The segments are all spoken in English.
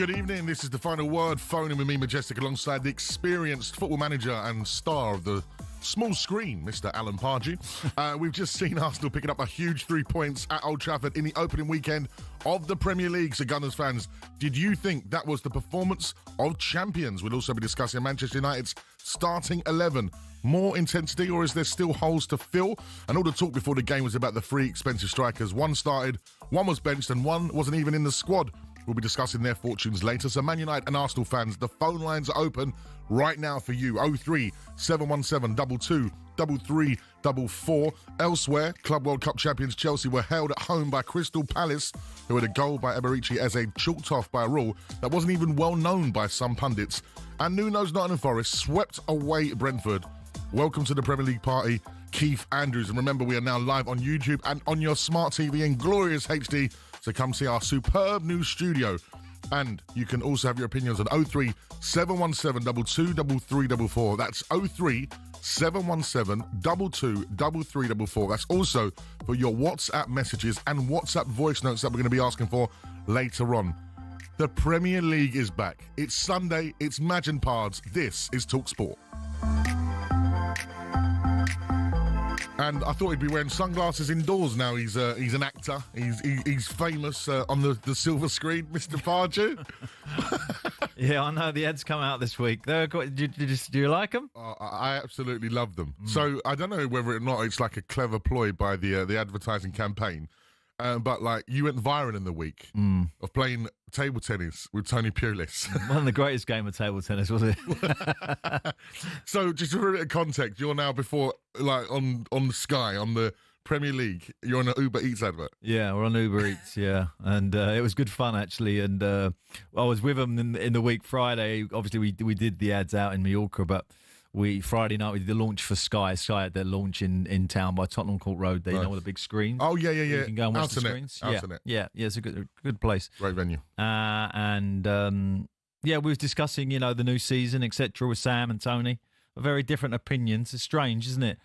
Good evening, this is The Final Word, phoning with me, Majestic, alongside the experienced football manager and star of the small screen, Mr. Alan Pardew. We've just seen Arsenal picking up a huge 3 points at Old Trafford in the opening weekend of the Premier League. So Gunners fans, did you think that was the performance of champions? We'll also be discussing Manchester United's starting 11. More intensity, or is there still holes to fill? And all the talk before the game was about the three expensive strikers. One started, one was benched, and one wasn't even in the squad. We'll be discussing their fortunes later. So Man United and Arsenal fans, the phone lines are open right now for you. 03 717 22 3344. Elsewhere, Club World Cup champions Chelsea were held at home by Crystal Palace, who had a goal by Eberici as a chalked off by a rule that wasn't even well known by some pundits. And Nuno's Nottingham Forest swept away Brentford. Welcome to the Premier League party, Keith Andrews. And remember, we are now live on YouTube and on your smart TV in glorious HD. So come see our superb new studio. And you can also have your opinions on 03 717 22 3344. That's 03 717 22 3344. That's also for your WhatsApp messages and WhatsApp voice notes that we're going to be asking for later on. The Premier League is back. It's Sunday. It's Madge and Pards. This is talkSPORT. And I thought he'd be wearing sunglasses indoors now. He's an actor. He's famous on the silver screen, Mr. Pardew. Yeah, I know the ads come out this week. Do you like them? I absolutely love them. So I don't know whether or not it's like a clever ploy by the advertising campaign. But like you went viral in the week of playing table tennis with Tony Pulis. One of the greatest game of table tennis, was it? So just for a bit of context, you're now before like on the Sky on the Premier League. You're on an Uber Eats advert. Yeah, we're on Uber Eats. Yeah, and it was good fun actually. And I was with them in the week Friday. Obviously, we did the ads out in Mallorca, but Friday night we did the launch for Sky. Sky had their launch in town by Tottenham Court Road. They know all the big screens. Oh yeah. You can go and watch the screens. Yeah, it's a good place. Great venue. We was discussing, the new season, etc., with Sam and Tony. Very different opinions. It's strange, isn't it?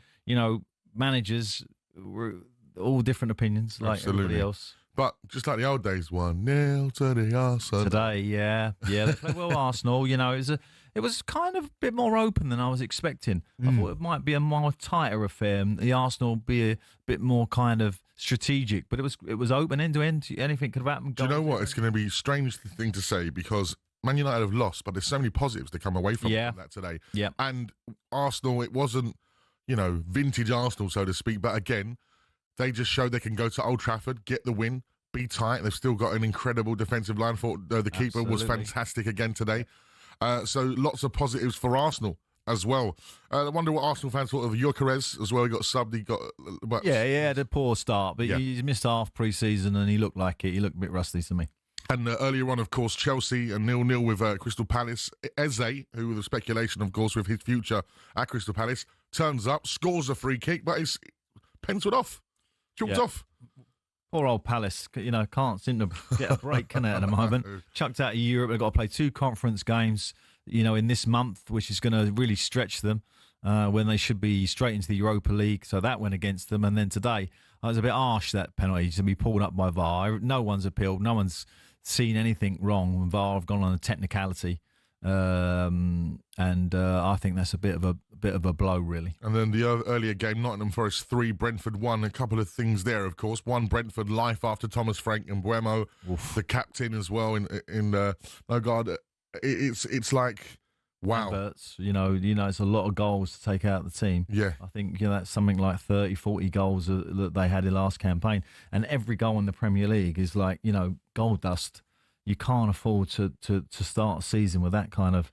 Managers were all different opinions, like everybody else. But just like the old days, 1-0 to the Arsenal. Today, yeah, they played well. Arsenal, it was kind of a bit more open than I was expecting. I thought it might be a more tighter affair. The Arsenal be a bit more kind of strategic, but it was open end to end. Anything could have happened. Do you know what? It's going to be a strange thing to say because Man United have lost, but there's so many positives to come away from that today. Yeah, and Arsenal, it wasn't vintage Arsenal, so to speak, but again. They just showed they can go to Old Trafford, get the win, be tight. They've still got an incredible defensive line. Thought the keeper was fantastic again today. So lots of positives for Arsenal as well. I wonder what Arsenal fans thought of Gyökeres as well. He got subbed. He got he had a poor start, but he missed half pre-season and he looked like it. He looked a bit rusty to me. And earlier on, of course, Chelsea and 0-0 with Crystal Palace. Eze, who was the speculation, of course, with his future at Crystal Palace, turns up, scores a free kick, but it's penciled off. Chalked off. Poor old Palace, can't seem to get a break, can it, at the moment? Chucked out of Europe. They've got to play 2 conference games, in this month, which is going to really stretch them when they should be straight into the Europa League. So that went against them. And then today, it was a bit harsh, that penalty, to be pulled up by VAR. No one's appealed. No one's seen anything wrong when VAR have gone on a technicality. I think that's a bit of a blow, really. And then the earlier game, Nottingham Forest 3, Brentford 1. A couple of things there, of course. One, Brentford life after Thomas Frank and Buemo, the captain as well. It's like wow. It's a lot of goals to take out the team. Yeah, I think that's something like 30, 40 goals that they had in last campaign, and every goal in the Premier League is like gold dust. You can't afford to start a season with that kind of,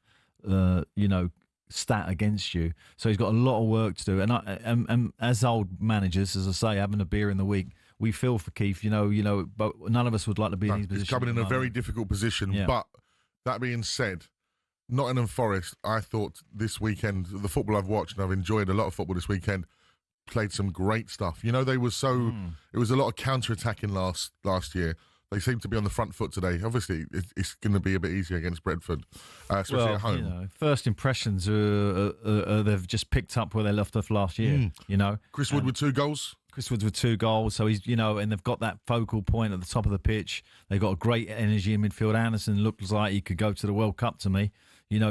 stat against you. So he's got a lot of work to do. And as old managers, as I say, having a beer in the week, we feel for Keith. But none of us would like to be in his position. He's coming in a very difficult position. Yeah. But that being said, Nottingham Forest, I thought this weekend, the football I've watched, and I've enjoyed a lot of football this weekend, played some great stuff. They were it was a lot of counter-attacking last year. They seem to be on the front foot today. Obviously, it's going to be a bit easier against Brentford, especially at home. First impressions they've just picked up where they left off last year. Chris Wood with 2 goals. Chris Wood with 2 goals. So he's and they've got that focal point at the top of the pitch. They've got a great energy in midfield. Anderson looks like he could go to the World Cup to me.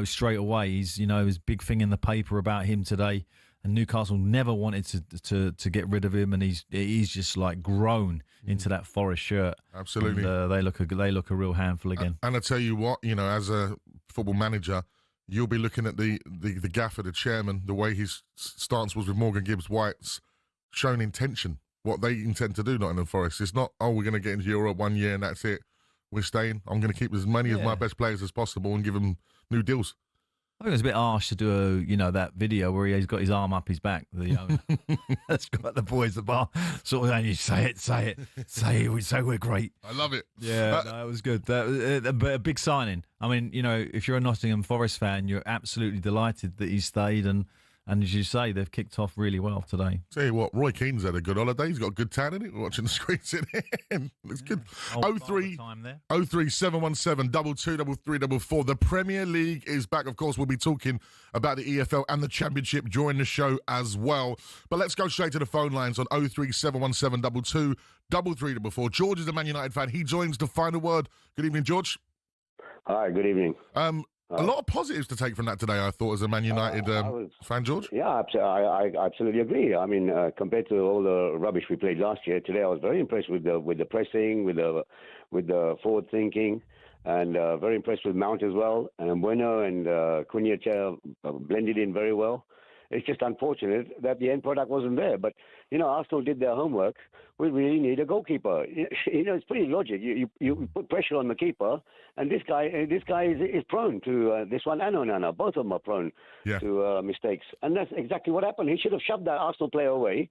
Straight away. He's his big thing in the paper about him today. And Newcastle never wanted to get rid of him, and he's just like grown into that Forest shirt. Absolutely, and, they look a real handful again. And I tell you what, as a football manager, you'll be looking at the gaffer, the chairman, the way his stance was with Morgan Gibbs-White's shown intention. What they intend to do, Nottingham Forest. It's not, we're going to get into Europe 1 year and that's it. We're staying. I'm going to keep as many of my best players as possible and give them new deals. I think it was a bit harsh to do that video where he's got his arm up his back. The owner. That's got the boys at the bar sort of saying, "You say it, we're great." I love it. Yeah, it was good. But a big signing. I mean, if you're a Nottingham Forest fan, you're absolutely delighted that he stayed and as you say, they've kicked off really well today. Tell you what, Roy Keane's had a good holiday. He's got a good tan in it. We're watching the screens in it. Looks good. 03 717 223344. The Premier League is back. Of course, we'll be talking about the EFL and the Championship during the show as well. But let's go straight to the phone lines on 03 717 223344. George is a Man United fan. He joins the final word. Good evening, George. Hi, good evening. A lot of positives to take from that today, I thought, as a Man United fan, George. Yeah, I absolutely agree. I mean, compared to all the rubbish we played last year, today I was very impressed with the pressing, with the forward thinking, and very impressed with Mount as well. And Bueno and Cunha blended in very well. It's just unfortunate that the end product wasn't there. But, Arsenal did their homework. We really need a goalkeeper. It's pretty logic. You put pressure on the keeper, and this guy is prone to this one and Onana. Both of them are prone to mistakes. And that's exactly what happened. He should have shoved that Arsenal player away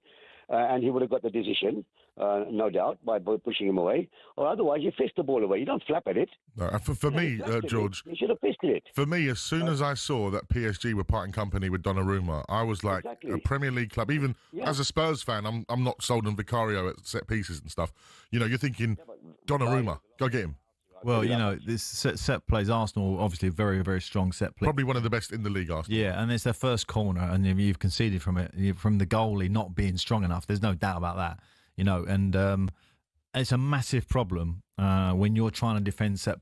and he would have got the decision, no doubt, by pushing him away. Or otherwise, you fist the ball away. You don't flap at it. No, for me, George, you should have fisted it. For me, as soon as I saw that PSG were parting company with Donnarumma, I was like, a Premier League club, even as a Spurs fan, I'm not sold on Vicario at set pieces and stuff. You know, you're thinking, Donnarumma, go get him. Well, you know, this set plays, Arsenal, obviously a very, very strong set play. Probably one of the best in the league, Arsenal. Yeah, and it's their first corner, and you've conceded from it, from the goalie not being strong enough. There's no doubt about that, you know, and it's a massive problem when you're trying to defend set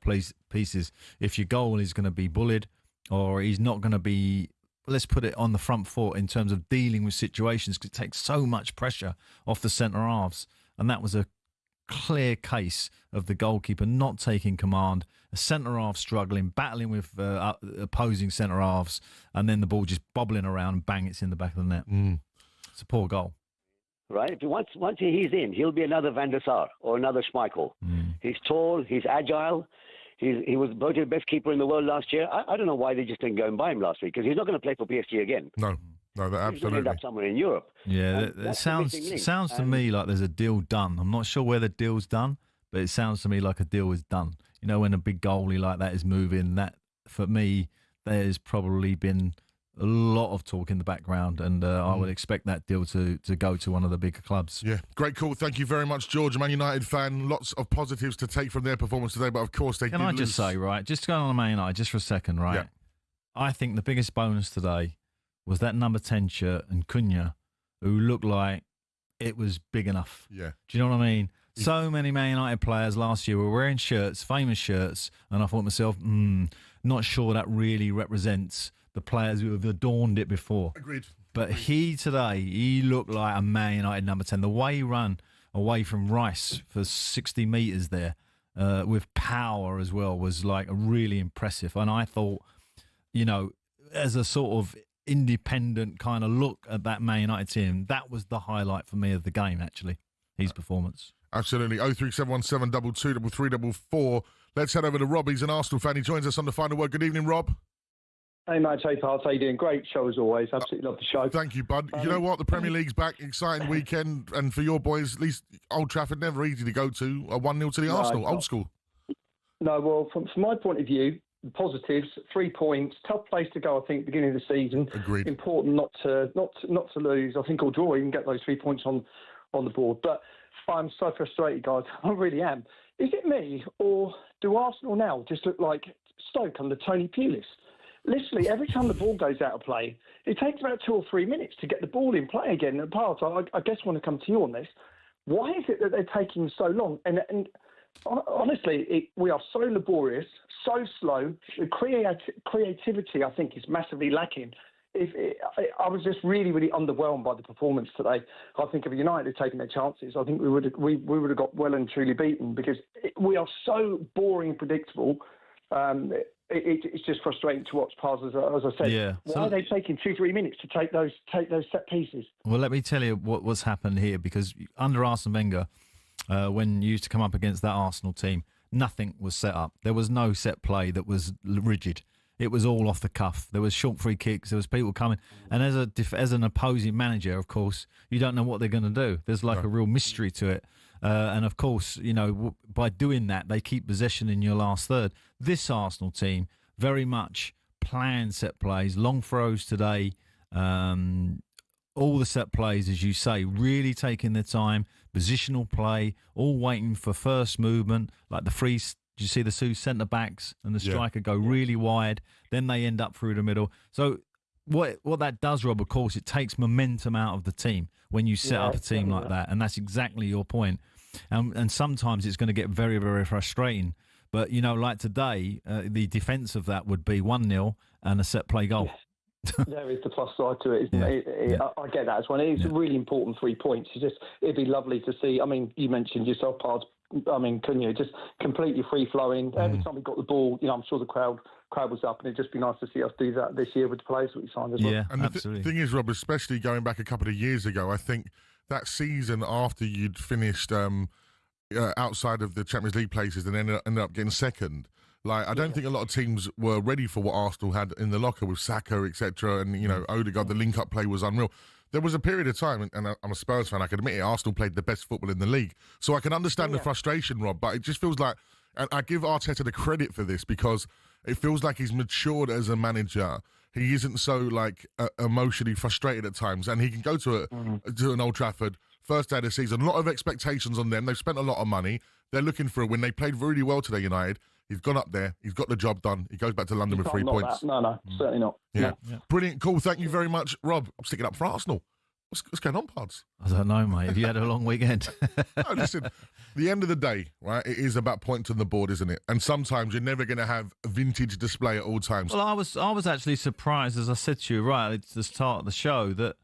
pieces. If your goal is going to be bullied or he's not going to be, let's put it on the front foot in terms of dealing with situations, because it takes so much pressure off the centre halves. And that was a clear case of the goalkeeper not taking command, a centre half struggling, battling with opposing centre halves, and then the ball just bobbling around and bang, it's in the back of the net. It's a poor goal. Right? Once he's in, he'll be another Van der Sar or another Schmeichel. He's tall, he's agile. He was voted best keeper in the world last year. I don't know why they just didn't go and buy him last week, because he's not going to play for PSG again. No, that absolutely. He's going to end up somewhere in Europe. Yeah, it sounds to me like there's a deal done. I'm not sure where the deal's done, but it sounds to me like a deal is done. You know, when a big goalie like that is moving, that, for me, there's probably been a lot of talk in the background, and I would expect that deal to go to one of the bigger clubs. Yeah, great call. Thank you very much, George. A Man United fan. Lots of positives to take from their performance today, but of course they did lose. Can I just say, right, just going on Man United just for a second, right? Yeah. I think the biggest bonus today was that number 10 shirt and Cunha, who looked like it was big enough. Yeah. Do you know what I mean? So many Man United players last year were wearing shirts, famous shirts, and I thought to myself, not sure that really represents the players who have adorned it before. Agreed. But he looked like a Man United number 10. The way he ran away from Rice for 60 metres there with power as well was like really impressive. And I thought, you know, as a sort of independent kind of look at that Man United team, that was the highlight for me of the game, actually, his performance. Absolutely. 03717 223344. Let's head over to Rob. He's an Arsenal fan. He joins us on the final word. Good evening, Rob. Hey, Madge. Hey, Pards. How you doing? Great show as always. Absolutely love the show. Thank you, bud. You know what? The Premier League's back. Exciting weekend. And for your boys, at least Old Trafford, never easy to go to. A 1-0 to the Arsenal. Old school. No, well, from my point of view, positives, 3 points. Tough place to go, I think, beginning of the season. Agreed. Important not to lose. I think, or draw, you can get those 3 points on the board. But I'm so frustrated, guys. I really am. Is it me, or do Arsenal now just look like Stoke under Tony Pulis? Literally, every time the ball goes out of play, it takes about 2 or 3 minutes to get the ball in play again. And Pards, I guess I want to come to you on this. Why is it that they're taking so long? And honestly, we are so laborious, so slow. The creativity, I think, is massively lacking. I was just really, really underwhelmed by the performance today. I think if United had taken their chances, I think we would have got well and truly beaten, because we are so boring and predictable. It's just frustrating to watch, Paz, as I said. Yeah. Why are they taking 2-3 minutes to take those set pieces? Well, let me tell you what's happened here, because under Arsene Wenger, when you used to come up against that Arsenal team, nothing was set up. There was no set play that was rigid. It was all off the cuff. There was short free kicks. There was people coming. And as an opposing manager, of course, you don't know what they're going to do. There's like a real mystery to it. And of course, you know, by doing that, they keep possession in your last third. This Arsenal team very much planned set plays, long throws today, all the set plays, as you say, really taking their time, positional play, all waiting for first movement, like the free. You see the two centre backs and the striker go really wide, then they end up through the middle. So what that does, Rob, of course, it takes momentum out of the team when you set up a team like that, and that's exactly your point. And sometimes it's going to get very, very frustrating. But, you know, like today, the defence of that would be 1-0 and a set play goal. There is the plus side to it, isn't it? I get that as well. It's a really important 3 points. It'd be lovely to see. I mean, you mentioned yourself, Pards. I mean, Cunha just completely free-flowing. Every time we got the ball, you know, I'm sure the crowd was up, and it'd just be nice to see us do that this year with the players that we signed as well. Yeah, and absolutely. The thing is, Rob, especially going back a couple of years ago, I think that season after you'd finished outside of the Champions League places and ended up getting second, like, I don't think a lot of teams were ready for what Arsenal had in the locker with Saka, etc. And, you know, Odegaard, the link-up play was unreal. there was a period of time, and I'm a Spurs fan, I can admit it, Arsenal played the best football in the league. So I can understand the frustration, Rob, but it just feels like, and I give Arteta the credit for this because it feels like he's matured as a manager. He isn't so like emotionally frustrated at times, and he can go to an Old Trafford, first day of the season, a lot of expectations on them. They've spent a lot of money. They're looking for a win. They played really well today, United. He's gone up there. He's got the job done. He goes back to London with 3 points. No, certainly not. Yeah. Brilliant. Cool. Thank you very much, Rob. I'm sticking up for Arsenal. What's going on, Pards? I don't know, mate. Have you had a long weekend? No, listen, the end of the day, right, it is about points on the board, isn't it? And sometimes you're never going to have a vintage display at all times. Well, I was actually surprised, as I said to you right at the start of the show, that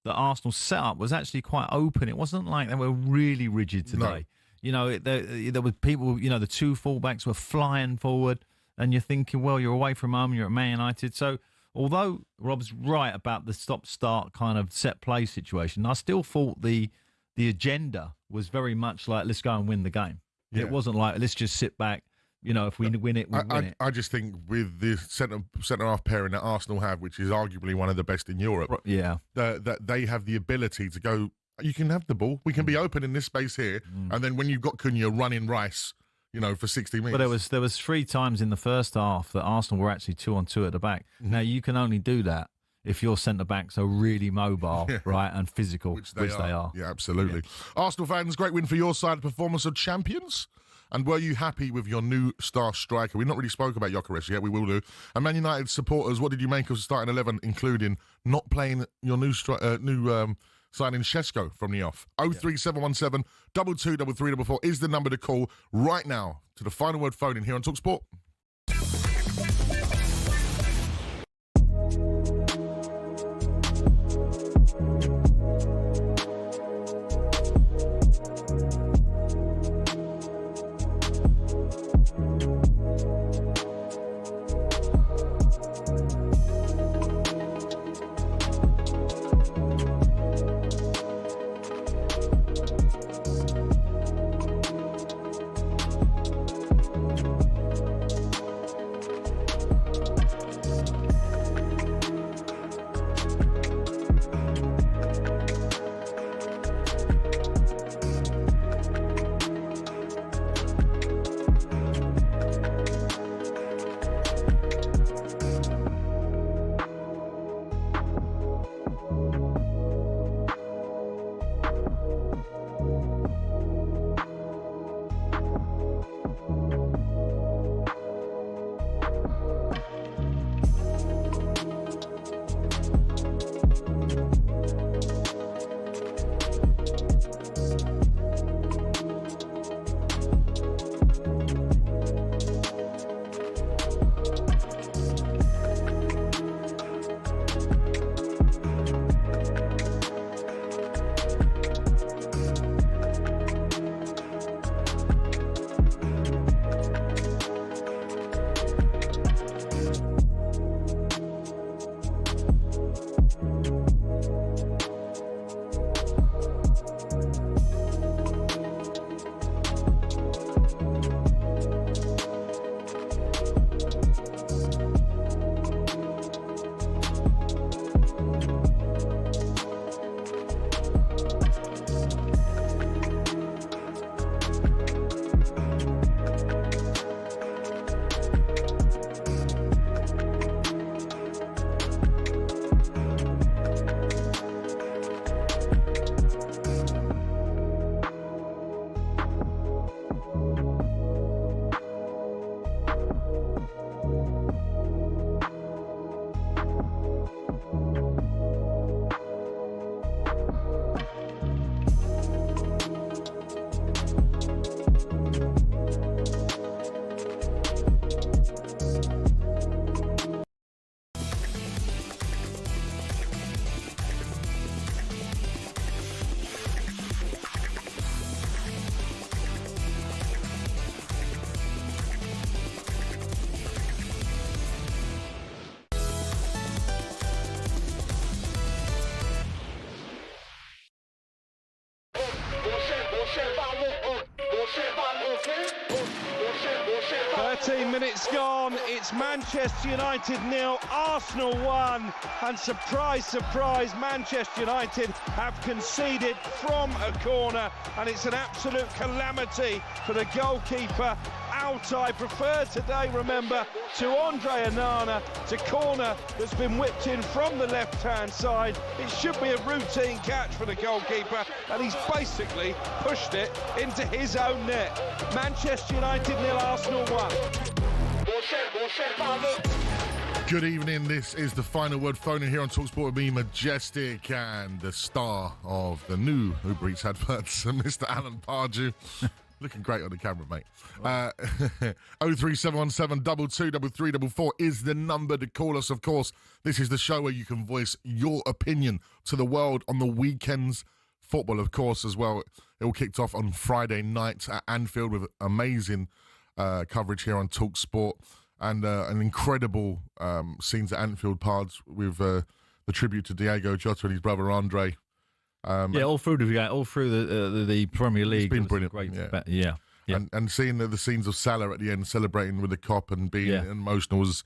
the Arsenal setup was actually quite open. It wasn't like they were really rigid today. No. You know, there were people, you know, the 2 fullbacks were flying forward, and you're thinking, well, you're away from home, you're at Man United. So although Rob's right about the stop-start kind of set play situation, I still thought the agenda was very much like, let's go and win the game. Yeah. It wasn't like, let's just sit back. You know, if we win it, we win it. I just think with the centre-half pairing that Arsenal have, which is arguably one of the best in Europe, that they have the ability to go, you can have the ball. We can be open in this space here. And then when you've got Cunha running Rice, you know, for 60 minutes. But there was 3 times in the first half that Arsenal were actually 2-on-2 at the back. Now, you can only do that if your centre-backs are really mobile, right, and physical, which they are. Yeah, absolutely. Yeah. Arsenal fans, great win for your side, performance of champions. And were you happy with your new star striker? We've not really spoke about Gyökeres yet. We will do. And Man United supporters, what did you make of starting 11, including not playing your new signing Šeško from the off? 03717 223344 is the number to call right now to the final word phone in here on talkSPORT. Minutes gone, it's Manchester United 0, Arsenal 1, and surprise, surprise, Manchester United have conceded from a corner, and it's an absolute calamity for the goalkeeper. I prefer today, remember, to Andre Onana, to corner that's been whipped in from the left-hand side. It should be a routine catch for the goalkeeper, and he's basically pushed it into his own net. Manchester United 0, Arsenal 1. Good evening, this is the Final Word phone in here on talkSPORT with me, Majestic, and the star of the new Uber Eats adverts, Mr. Alan Pardew. Looking great on the camera, mate. 03717 223344 is the number to call us, of course. This is the show where you can voice your opinion to the world on the weekend's football, of course, as well. It all kicked off on Friday night at Anfield with amazing coverage here on talkSPORT and an incredible scenes at Anfield, Pards, with the tribute to Diogo Jota and his brother Andre. All through the Premier League. It's been brilliant. Great. Yeah. And seeing the scenes of Salah at the end celebrating with the cop and being emotional was,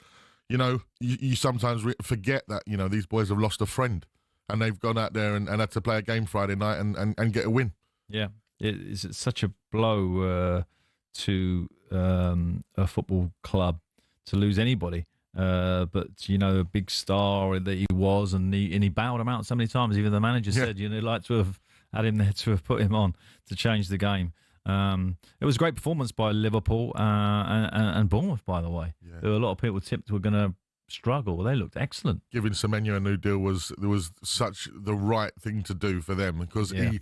you sometimes forget that, these boys have lost a friend and they've gone out there and had to play a game Friday night and get a win. Yeah. It's such a blow to a football club to lose anybody. But a big star that he was, and he bowed him out so many times. Even the manager said, he'd like to have had him there to have put him on to change the game. It was a great performance by Liverpool and Bournemouth, by the way. Yeah. There were a lot of people tipped were going to struggle. They looked excellent. Giving Semenyo a new deal was such the right thing to do for them because I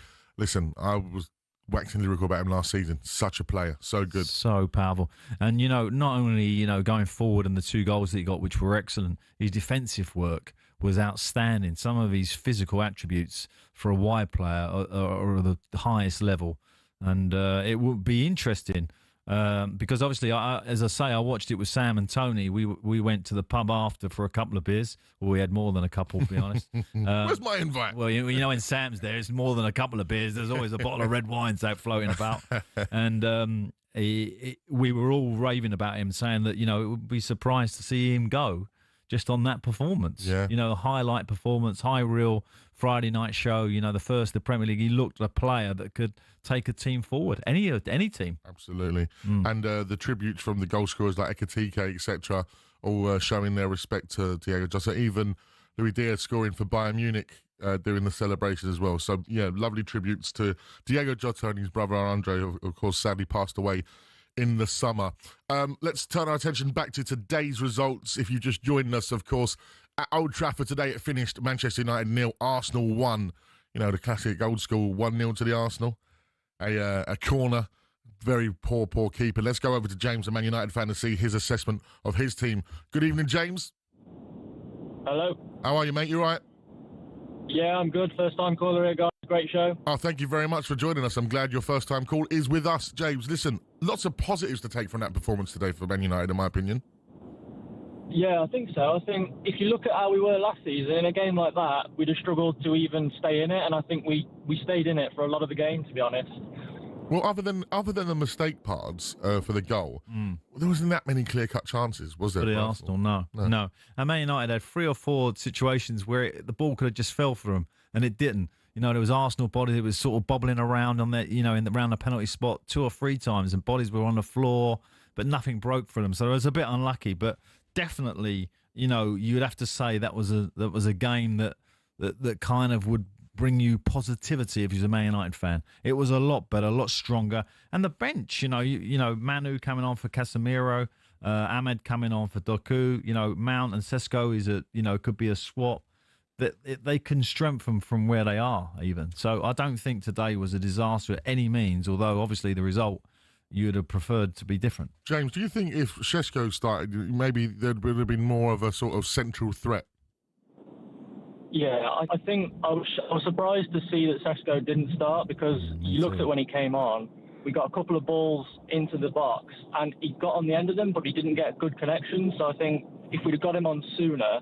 was waxing lyrical about him last season. Such a player, so good, so powerful, and not only going forward and the 2 goals that he got, which were excellent. His defensive work was outstanding. Some of his physical attributes for a wide player are the highest level, and it would be interesting because obviously, as I say, I watched it with Sam and Tony. We went to the pub after for a couple of beers. Well, we had more than a couple, to be honest. Where's my invite? Well, when Sam's there, it's more than a couple of beers. There's always a bottle of red wines out floating about. And we were all raving about him, saying that, it would be surprised to see him go just on that performance. Yeah. A highlight performance, high reel Friday night show, the first of the Premier League. He looked a player that could take a team forward, any team. Absolutely. And the tributes from the goal scorers like Ekitike, etc., all showing their respect to Diogo Jota. Even Luis Diaz scoring for Bayern Munich doing the celebration as well. So, lovely tributes to Diogo Jota and his brother Andre, of course, sadly passed away in the summer. Let's turn our attention back to today's results. If you just joined us, of course, at Old Trafford today, it finished Manchester United 0, Arsenal 1. The classic old school 1-0 to the Arsenal. A corner, very poor keeper. Let's go over to James, a Man United fan, to see his assessment of his team. Good evening, James. Hello. How are you, mate? You all right? Yeah, I'm good. First time caller here, guys. Great show. Oh, thank you very much for joining us. I'm glad your first time call is with us. James, listen, lots of positives to take from that performance today for Man United, in my opinion. Yeah, I think so. I think if you look at how we were last season, in a game like that, we'd have struggled to even stay in it, and I think we stayed in it for a lot of the game, to be honest. Well, other than the mistake parts for the goal, there wasn't that many clear-cut chances, was there? For the Arsenal, no. And Man United had 3 or 4 situations where the ball could have just fell for them, and it didn't. There was Arsenal bodies that was sort of bobbling around on that, around the penalty spot 2 or 3 times, and bodies were on the floor, but nothing broke for them. So it was a bit unlucky, but definitely, you'd have to say that was a game that kind of would bring you positivity if you're a Man United fan. It was a lot better, a lot stronger, and the bench, Manu coming on for Casemiro, Ahmed coming on for Doku, Mount and Sesko could be a swap. That they can strengthen from where they are even. So I don't think today was a disaster at any means, although obviously the result you'd have preferred to be different. James, do you think if Sesko started, maybe there would have been more of a sort of central threat? Yeah, I think I was surprised to see that Sesko didn't start because you looked at when he came on, we got a couple of balls into the box and he got on the end of them, but he didn't get a good connection. So I think if we'd have got him on sooner,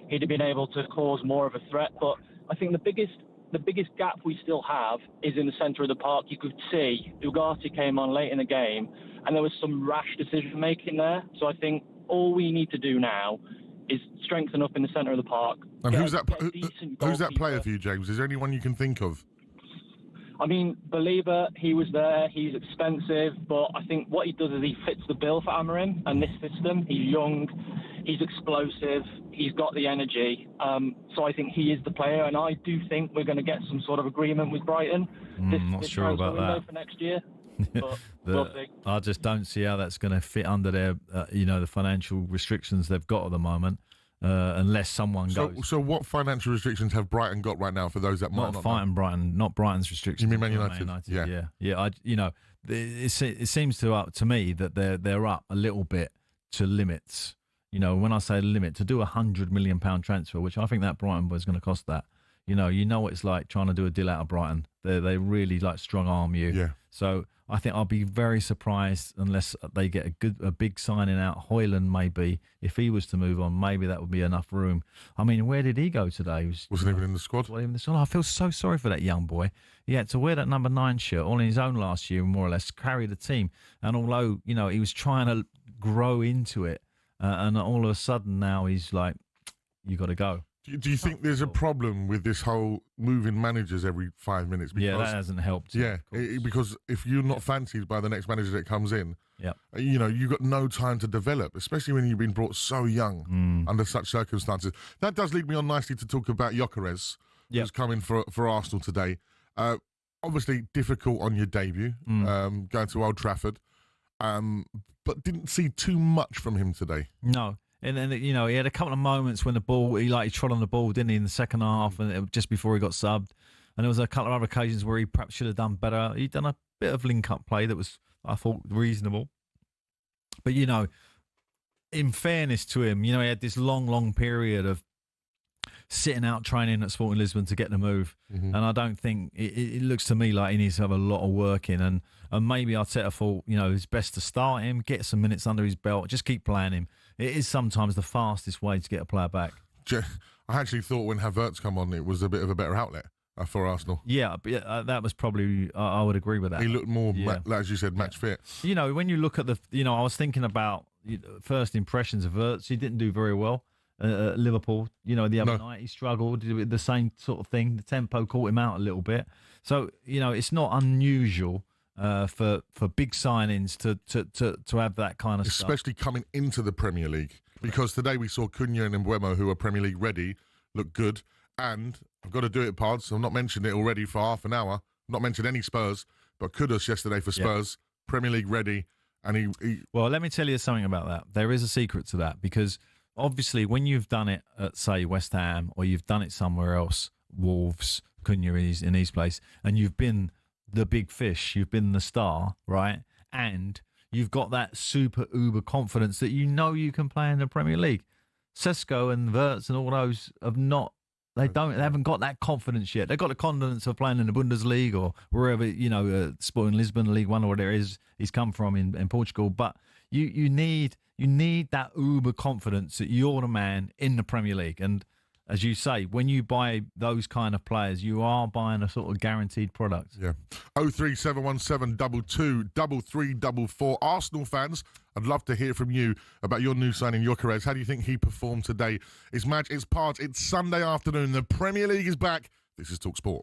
he'd have been able to cause more of a threat. But I think the biggest the biggest gap we still have is in the centre of the park. You could see Ugarte came on late in the game, and there was some rash decision-making there. So I think all we need to do now is strengthen up in the centre of the park. And who's that player for you, James? Is there anyone you can think of? I mean, Believer, he was there. He's expensive, but I think what he does is he fits the bill for Amorim and this system. He's young, he's explosive, he's got the energy. So I think he is the player, and I do think we're going to get some sort of agreement with Brighton. Not sure about that for next year. But I just don't see how that's going to fit under their, the financial restrictions they've got at the moment. Unless someone goes. So what financial restrictions have Brighton got right now for those that might not fighting Brighton, not Brighton's restrictions? You mean Man United? Yeah. It seems to me that they're up a little bit to limits. When I say limit, to do £100 million transfer, which I think that Brighton was going to cost that. You know what it's like trying to do a deal out of Brighton. They really like strong arm you. Yeah. So I think I'll be very surprised unless they get a big signing out. Hoyland, maybe, if he was to move on, maybe that would be enough room. I mean, where did he go today? Wasn't even in the squad. I feel so sorry for that young boy. He had to wear that number 9 shirt all on his own last year, more or less, carry the team. And although, he was trying to grow into it, and all of a sudden now he's like, you got to go. Do you think there's a problem with this whole moving managers every 5 minutes? Because, that hasn't helped. Yeah, because if you're not fancied by the next manager that comes in, you've got no time to develop, especially when you've been brought so young under such circumstances. That does lead me on nicely to talk about Gyökeres, who's coming for Arsenal today. Obviously, difficult on your debut, going to Old Trafford, but didn't see too much from him today. No. And then, he had a couple of moments when he trod on the ball, didn't he, in the second half, and just before he got subbed. And there was a couple of other occasions where he perhaps should have done better. He'd done a bit of link-up play that was, I thought, reasonable. But, in fairness to him, he had this long period of sitting out training at Sporting Lisbon to get the move. And I don't think, it looks to me like he needs to have a lot of work in. And maybe Arteta thought, it's best to start him, get some minutes under his belt, just keep playing him. It is sometimes the fastest way to get a player back. I actually thought when Havertz come on, it was a bit of a better outlet for Arsenal. Yeah, that was probably, I would agree with that. He looked more, as you said, match fit. When you look at I was thinking about first impressions of Havertz. He didn't do very well at Liverpool. The other night he struggled with the same sort of thing. The tempo caught him out a little bit. So, it's not unusual for big signings to have that kind of stuff. Especially coming into the Premier League. Because today we saw Cunha and Mbeumo, who are Premier League ready, look good. And I've got to do it, Pards. I've not mentioned it already for half an hour. Not mentioned any Spurs, but Kudus yesterday for Spurs, Premier League ready. And he... Well, let me tell you something about that. There is a secret to that, because obviously when you've done it at, say, West Ham, or you've done it somewhere else, Wolves, Cunha in his place, and you've been the big fish, you've been the star, right? And you've got that super uber confidence that you can play in the Premier League. Sesko and Wirtz and all those have not. They haven't got that confidence yet. They've got the confidence of playing in the Bundesliga or wherever, Sporting Lisbon, League One, or whatever it is he's come from in Portugal. But you need that uber confidence that you're the man in the Premier League. And as you say, when you buy those kind of players, you are buying a sort of guaranteed product. Yeah. 03717 22 3344. Arsenal fans, I'd love to hear from you about your new signing, Gyökeres. How do you think he performed today? It's Madge, it's Pards, it's Sunday afternoon. The Premier League is back. This is talkSPORT.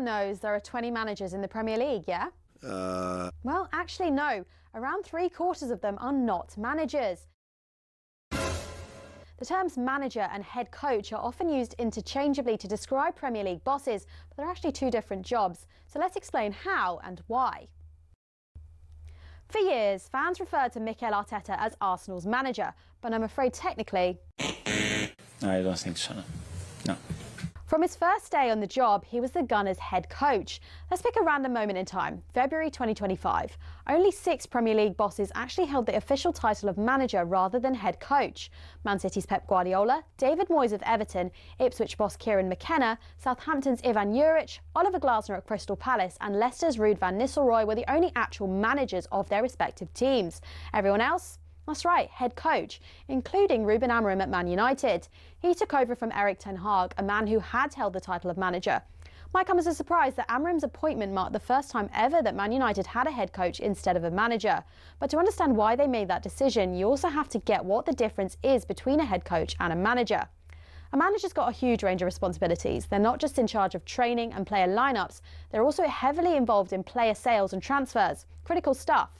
knows there are 20 managers in the Premier League, yeah? Well, actually, no. Around 3/4 of them are not managers. The terms manager and head coach are often used interchangeably to describe Premier League bosses, but they're actually two different jobs. So let's explain how and why. For years, fans referred to Mikel Arteta as Arsenal's manager, but I'm afraid technically... I don't think so, no. From his first day on the job, he was the Gunners' head coach. Let's pick a random moment in time, February 2025. Only 6 Premier League bosses actually held the official title of manager rather than head coach. Man City's Pep Guardiola, David Moyes of Everton, Ipswich boss Kieran McKenna, Southampton's Ivan Juric, Oliver Glasner at Crystal Palace and Leicester's Ruud van Nistelrooy were the only actual managers of their respective teams. Everyone else? That's right, head coach, including Ruben Amorim at Man United. He took over from Erik ten Hag, a man who had held the title of manager. Might come as a surprise that Amorim's appointment marked the first time ever that Man United had a head coach instead of a manager. But to understand why they made that decision, you also have to get what the difference is between a head coach and a manager. A manager's got a huge range of responsibilities. They're not just in charge of training and player lineups, they're also heavily involved in player sales and transfers. Critical stuff.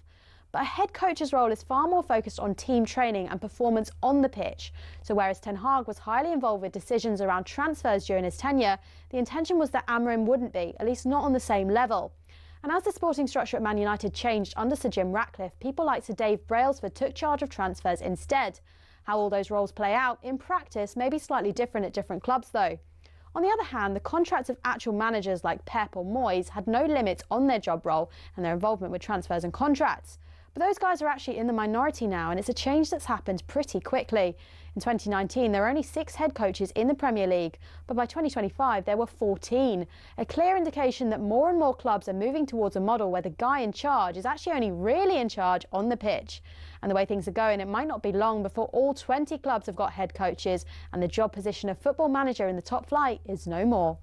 But a head coach's role is far more focused on team training and performance on the pitch. So whereas Ten Hag was highly involved with decisions around transfers during his tenure, the intention was that Amorim wouldn't be, at least not on the same level. And as the sporting structure at Man United changed under Sir Jim Ratcliffe, people like Sir Dave Brailsford took charge of transfers instead. How all those roles play out in practice may be slightly different at different clubs though. On the other hand, the contracts of actual managers like Pep or Moyes had no limits on their job role and their involvement with transfers and contracts. But those guys are actually in the minority now, and it's a change that's happened pretty quickly. In 2019, there were only 6 head coaches in the Premier League, but by 2025 there were 14. A clear indication that more and more clubs are moving towards a model where the guy in charge is actually only really in charge on the pitch. And the way things are going, it might not be long before all 20 clubs have got head coaches, and the job position of football manager in the top flight is no more.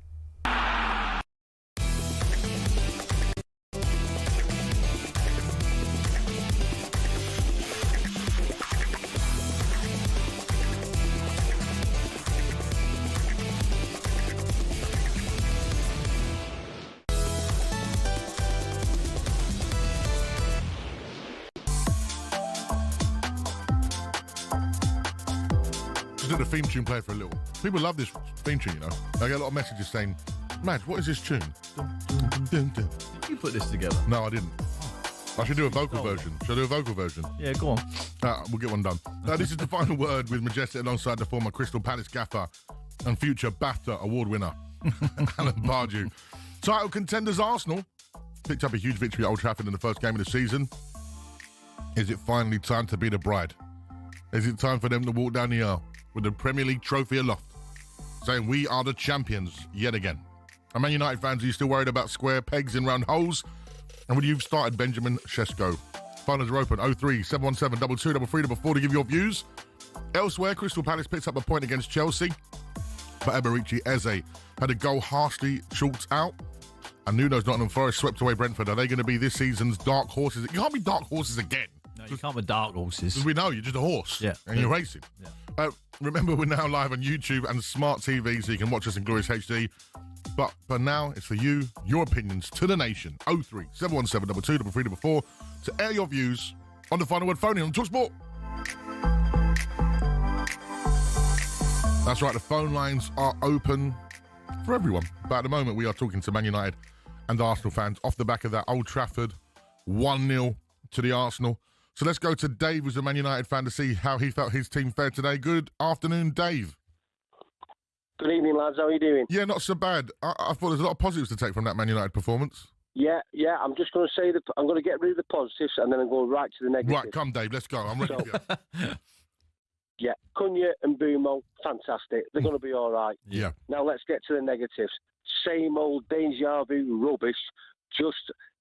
Did the theme tune play for a little? People love this theme tune, you know. I get a lot of messages saying, Madge, what is this tune? Did you put this together? No, I didn't. I should do a vocal version. Should I do a vocal version? Yeah, go on. We'll get one done. This is the final word with Majestic alongside the former Crystal Palace gaffer and future BAFTA award winner, Alan Pardew. Title contenders Arsenal picked up a huge victory at Old Trafford in the first game of the season. Is it finally time to be the bride? Is it time for them to walk down the aisle with the Premier League trophy aloft, saying we are the champions yet again? And Man United fans, are you still worried about square pegs in round holes? And would you have started Benjamin Sesko? Finals are open 03 717 22 33 4 to give your views. Elsewhere, Crystal Palace picks up a point against Chelsea, but Eberici Eze had a goal harshly chalked out. And Nuno's Nottingham Forest swept away Brentford. Are they going to be this season's dark horses? You can't be dark horses again. No, you can't be dark horses. Because we know you're just a horse. Yeah. And you're racing. Yeah. Remember, we're now live on YouTube and smart TV, so you can watch us in glorious HD. But for now, it's for you, your opinions to the nation. 03 717 22 33 4 to air your views on the final word phone in on talkSPORT. That's right, the phone lines are open for everyone. But at the moment, we are talking to Man United and Arsenal fans off the back of that Old Trafford 1-0 to the Arsenal. So let's go to Dave, who's a Man United fan, to see how he felt his team fared today. Good afternoon, Dave. Good evening, lads. How are you doing? Yeah, not so bad. I thought there's a lot of positives to take from that Man United performance. Yeah. I'm just going to say that I'm going to get rid of the positives and then I'm going right to the negatives. Right, come, Dave. Let's go. I'm ready for you. Yeah, Cunha and Bumo, fantastic. They're going to be all right. Yeah. Now let's get to the negatives. Same old deja vu rubbish, just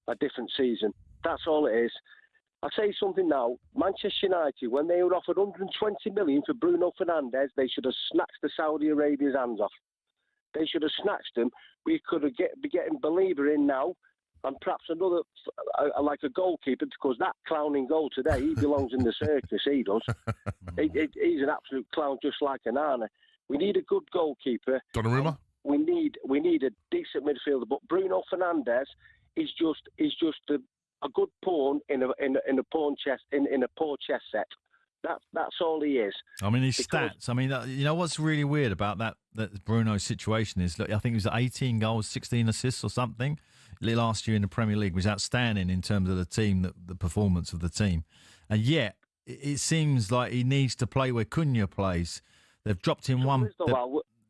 a different season. That's all it is. I'll tell you something now. Manchester United, when they were offered 120 million for Bruno Fernandes, they should have snatched the Saudi Arabia's hands off. They should have snatched him. We could have be getting Believer in now, and perhaps another, like a goalkeeper, because that clowning goal today, he belongs in the circus, he does. He's an absolute clown, just like an Arne. We need a good goalkeeper. Donnarumma? we need a decent midfielder. But Bruno Fernandes is just a good pawn in a pawn chess in a poor chess set. That's all he is. I mean, his stats. I mean, you know what's really weird about that Bruno situation is, look, I think it was 18 goals, 16 assists or something last year in the Premier League. Was outstanding in terms of the team, the performance of the team, and yet it seems like he needs to play where Cunha plays. They've dropped him one.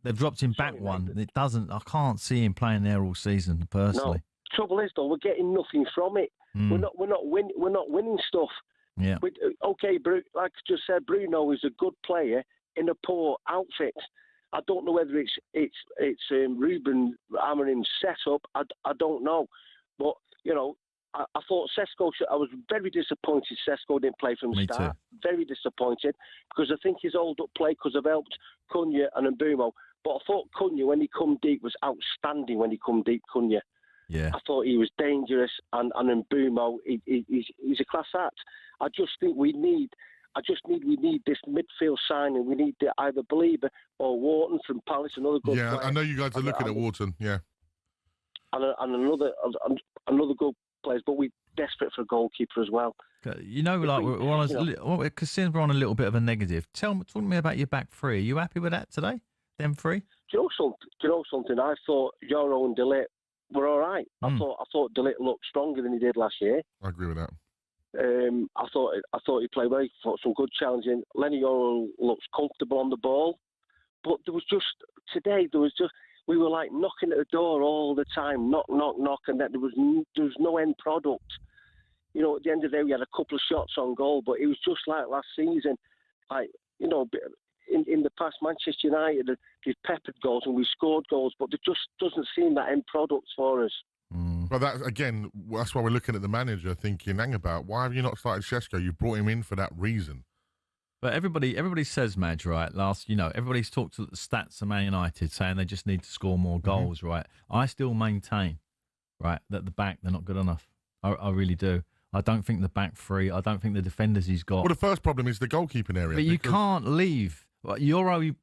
They've dropped him back one. It doesn't. I can't see him playing there all season personally. No. Trouble is though, we're getting nothing from it. We're not winning stuff. Yeah. Okay, like I just said, Bruno is a good player in a poor outfit. I don't know whether it's Ruben Amorim's setup. I don't know, but you know, I thought Sesko. I was very disappointed Sesko didn't play from the start. Too. Very disappointed because I think his hold-up play could have helped Cunha and Mbeumo. But I thought Cunha, when he come deep, was outstanding. When he come deep, Cunha. Yeah. I thought he was dangerous, and Mbeumo, he's a class act. I just think we need this midfield signing. We need either Belieber or Wharton from Palace, another good player. I know you guys are looking at Wharton, yeah. And another good players, but we're desperate for a goalkeeper as well. You know, like because since we're on a little bit of a negative, talk to me about your back three. Are you happy with that today? Them three? Do you know something? I thought Yoro and De Ligt were all right. I thought De Ligt looked stronger than he did last year. I agree with that. I thought he played well. He fought some good challenging. Lenny Yoro looks comfortable on the ball, but today we were like knocking at the door all the time, knock, and that there was no end product. You know, at the end of the day, we had a couple of shots on goal, but it was just like last season. Like, you know, in the past, Manchester United, they've peppered goals and we scored goals, but there just doesn't seem that end product for us. But that's why we're looking at the manager thinking, hang about, why have you not started Sesko? You brought him in for that reason. But everybody says, Madge, right? Everybody's talked to the stats of Man United saying they just need to score more goals, right? I still maintain, right, that the back, they're not good enough. I really do. I don't think the back three, I don't think the defenders he's got. Well, the first problem is the goalkeeping area. But you can't leave. Euro, you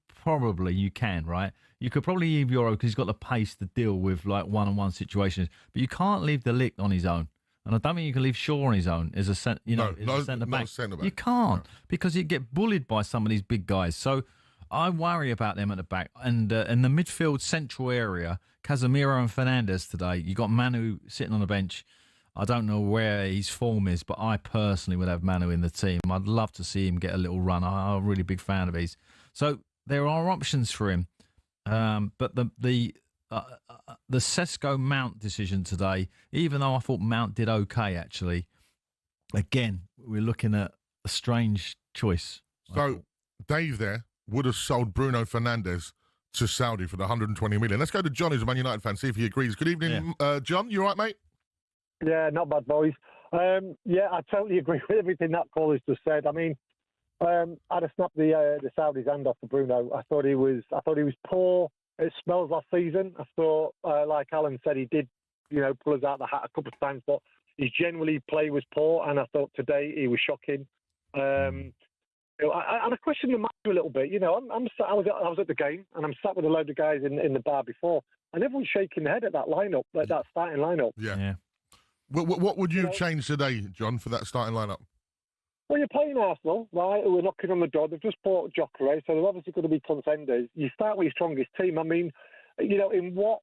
can, right? You could probably leave Euro because he's got the pace to deal with like one-on-one situations. But you can't leave De Ligt on his own. And I don't think you can leave Shaw on his own as a centre back. You can't because you get bullied by some of these big guys. So I worry about them at the back. And in the midfield central area, Casemiro and Fernandes today, you got Manu sitting on the bench. I don't know where his form is, but I personally would have Manu in the team. I'd love to see him get a little run. I'm a really big fan of his. So there are options for him. But the Sesko Mount decision today, even though I thought Mount did okay, actually, again, we're looking at a strange choice. So Dave there would have sold Bruno Fernandes to Saudi for the 120 million. Let's go to John, who's a Man United fan, see if he agrees. Good evening, John. You all right, mate? Yeah, not bad, boys. I totally agree with everything that caller's just said. I mean, I'd have snapped the Saudis' hand off for Bruno. I thought he was poor. It smells last season. I thought, like Alan said, he did, pull us out the hat a couple of times, but his generally play was poor. And I thought today he was shocking. I questioned the match a little bit. I was at the game and I'm sat with a load of guys in the bar before, and everyone's shaking their head at that lineup, that starting lineup. Yeah. What would you change today, John, for that starting lineup? Well, you're playing Arsenal, right, who are knocking on the door. They've just bought Jokeray, so they're obviously going to be contenders. You start with your strongest team. I mean, in what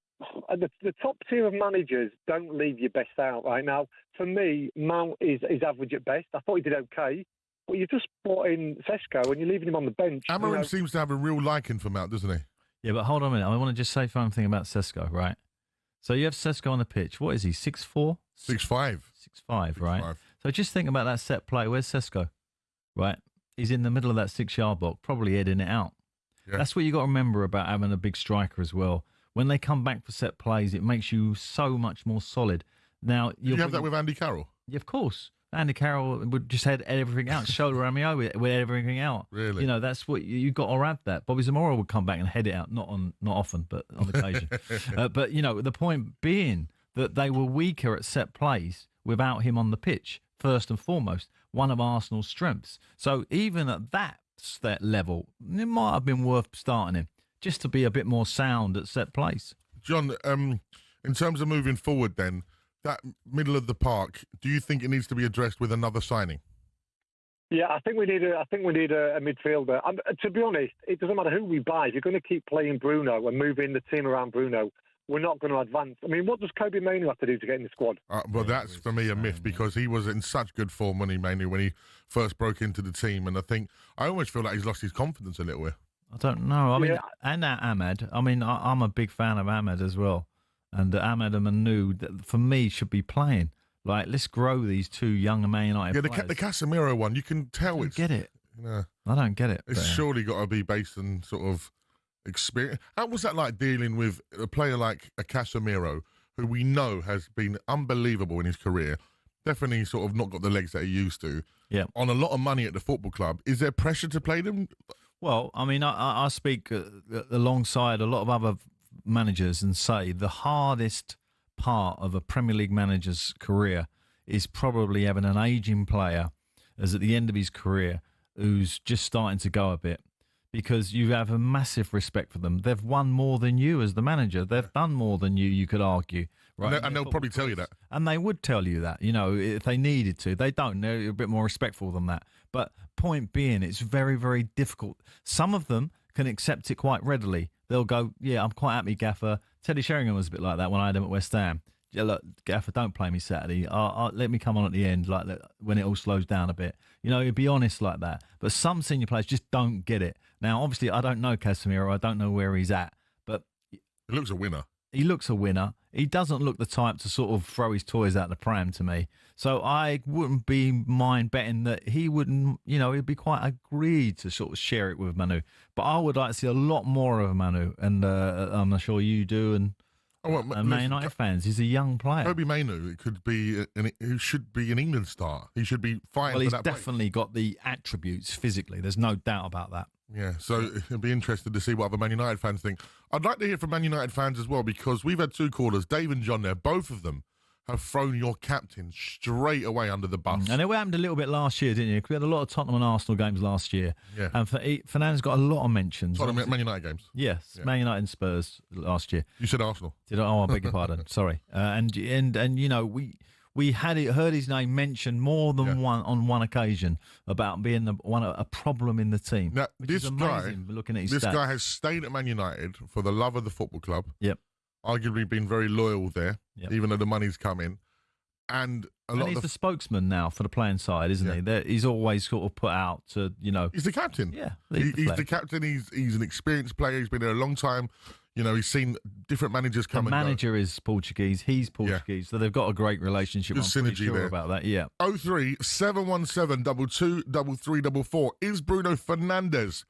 the top tier of managers don't leave your best out right now. For me, Mount is average at best. I thought he did okay, but you just brought in Sesko and you're leaving him on the bench. Amorim seems to have a real liking for Mount, doesn't he? Yeah, but hold on a minute. I want to just say something about Sesko, right? So you have Sesko on the pitch. What is he, 6'4"? 6'5". 6'5", right? So just think about that set play. Where's Sesko? Right? He's in the middle of that 6-yard box, probably heading it out. Yeah. That's what you got to remember about having a big striker as well. When they come back for set plays, it makes you so much more solid. Now, you have that with Andy Carroll? Yeah, of course. Andy Carroll would just head everything out, shoulder Romeo with everything out. Really? That's what you got to have that. Bobby Zamora would come back and head it out, not often, but on occasion. But the point being that they were weaker at set plays without him on the pitch. First and foremost, one of Arsenal's strengths. So even at that level, it might have been worth starting him. just to be a bit more sound at set place. John, in terms of moving forward then, that middle of the park, do you think it needs to be addressed with another signing? Yeah, I think we need a midfielder. To be honest, it doesn't matter who we buy. If you're going to keep playing Bruno and moving the team around Bruno, we're not going to advance. I mean, what does Kobe Mainoo have to do to get in the squad? Well, that's for me a myth because he was in such good form when he first broke into the team, and I almost feel like he's lost his confidence a little bit. I don't know. I mean, and Ahmed. I mean, I'm a big fan of Ahmed as well, and Ahmed and Mainoo, for me, should be playing. Like, let's grow these two young Man United players. The Casemiro one, you can tell I don't get it. I don't get it. It's surely got to be based on sort of experience. How was that like dealing with a player like a Casemiro, who we know has been unbelievable in his career, definitely sort of not got the legs that he used to, on a lot of money at the football club? Is there pressure to play them? Well, I mean, I speak alongside a lot of other managers and say the hardest part of a Premier League manager's career is probably having an ageing player as at the end of his career who's just starting to go a bit, because you have a massive respect for them. They've won more than you as the manager. They've done more than you could argue. Right? And they'll probably tell you that. And they would tell you that, if they needed to. They don't. They're a bit more respectful than that. But point being, it's very, very difficult. Some of them can accept it quite readily. They'll go, yeah, I'm quite happy, Gaffer. Teddy Sheringham was a bit like that when I had him at West Ham. Yeah, look, Gaffer, don't play me Saturday. Let me come on at the end, like when it all slows down a bit. He'd be honest like that. But some senior players just don't get it. Now, obviously, I don't know Casemiro. I don't know where he's at. But he looks a winner. He looks a winner. He doesn't look the type to sort of throw his toys out the pram to me. So I wouldn't be mind betting that he wouldn't, he'd be quite agreed to sort of share it with Mainoo. But I would like to see a lot more of Mainoo, and I'm sure you do, and Man United fans. He's a young player. Kobe Mainoo who should be an England star. He should be fighting for that. Well, he's definitely got the attributes physically. There's no doubt about that. Yeah, so it'll be interesting to see what other Man United fans think. I'd like to hear from Man United fans as well, because we've had two callers, Dave and John there. Both of them have thrown your captain straight away under the bus. And it happened a little bit last year, didn't you? Because we had a lot of Tottenham and Arsenal games last year. Yeah. And Fernand's got a lot of mentions. Tottenham, Man United games? Yes, yeah. Man United and Spurs last year. You said Arsenal. I beg your pardon. Sorry. And we heard his name mentioned more than one occasion about being a problem in the team. Now, this guy, looking at his stats. Guy has stayed at Man United for the love of the football club. Yep. Arguably been very loyal there, even though the money's come in. And he's the spokesman now for the playing side, isn't he? He's always sort of put out to, He's the captain. Yeah. He's the captain. He's an experienced player. He's been there a long time. He's seen different managers come and go. The manager is Portuguese. He's Portuguese. So they've got a great relationship. Good synergy pretty sure there. About that, yeah. 03717 223344. Is Bruno Fernandes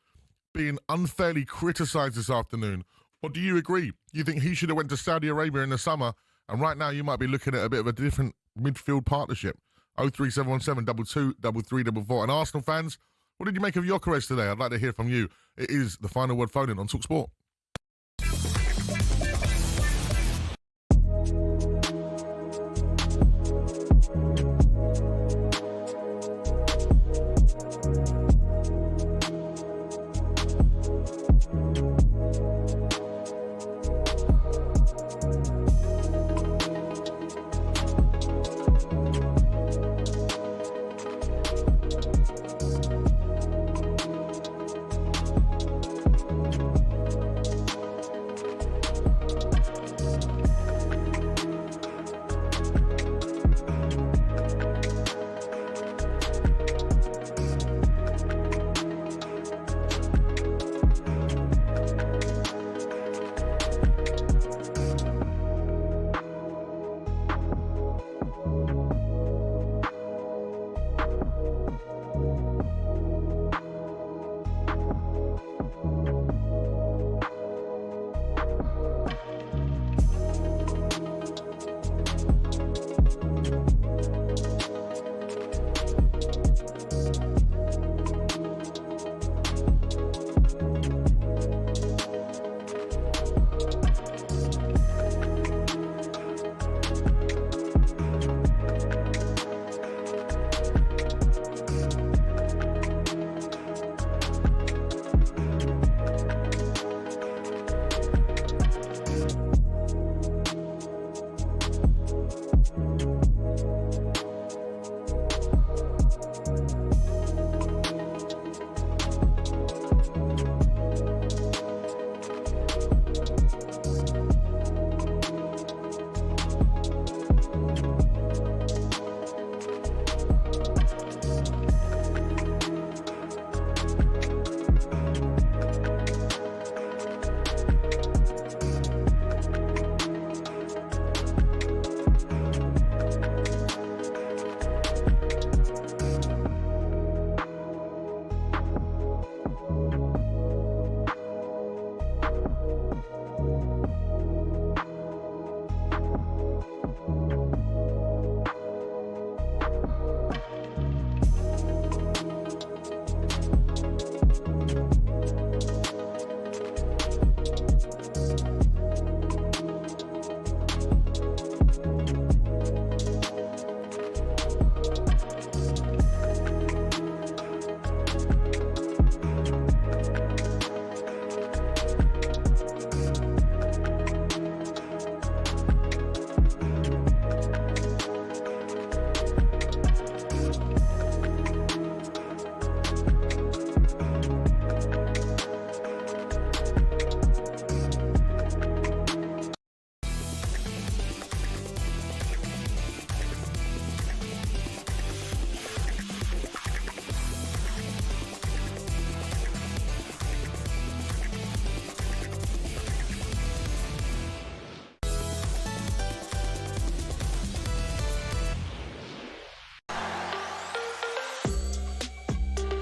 being unfairly criticised this afternoon? Or do you agree? You think he should have went to Saudi Arabia in the summer, and right now you might be looking at a bit of a different midfield partnership? 03717 223344. And Arsenal fans, what did you make of Gyökeres today? I'd like to hear from you. It is the Final Word phone-in on talkSPORT.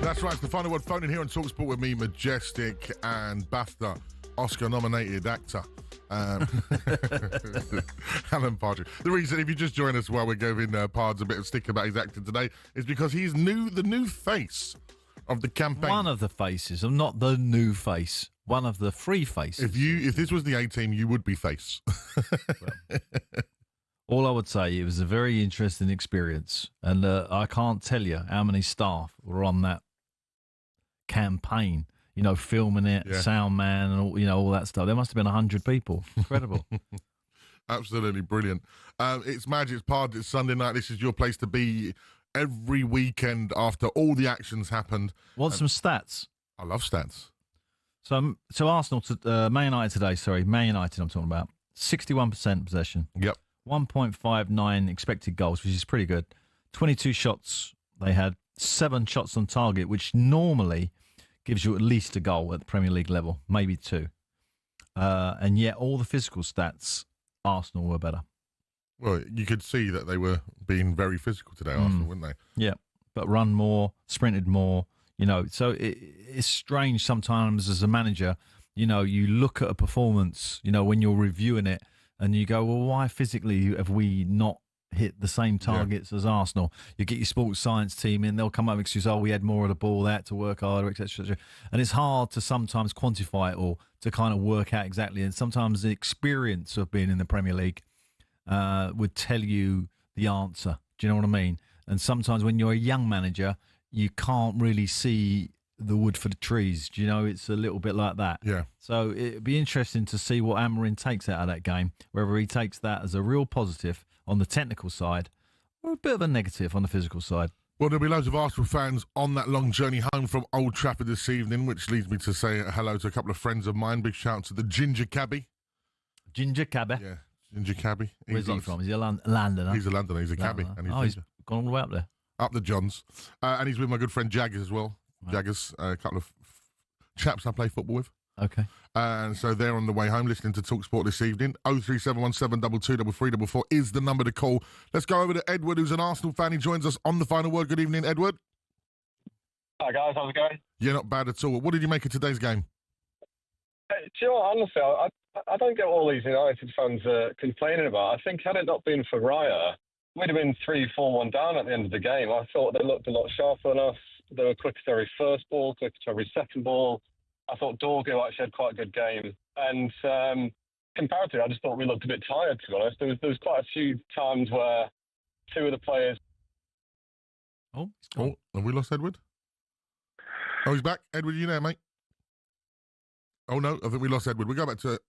That's right. It's the final word phone in here on talkSPORT with me, Majestic, and BAFTA Oscar-nominated actor. Alan Pardew. The reason, if you just join us while we're giving Pards a bit of stick about his acting today, is because he's the new face of the campaign. One of the faces, and not the new face. One of the three faces. If this was the A-team, you would be face. All I would say, it was a very interesting experience, and I can't tell you how many staff were on that campaign. You know, filming it, sound man, and all that stuff. There must have been 100 people. Incredible. Absolutely brilliant. It's Magic, it's Pardew, it's Sunday night. This is your place to be every weekend after all the actions happened. Want some stats? I love stats. So Arsenal, Man United today, Man United I'm talking about, 61% possession. Yep. 1.59 expected goals, which is pretty good. 22 shots they had, 7 shots on target, which normally gives you at least a goal at the Premier League level, maybe 2. And yet all the physical stats, Arsenal were better. Well, you could see that they were being very physical today, Arsenal, weren't they? Yeah, but run more, sprinted more, So it's strange sometimes as a manager, you look at a performance, when you're reviewing it, and you go, well, why physically have we not hit the same targets as Arsenal? You get your sports science team in, they'll come up with excuses, we had more of the ball, they had to work harder, etc. And it's hard to sometimes quantify it all, to kind of work out exactly. And sometimes the experience of being in the Premier League would tell you the answer. Do you know what I mean? And sometimes when you're a young manager, you can't really see the wood for the trees. Do you know, it's a little bit like that. Yeah. So it'd be interesting to see what Amorim takes out of that game, whether he takes that as a real positive on the technical side or a bit of a negative on the physical side. Well, there'll be loads of Arsenal fans on that long journey home from Old Trafford this evening, which leads me to say hello to a couple of friends of mine. Big shout out to the Ginger Cabbie. Ginger Cabbie? Yeah, Ginger Cabbie. Where's he from? Is he a Londoner? He's a Londoner. He's a cabbie. And he's gone all the way up there. Up the Johns. And he's with my good friend Jaggers as well. Right. Jaggers, a couple of chaps I play football with. Okay. And so they're on the way home listening to talkSPORT this evening. 03717 223344 is the number to call. Let's go over to Edward, who's an Arsenal fan. He joins us on the final word. Good evening, Edward. Hi, guys. How's it going? Yeah, not bad at all. What did you make of today's game? Do you know what, honestly, I don't get what all these United fans complaining about. I think had it not been for Raya, we'd have been 3-4-1 down at the end of the game. I thought they looked a lot sharper than us. They were quick to every first ball, quick to every second ball. I thought Dorgo actually had quite a good game. And comparatively, I just thought we looked a bit tired, to be honest. There was quite a few times where 2 of the players... Oh, have we lost Edward? Oh, he's back. Edward, you there, mate? Oh, no, I think we lost Edward. We'll go back to...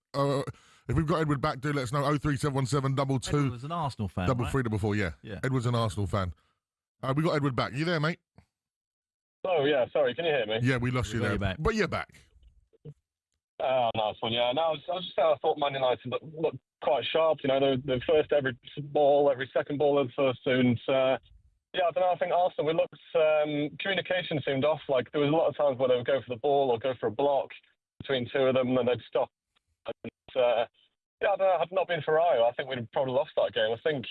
if we've got Edward back, do let us know. 03717 22... Edward was an Arsenal fan, 3344, yeah. Edward's an Arsenal fan. We got Edward back. You there, mate? Oh, yeah, sorry, can you hear me? Yeah, we lost you there. But you're back. Oh, nice one, yeah. No, I was just saying I thought Man United looked quite sharp. The first every ball, every second ball of the first two. And, yeah, I don't know, I think Arsenal, we looked, communication seemed off. Like, there was a lot of times where they would go for the ball or go for a block between 2 of them, and then they'd stop. And, yeah, I don't know, had it not been for Raya, I think we'd have probably lost that game. I think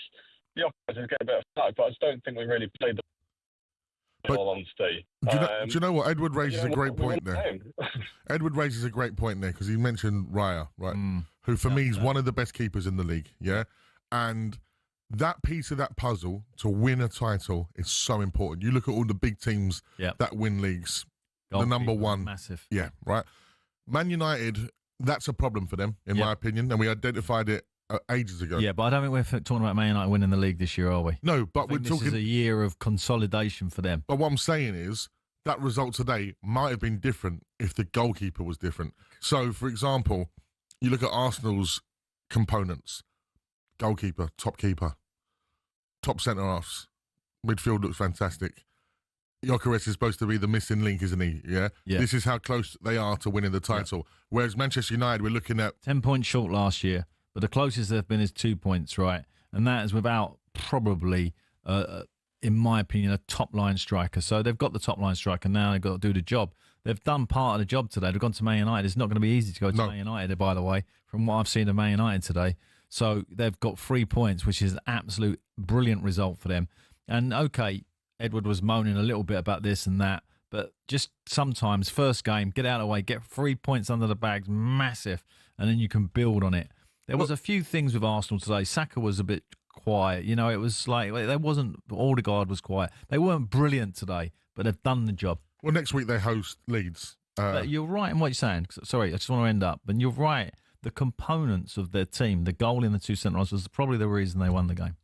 the opposition get a bit of flag, but I just don't think we really played the all honesty. Do you know what? Edward raises a great point there. Edward raises a great point there because he mentioned Raya, right? Who for me is one of the best keepers in the league, yeah? And that piece of that puzzle to win a title is so important. You look at all the big teams that win leagues, the number one. Massive. Yeah, right? Man United, that's a problem for them, in my opinion, and we identified it ages ago. Yeah, but I don't think we're talking about Man United winning the league this year, are we? No, but we're talking... This is a year of consolidation for them. But what I'm saying is that result today might have been different if the goalkeeper was different. So, for example, you look at Arsenal's components. Goalkeeper, top centre-halves. Midfield looks fantastic. Gyökeres is supposed to be the missing link, isn't he? Yeah? This is how close they are to winning the title. Whereas Manchester United, we're looking at... 10 points short last year. But the closest they've been is 2 points, right? And that is without probably, in my opinion, a top-line striker. So they've got the top-line striker. Now they've got to do the job. They've done part of the job today. They've gone to Man United. It's not going to be easy to go to Man United, by the way, from what I've seen of Man United today. So they've got 3 points, which is an absolute brilliant result for them. And, okay, Edward was moaning a little bit about this and that, But just sometimes, first game, get out of the way, get 3 points under the bags, massive, and then you can build on it. There was a few things with Arsenal today. Saka was a bit quiet. You know, it was like there wasn't. Odegaard was quiet. They weren't brilliant today, but they've done the job. Well, next week they host Leeds. But you're right in what you're saying. Sorry, I just want to end up. And you're right. The components of their team, the goal in the two centre-halves was probably the reason they won the game.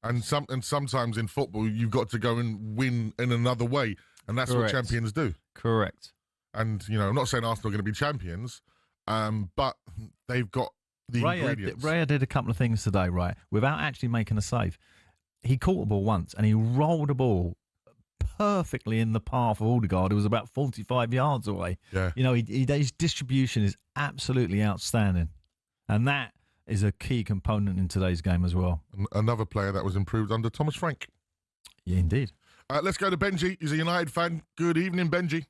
And sometimes in football, you've got to go and win in another way. And that's Correct. what champions do. Correct. And, you know, I'm not saying Arsenal are going to be champions, but they've got the ingredients. Raya did a couple of things today, right, without actually making a save. He caught a ball once and he rolled a ball perfectly in the path of Odegaard, who was about 45 yards away. Yeah. You know, his distribution is absolutely outstanding. And that is a key component in today's game as well. Another player that was improved under Thomas Frank. Yeah, indeed. Let's go to Benji. He's a United fan. Good evening, Benji.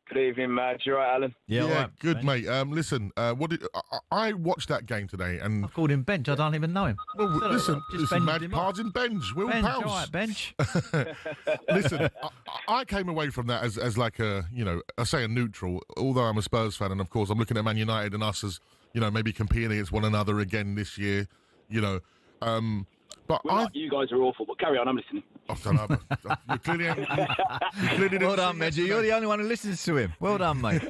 Good evening, Madge. You all right, Alan? Yeah, all right, good, Ben. mate. Listen, I watched that game today, and I've called him Benj. I don't even know him. Well, listen, Madge, him pardon, Benj. We're all Benj, pals. all right, Benj. Listen, I came away from that as like a, you know, I say a neutral, although I'm a Spurs fan, and of course I'm looking at Man United and us as, you know, maybe competing against one another again this year, you know. But you guys are awful, but carry on, I'm listening. I don't know, but you clearly didn't Well done, see Benji. yesterday. You're the only one who listens to him. Well done, mate.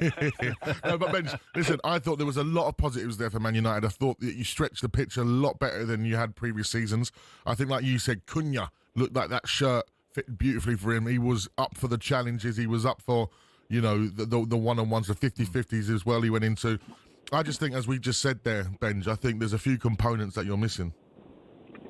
No, but Benj, listen, I thought there was a lot of positives there for Man United. I thought that you stretched the pitch a lot better than you had previous seasons. I think, like you said, Cunha looked like that shirt fit beautifully for him. He was up for the challenges. He was up for, you know, the one-on-ones, the 50-50s as well he went into. I just think, as we just said there, Benj, I think there's a few components that you're missing.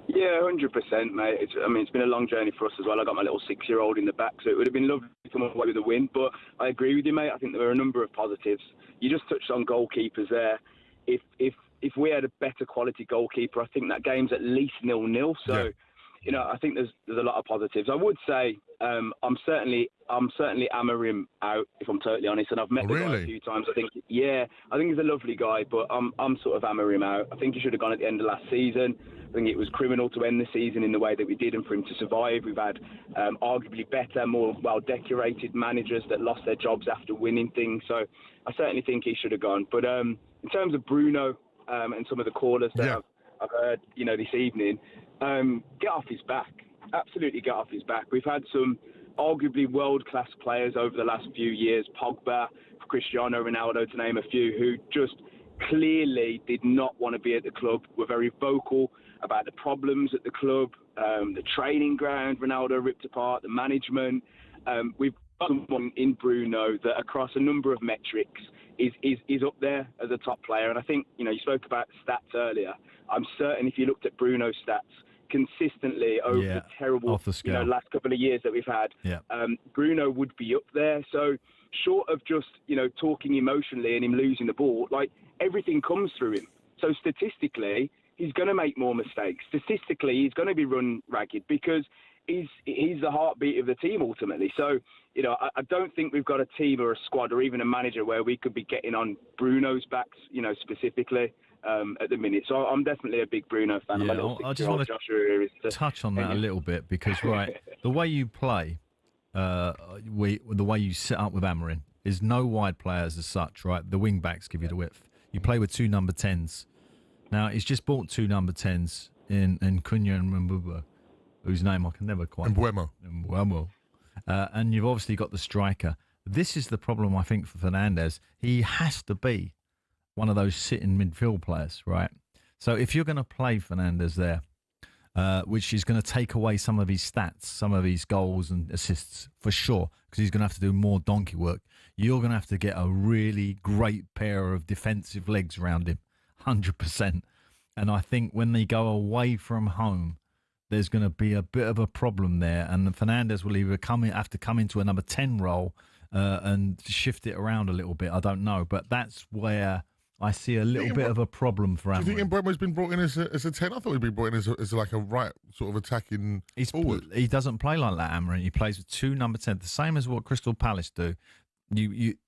Yeah, 100%, mate. It's been a long journey for us as well. I got my little 6-year-old in the back, so it would have been lovely to come away with a win. But I agree with you, mate. I think there were a number of positives. You just touched on goalkeepers there. If we had a better quality goalkeeper, I think that game's at least 0-0. So, you know, I think there's a lot of positives. I would say I'm certainly Amorim out, if I'm totally honest. And I've met the guy a few times. I think he's a lovely guy, but I'm sort of Amorim out. I think he should have gone at the end of last season. I think it was criminal to end the season in the way that we did and for him to survive. We've had arguably better, more well-decorated managers that lost their jobs after winning things. So I certainly think he should have gone. But in terms of Bruno and some of the callers that I've heard, you know, this evening, get off his back. Absolutely get off his back. We've had some arguably world-class players over the last few years, Pogba, Cristiano Ronaldo, to name a few, who just clearly did not want to be at the club, were very vocal about the problems at the club, the training ground Ronaldo ripped apart, the management. We've got someone in Bruno that across a number of metrics is up there as a top player. And I think, you know, you spoke about stats earlier. I'm certain if you looked at Bruno's stats consistently over the terrible last couple of years that we've had, Bruno would be up there. So short of just, you know, talking emotionally and him losing the ball, like everything comes through him. So statistically, he's going to make more mistakes. Statistically, he's going to be run ragged because he's the heartbeat of the team ultimately. So, you know, I don't think we've got a team or a squad or even a manager where we could be getting on Bruno's backs, you know, specifically at the minute. So I'm definitely a big Bruno fan. Yeah, I just want to touch on that a little bit because, right, the way you play, the way you set up with Amorim is no wide players as such, right? The wing backs give you the width. You play with 2 number 10s. Now, he's just bought 2 number 10s in Cunha and Mbuba, whose name I can never quite... Mbuemo. And you've obviously got the striker. This is the problem, I think, for Fernandes. He has to be one of those sitting midfield players, right? So if you're going to play Fernandes there, which is going to take away some of his stats, some of his goals and assists, for sure, because he's going to have to do more donkey work, you're going to have to get a really great pair of defensive legs around him. 100%. And I think when they go away from home, there's going to be a bit of a problem there. And Fernandes will either have to come into a number 10 role and shift it around a little bit. I don't know. But that's where I see a little bit of a problem for Amorim. Do you think Mbuemo's been brought in as a 10? I thought he'd been brought in as like a right sort of attacking forward. He doesn't play like that, Amorim. He plays with 2 number 10, the same as what Crystal Palace do.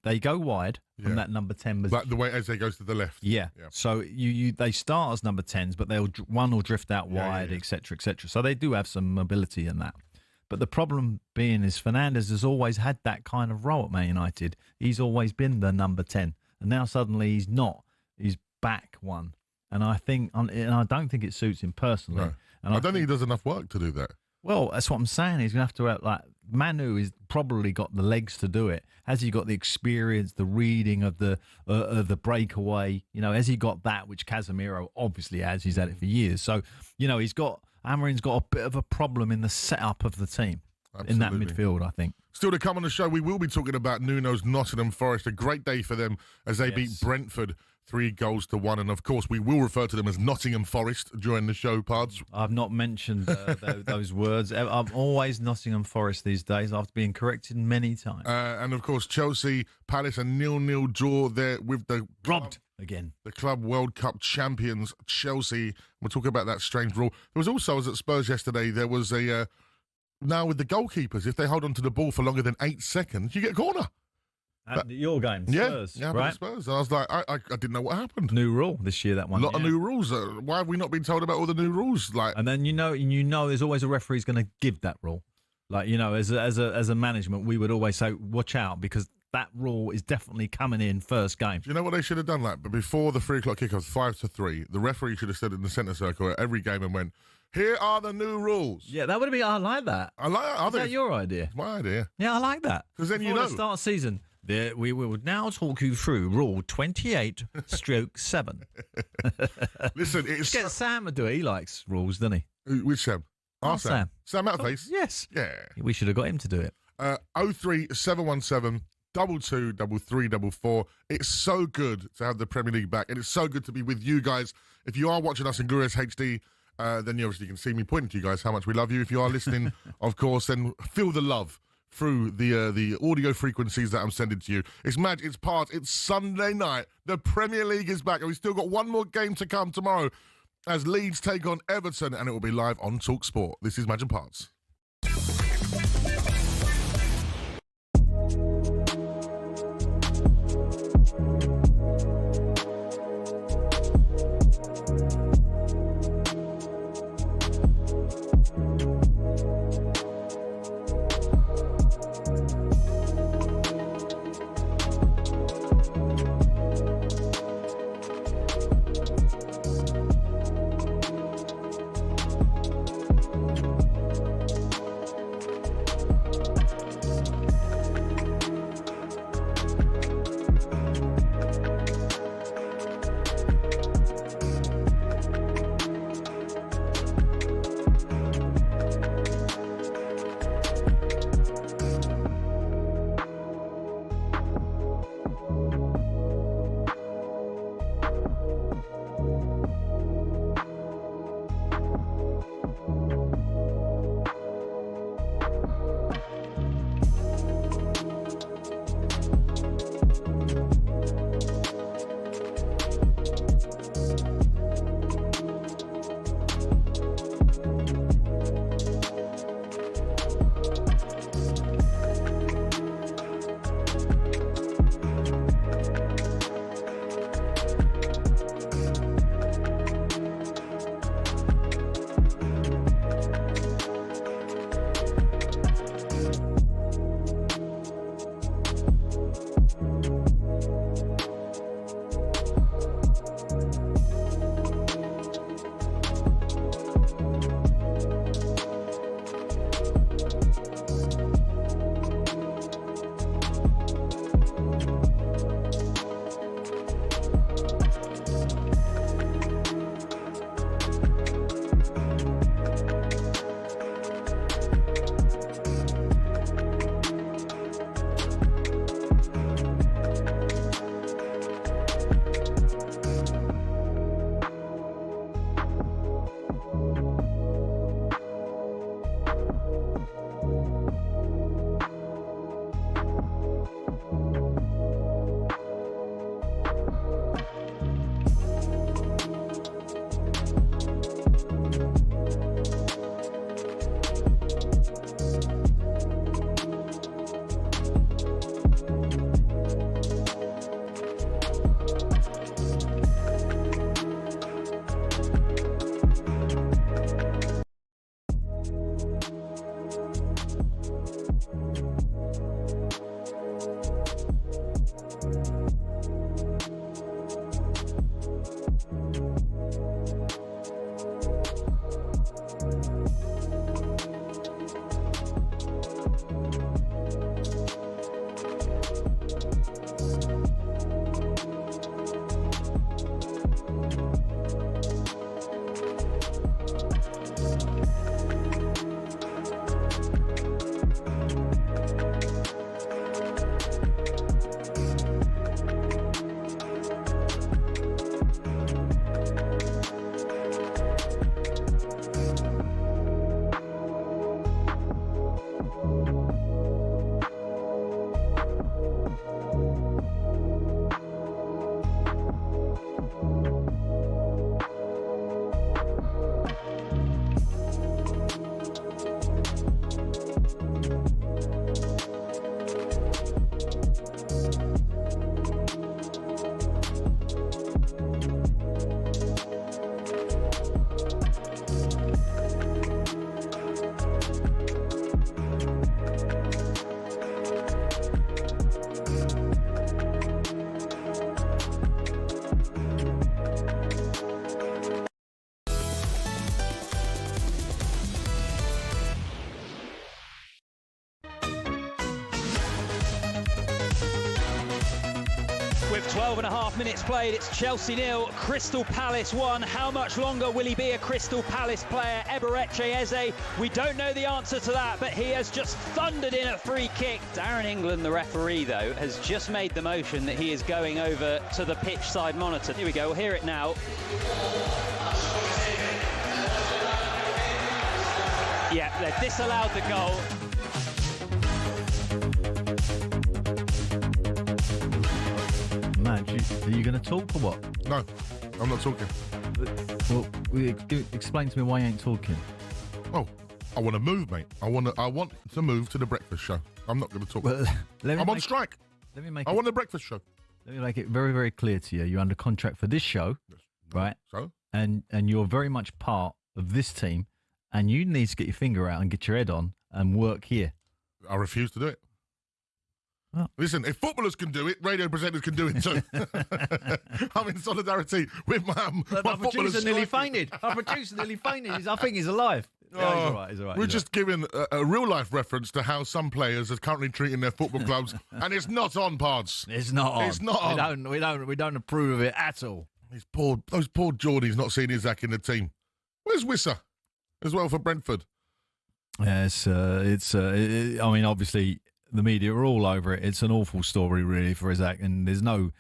They go wide from that number 10, like the way as they goes to the left. Yeah. So they start as number 10s, but one will drift out wide, etc., etc. So they do have some mobility in that. But the problem being is Fernandes has always had that kind of role at Man United. He's always been the number 10. And now suddenly he's not. He's back one. And I don't think it suits him personally. No. And I don't think he does enough work to do that. Well, that's what I'm saying. He's going to have to, Manu has probably got the legs to do it. Has he got the experience, the reading of the breakaway? Has he got that, which Casemiro obviously has? He's had it for years. So, Amorim's got a bit of a problem in the setup of the team. Absolutely. In that midfield, I think. Still to come on the show, we will be talking about Nuno's Nottingham Forest. A great day for them as they beat Brentford 3-1. And, of course, we will refer to them as Nottingham Forest during the show, Pards. I've not mentioned those words. I'm always Nottingham Forest these days after being corrected many times. And, of course, Chelsea, Palace, a 0-0 draw there with the... Robbed again. The Club World Cup champions, Chelsea. We'll talk about that strange rule. There was also, I was at Spurs yesterday, there was a... now with the goalkeepers, if they hold on to the ball for longer than 8 seconds, you get a corner. At your game, Spurs, yeah, right? Spurs. And I was like, I didn't know what happened. New rule this year, that one. A lot of new rules. Why have we not been told about all the new rules? And then you know, there's always a referee who's going to give that rule. As a management, we would always say, watch out, because that rule is definitely coming in first game. Do you know what they should have done? But before the 3 o'clock kickoff, 5-3, the referee should have stood in the centre circle at every game and went, here are the new rules. Yeah, that would be. I like that. Is that your idea? It's my idea. Yeah, I like that. Because then Before the start of season. We will now talk you through Rule 28/7. Listen, it's... Get Sam to do it. He likes rules, doesn't he? Which Sam? Our Sam. Sam Outface? Yes. Yeah. We should have got him to do it. 03717 223344. It's so good to have the Premier League back, and it's so good to be with you guys. If you are watching us in glorious HD, then you obviously can see me pointing to you guys how much we love you. If you are listening, of course, then feel the love through the audio frequencies that I'm sending to you. It's Madge, it's Parts, it's Sunday night. The Premier League is back, and we've still got one more game to come tomorrow as Leeds take on Everton, and it will be live on talkSPORT. This is Madge and Parts. 5.5 minutes played. It's Chelsea 0, Crystal Palace 1. How much longer will he be a Crystal Palace player? Eberechi Eze, we don't know the answer to that, but he has just thundered in a free kick. Darren England, the referee, though, has just made the motion that he is going over to the pitch side monitor. Here we go, we'll hear it now. Yeah, they've disallowed the goal. Matt, are you going to talk or what? No, I'm not talking. Well, explain to me why you ain't talking. Oh, I want to move, mate. I want to move to the breakfast show. I'm not going to talk. Well, I'm on strike. I want the breakfast show. Let me make it very, very clear to you. You're under contract for this show, right? So? And you're very much part of this team, and you need to get your finger out and get your head on and work here. I refuse to do it. Oh. Listen, if footballers can do it, radio presenters can do it too. I'm in solidarity with my producer nearly fainted. Our producer nearly fainted. I think he's alive. He's all right. He's all right. We're just giving a real-life reference to how some players are currently treating their football clubs, and it's not on, Pards. It's not on. It's not on. We don't approve of it at all. Those poor Geordies not seeing Isaac in the team. Where's Wissa as well for Brentford? Yes, I mean, obviously the media are all over it. It's an awful story, really, for Isaac, and there's no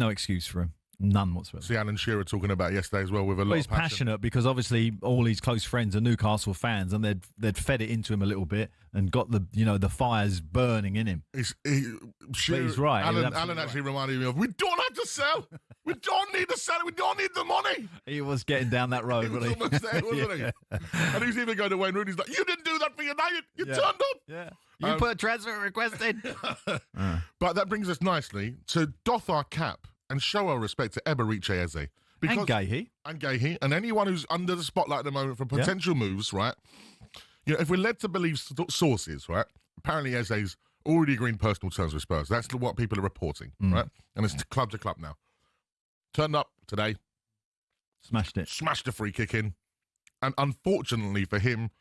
excuse for him. None whatsoever. See Alan Shearer talking about yesterday as well with a lot he's of passion. Passionate because obviously all his close friends are Newcastle fans, and they'd fed it into him a little bit and got the fires burning in him. He's right. Alan actually reminded me of, we don't have to sell. We don't need to sell it. We don't need the money. He was getting down that road, he was wasn't almost there, wasn't Yeah. he? And he's even going to Wayne Rooney. He's like, you didn't do that for United. You turned up. Yeah. You put a transfer request in. But that brings us nicely to doff our cap and show our respect to Eberechi Eze. And Gahey. And anyone who's under the spotlight at the moment for potential moves, right? You know, if we're led to believe sources, right? Apparently Eze's already agreed personal terms with Spurs. That's what people are reporting, right? And it's club to club now. Turned up today. Smashed it. Smashed a free kick in. And unfortunately for him,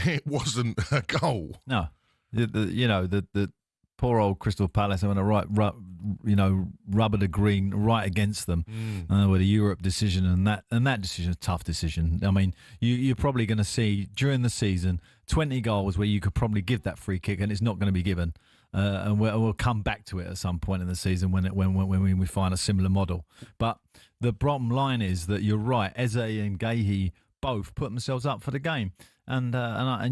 it wasn't a goal. No. The poor old Crystal Palace having a rubber the green right against them with a Europe decision, and that decision is a tough decision. I mean, you're probably going to see during the season 20 goals where you could probably give that free kick, and it's not going to be given. And we'll come back to it at some point in the season when we find a similar model. But the bottom line is that you're right. Eze and Gahey both put themselves up for the game. And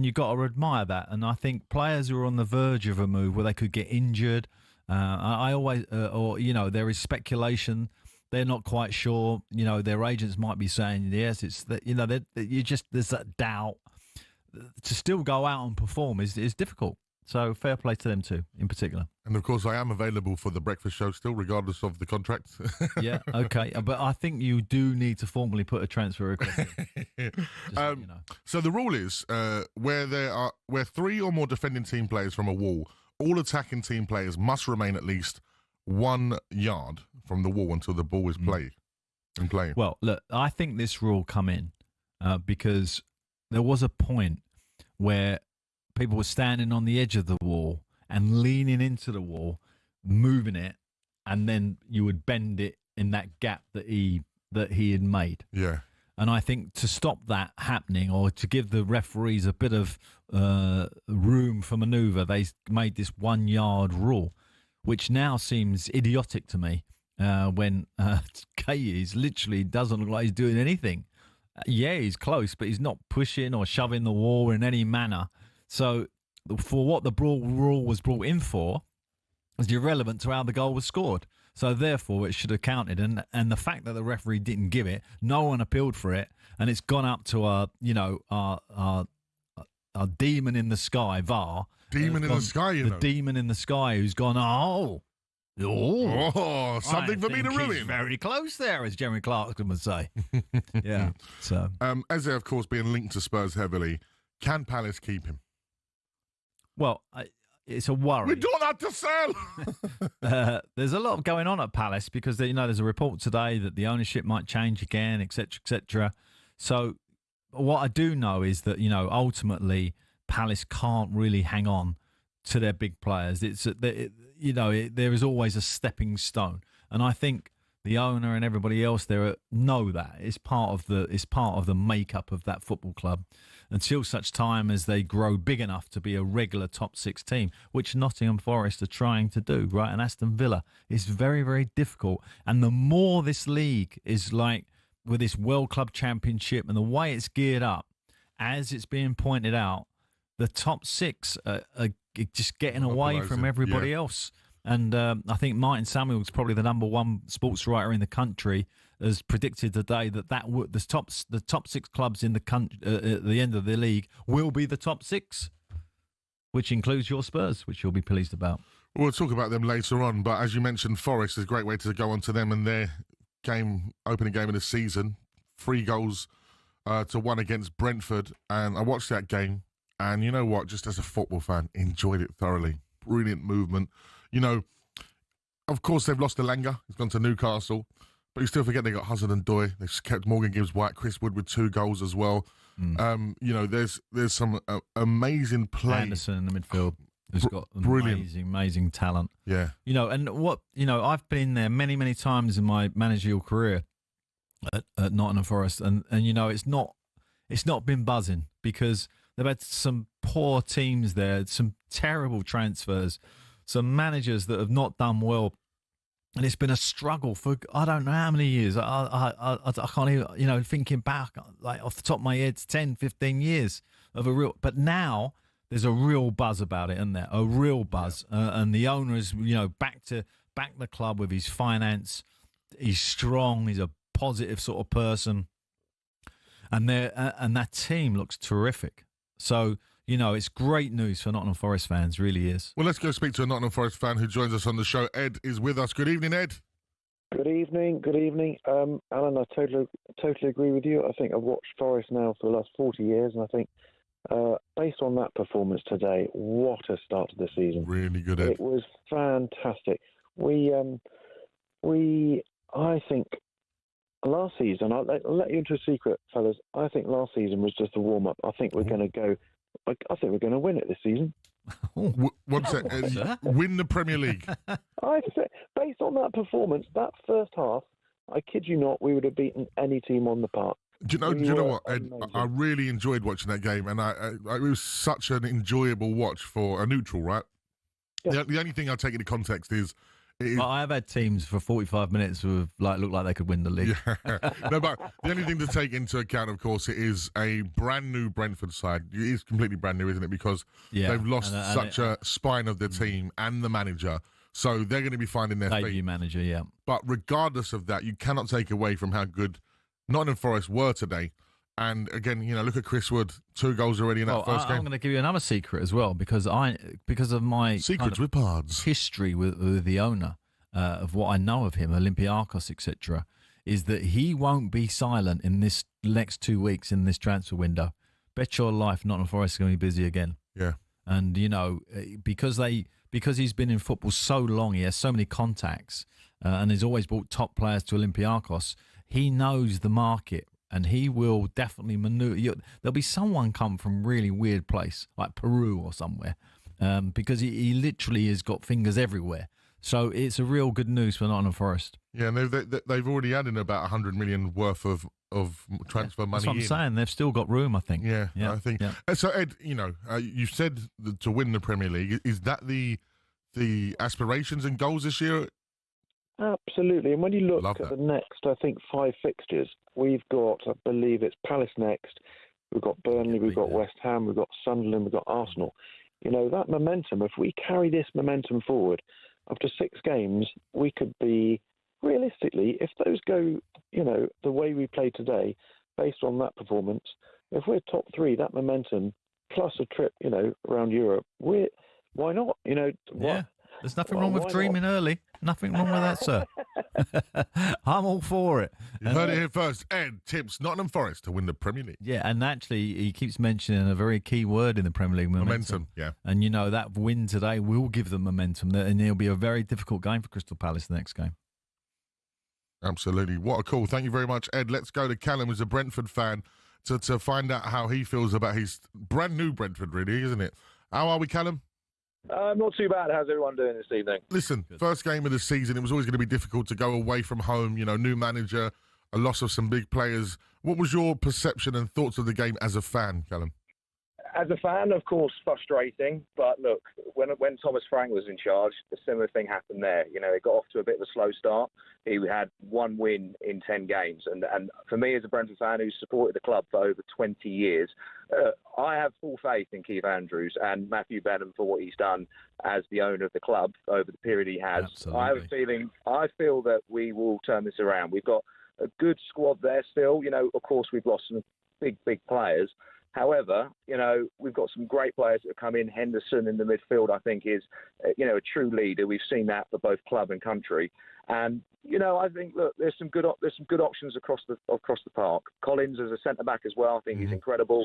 you got to admire that. And I think players who are on the verge of a move where they could get injured, I always, there is speculation. They're not quite sure. Their agents might be saying yes. It's that there's that doubt. To still go out and perform is difficult. So fair play to them too, in particular. And of course, I am available for the breakfast show still, regardless of the contract. Yeah, okay, but I think you do need to formally put a transfer request in. So the rule is where three or more defending team players from a wall, all attacking team players must remain at least 1 yard from the wall until the ball is played. Well, look, I think this rule come in because there was a point where people were standing on the edge of the wall and leaning into the wall, moving it, and then you would bend it in that gap that he had made. Yeah. And I think to stop that happening, or to give the referees a bit of room for manoeuvre, they made this 1 yard rule, which now seems idiotic to me when Gahey literally doesn't look like he's doing anything. Yeah, he's close, but he's not pushing or shoving the wall in any manner. So for what the rule was brought in for, is irrelevant to how the goal was scored. So therefore, it should have counted. And the fact that the referee didn't give it, no one appealed for it, and it's gone up to our demon in the sky, VAR. Demon in the sky, the demon in the sky who's gone, something for me to ruin. He's very close there, as Jeremy Clarkson would say. Yeah. So, Eze, of course, being linked to Spurs heavily, can Palace keep him? Well, it's a worry. We don't have to sell. There's a lot going on at Palace because there's a report today that the ownership might change again, etc., etc. So what I do know is that ultimately Palace can't really hang on to their big players. There is always a stepping stone, and I think the owner and everybody else there know that it's part of the makeup of that football club until such time as they grow big enough to be a regular top 6 team, which Nottingham Forest are trying to do, right? And Aston Villa is very, very difficult. And the more this league is like with this World Club Championship and the way it's geared up, as it's being pointed out, the top 6 are just getting away from everybody else. And I think Martin Samuel's probably the number 1 sports writer in the country has predicted today that the top 6 clubs in the country at the end of the league will be the top 6, which includes your Spurs, which you'll be pleased about. We'll talk about them later on, but as you mentioned, Forest is a great way to go on to them and their opening game of the season, 3 goals to 1 against Brentford. And I watched that game, and you know what? Just as a football fan, enjoyed it thoroughly. Brilliant movement. You know, of course, they've lost Elanga. He's gone to Newcastle. But you still forget they got Hazard and Doy. They've kept Morgan Gibbs-White, Chris Wood with 2 goals as well. You know, there's some amazing play. Anderson in the midfield has got brilliant, amazing talent. Yeah. You know, and I've been there many, many times in my managerial career at Nottingham Forest. And you know, it's not been buzzing because they've had some poor teams there, some terrible transfers, some managers that have not done well, and it's been a struggle for I don't know how many years. I can't even, you know, thinking back like off the top of my head, 10, 15 years of a real. But now there's a real buzz about it, isn't there? A real buzz, and the owner is, you know, back the club with his finance. He's strong. He's a positive sort of person, and that team looks terrific. So, you know, it's great news for Nottingham Forest fans, really is. Well, let's go speak to a Nottingham Forest fan who joins us on the show. Ed is with us. Good evening, Ed. Good evening. Alan, I totally agree with you. I think I've watched Forest now for the last 40 years, and I think based on that performance today, what a start to the season. Really good, Ed. It was fantastic. I think last season, I'll let you into a secret, fellas. I think last season was just a warm-up. I think we're going to go... I think we're going to win it this season. One second. Win the Premier League. Based on that performance, that first half, I kid you not, we would have beaten any team on the park. Do you know what, Ed? I really enjoyed watching that game, and it was such an enjoyable watch for a neutral, right? Yeah. The only thing I take into context is... Well, I've had teams for 45 minutes who look like they could win the league. Yeah. No, but the only thing to take into account, of course, it is a brand new Brentford side. It is completely brand new, isn't it? Because they've lost such a spine of the team and the manager. So they're going to be finding their feet. Debut manager, yeah. But regardless of that, you cannot take away from how good Nottingham Forest were today. And again, you know, look at Chris Wood, 2 goals already in that first game. I'm going to give you another secret as well because of my secrets with Pards history with the owner of what I know of him, Olympiacos, etc., is that he won't be silent in this next 2 weeks in this transfer window. Bet your life, Nottingham Forest is going to be busy again. Yeah, and you know because he's been in football so long, he has so many contacts, and he's always brought top players to Olympiacos. He knows the market. And he will definitely maneuver. There'll be someone come from really weird place, like Peru or somewhere, because he literally has got fingers everywhere. So it's a real good news for Nottingham Forest. Yeah, and they've already added about 100 million worth of transfer money. That's what I'm saying. They've still got room, I think. Yeah. I think. Yeah. So Ed, you know, you said to win the Premier League. Is that the aspirations and goals this year? Absolutely. And when you look at the next, I think 5 fixtures, we've got, I believe it's Palace next, we've got Burnley, we've got West Ham, we've got Sunderland, we've got Arsenal. You know, that momentum, if we carry this momentum forward, after 6 games, we could be, realistically, if those go, you know, the way we play today, based on that performance, if we're top 3, that momentum, plus a trip, you know, around Europe, why not? You know, yeah. There's nothing wrong with dreaming early. Nothing wrong with that, sir. I'm all for it. You heard it here first. Ed tips Nottingham Forest to win the Premier League. Yeah, and actually he keeps mentioning a very key word in the Premier League, momentum. Yeah. And, you know, that win today will give them momentum, and it'll be a very difficult game for Crystal Palace the next game. Absolutely. What a call. Thank you very much, Ed. Let's go to Callum, who's a Brentford fan, to find out how he feels about his brand new Brentford, really, isn't it? How are we, Callum? Not too bad. How's everyone doing this evening? Listen, first game of the season, it was always going to be difficult to go away from home. You know, new manager, a loss of some big players. What was your perception and thoughts of the game as a fan, Callum? As a fan, of course, frustrating. But look, when Thomas Frank was in charge, a similar thing happened there. You know, it got off to a bit of a slow start. He had one win in 10 games. And for me, as a Brentford fan who's supported the club for over 20 years, I have full faith in Keith Andrews and Matthew Benham for what he's done as the owner of the club over the period he has. Absolutely. I feel that we will turn this around. We've got a good squad there still. You know, of course, we've lost some big players. However, you know, we've got some great players that have come in. Henderson in the midfield, I think, is, you know, a true leader. We've seen that for both club and country. And, you know, I think, look, there's some good options across the park. Collins as a centre-back as well, I think he's incredible.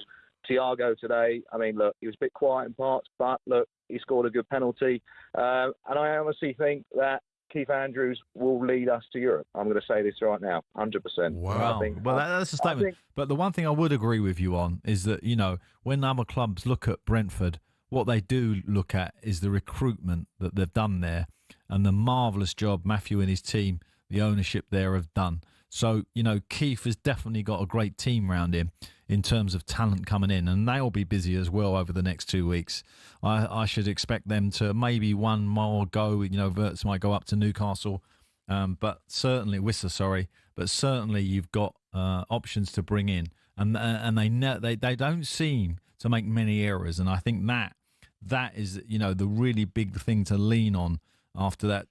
Thiago today, I mean, look, he was a bit quiet in parts, but, look, he scored a good penalty. And I honestly think that Keith Andrews will lead us to Europe. I'm going to say this right now, 100%. Wow. That's a statement. But the one thing I would agree with you on is that, you know, when other clubs look at Brentford, what they do look at is the recruitment that they've done there and the marvellous job Matthew and his team, the ownership there, have done. So, you know, Keith has definitely got a great team around him in terms of talent coming in, and they'll be busy as well over the next 2 weeks. I should expect them to maybe one more go. You know, Verts might go up to Newcastle, but certainly but certainly you've got options to bring in, and they don't seem to make many errors, and I think that is, you know, the really big thing to lean on after that.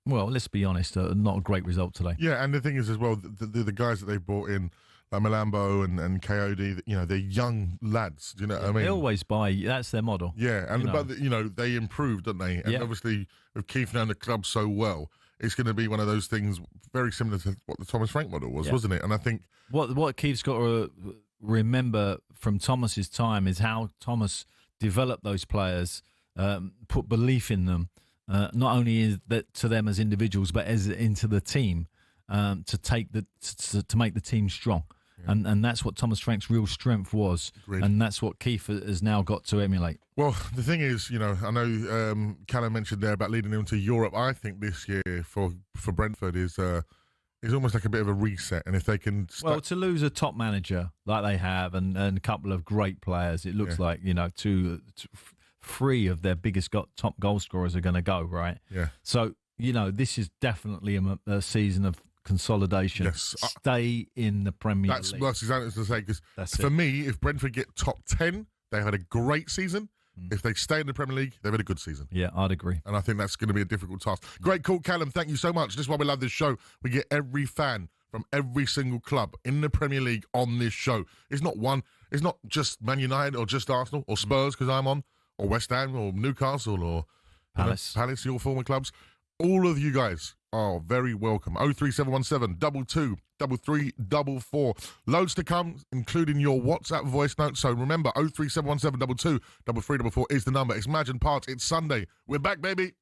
Well, let's be honest, not a great result today. Yeah, and the thing is as well, the guys that they brought in, like Malambo and KOD, you know, they're young lads. Do you know what I mean? They always buy. That's their model. Yeah, and but you know, they improved, don't they? And obviously, with Keith knowing the club so well, it's going to be one of those things very similar to what the Thomas Frank model was, wasn't it? And I think what Keith's got to remember from Thomas's time is how Thomas developed those players, put belief in them. Not only is that to them as individuals, but as into the team, to make the team strong, and that's what Thomas Frank's real strength was, and that's what Keith has now got to emulate. Well, the thing is, you know, I know Callum mentioned there about leading them to Europe. I think this year for Brentford is almost like a bit of a reset, and if they can, to lose a top manager like they have, and a couple of great players, it looks like, you know, three of their biggest top goal scorers are going to go, right? Yeah. So, you know, this is definitely a season of consolidation. Yes. Stay in the Premier League. That's exactly what I was going to say, because for me, if Brentford get top 10, they had a great season. If they stay in the Premier League, they've had a good season. Yeah, I'd agree. And I think that's going to be a difficult task. Great call, Callum. Thank you so much. This is why we love this show. We get every fan from every single club in the Premier League on this show. It's not just Man United or just Arsenal or Spurs, because I'm on, or West Ham or Newcastle or Palace, your former clubs. All of you guys are very welcome. 03717 22 3344. Loads to come, including your WhatsApp voice notes. So remember, 03717 22 3344 is the number. It's Imagine Parts. It's Sunday. We're back, baby.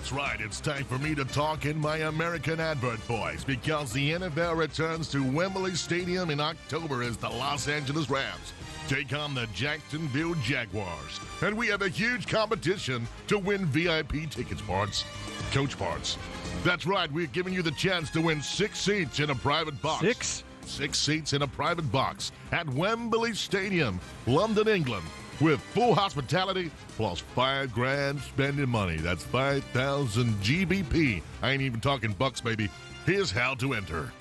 That's right, it's time for me to talk in my American advert voice because the NFL returns to Wembley Stadium in October as the Los Angeles Rams take on the Jacksonville Jaguars. And we have a huge competition to win VIP tickets, Parts. Coach Parts. That's right, we're giving you the chance to win 6 seats in a private box. 6 seats in a private box at Wembley Stadium, London, England, with full hospitality plus $5,000 spending money. That's 5,000 GBP. I ain't even talking bucks, baby. Here's how to enter.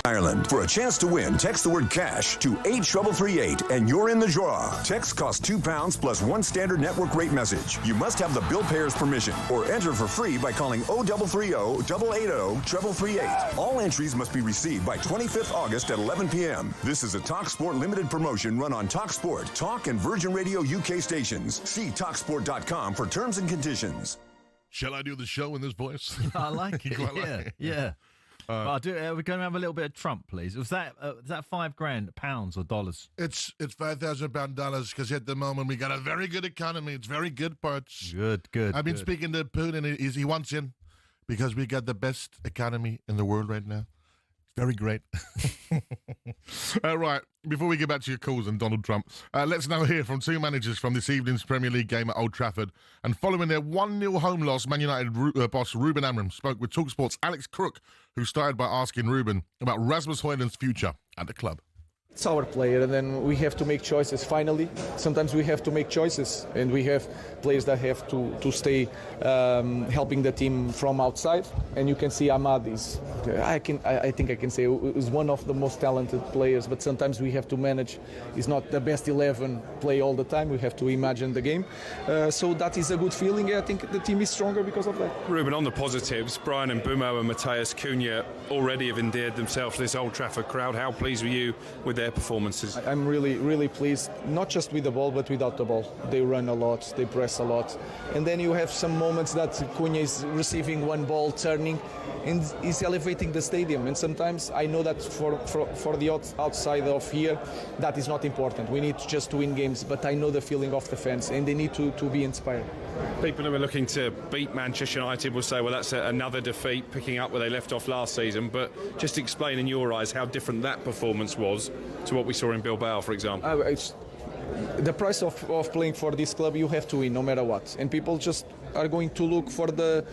Ireland. For a chance to win, text the word cash to 83338 and you're in the draw. Text costs £2 plus 1 standard network rate message. You must have the bill payer's permission or enter for free by calling 0330 880 3338. All entries must be received by 25th August at 11 p.m. This is a talkSPORT limited promotion run on talkSPORT, Talk and Virgin Radio UK stations. See talksport.com for terms and conditions. Shall I do the show in this voice? I like it. Yeah. We're going to have a little bit of Trump, please. Was that $5,000, pounds or dollars? It's £5,000 because at the moment we got a very good economy. It's very good, Parts. Good. I've been speaking to Putin. He wants in because we got the best economy in the world right now. It's very great. Right, before we get back to your calls and Donald Trump, let's now hear from 2 managers from this evening's Premier League game at Old Trafford. And following their 1-0 home loss, Man United boss Ruben Amorim spoke with talkSPORT's Alex Crook, who started by asking Ruben about Rasmus Højlund's future at the club. It's our player, and then we have to make choices. Finally, sometimes we have to make choices, and we have players that have to stay helping the team from outside. And you can see Ahmad is, I think I can say, is one of the most talented players. But sometimes we have to manage. He's not the best 11 play all the time. We have to imagine the game. So that is a good feeling. I think the team is stronger because of that. Ruben, on the positives, Brian and Bumo and Matthias Cunha already have endeared themselves to this Old Trafford crowd. How pleased were you with their performances? I'm really pleased, not just with the ball but without the ball. They run a lot, they press a lot, and then you have some moments that Cunha is receiving one ball, turning, and he's elevating the stadium. And sometimes I know that for the outside of here, that is not important. We need just to win games, but I know the feeling of the fans, and they need to be inspired. People who are looking to beat Manchester United will say, well, that's another defeat, picking up where they left off last season. But just explain in your eyes how different that performance was to what we saw in Bilbao, for example. The price of playing for this club, you have to win no matter what, and people just are going to look for the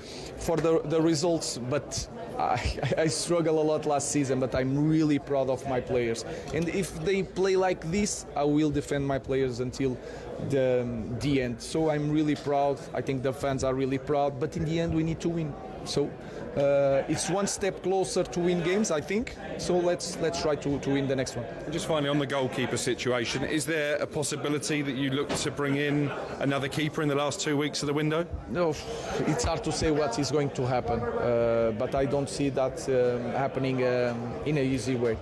results. But I struggled a lot last season, but I'm really proud of my players, and if they play like this, I will defend my players until the end. So I'm really proud. I think the fans are really proud, but in the end we need to win. So it's one step closer to win games, I think. So let's try to win the next one. Just finally, on the goalkeeper situation, is there a possibility that you look to bring in another keeper in the last 2 weeks of the window? No, it's hard to say what is going to happen, but I don't see that happening in an easy way.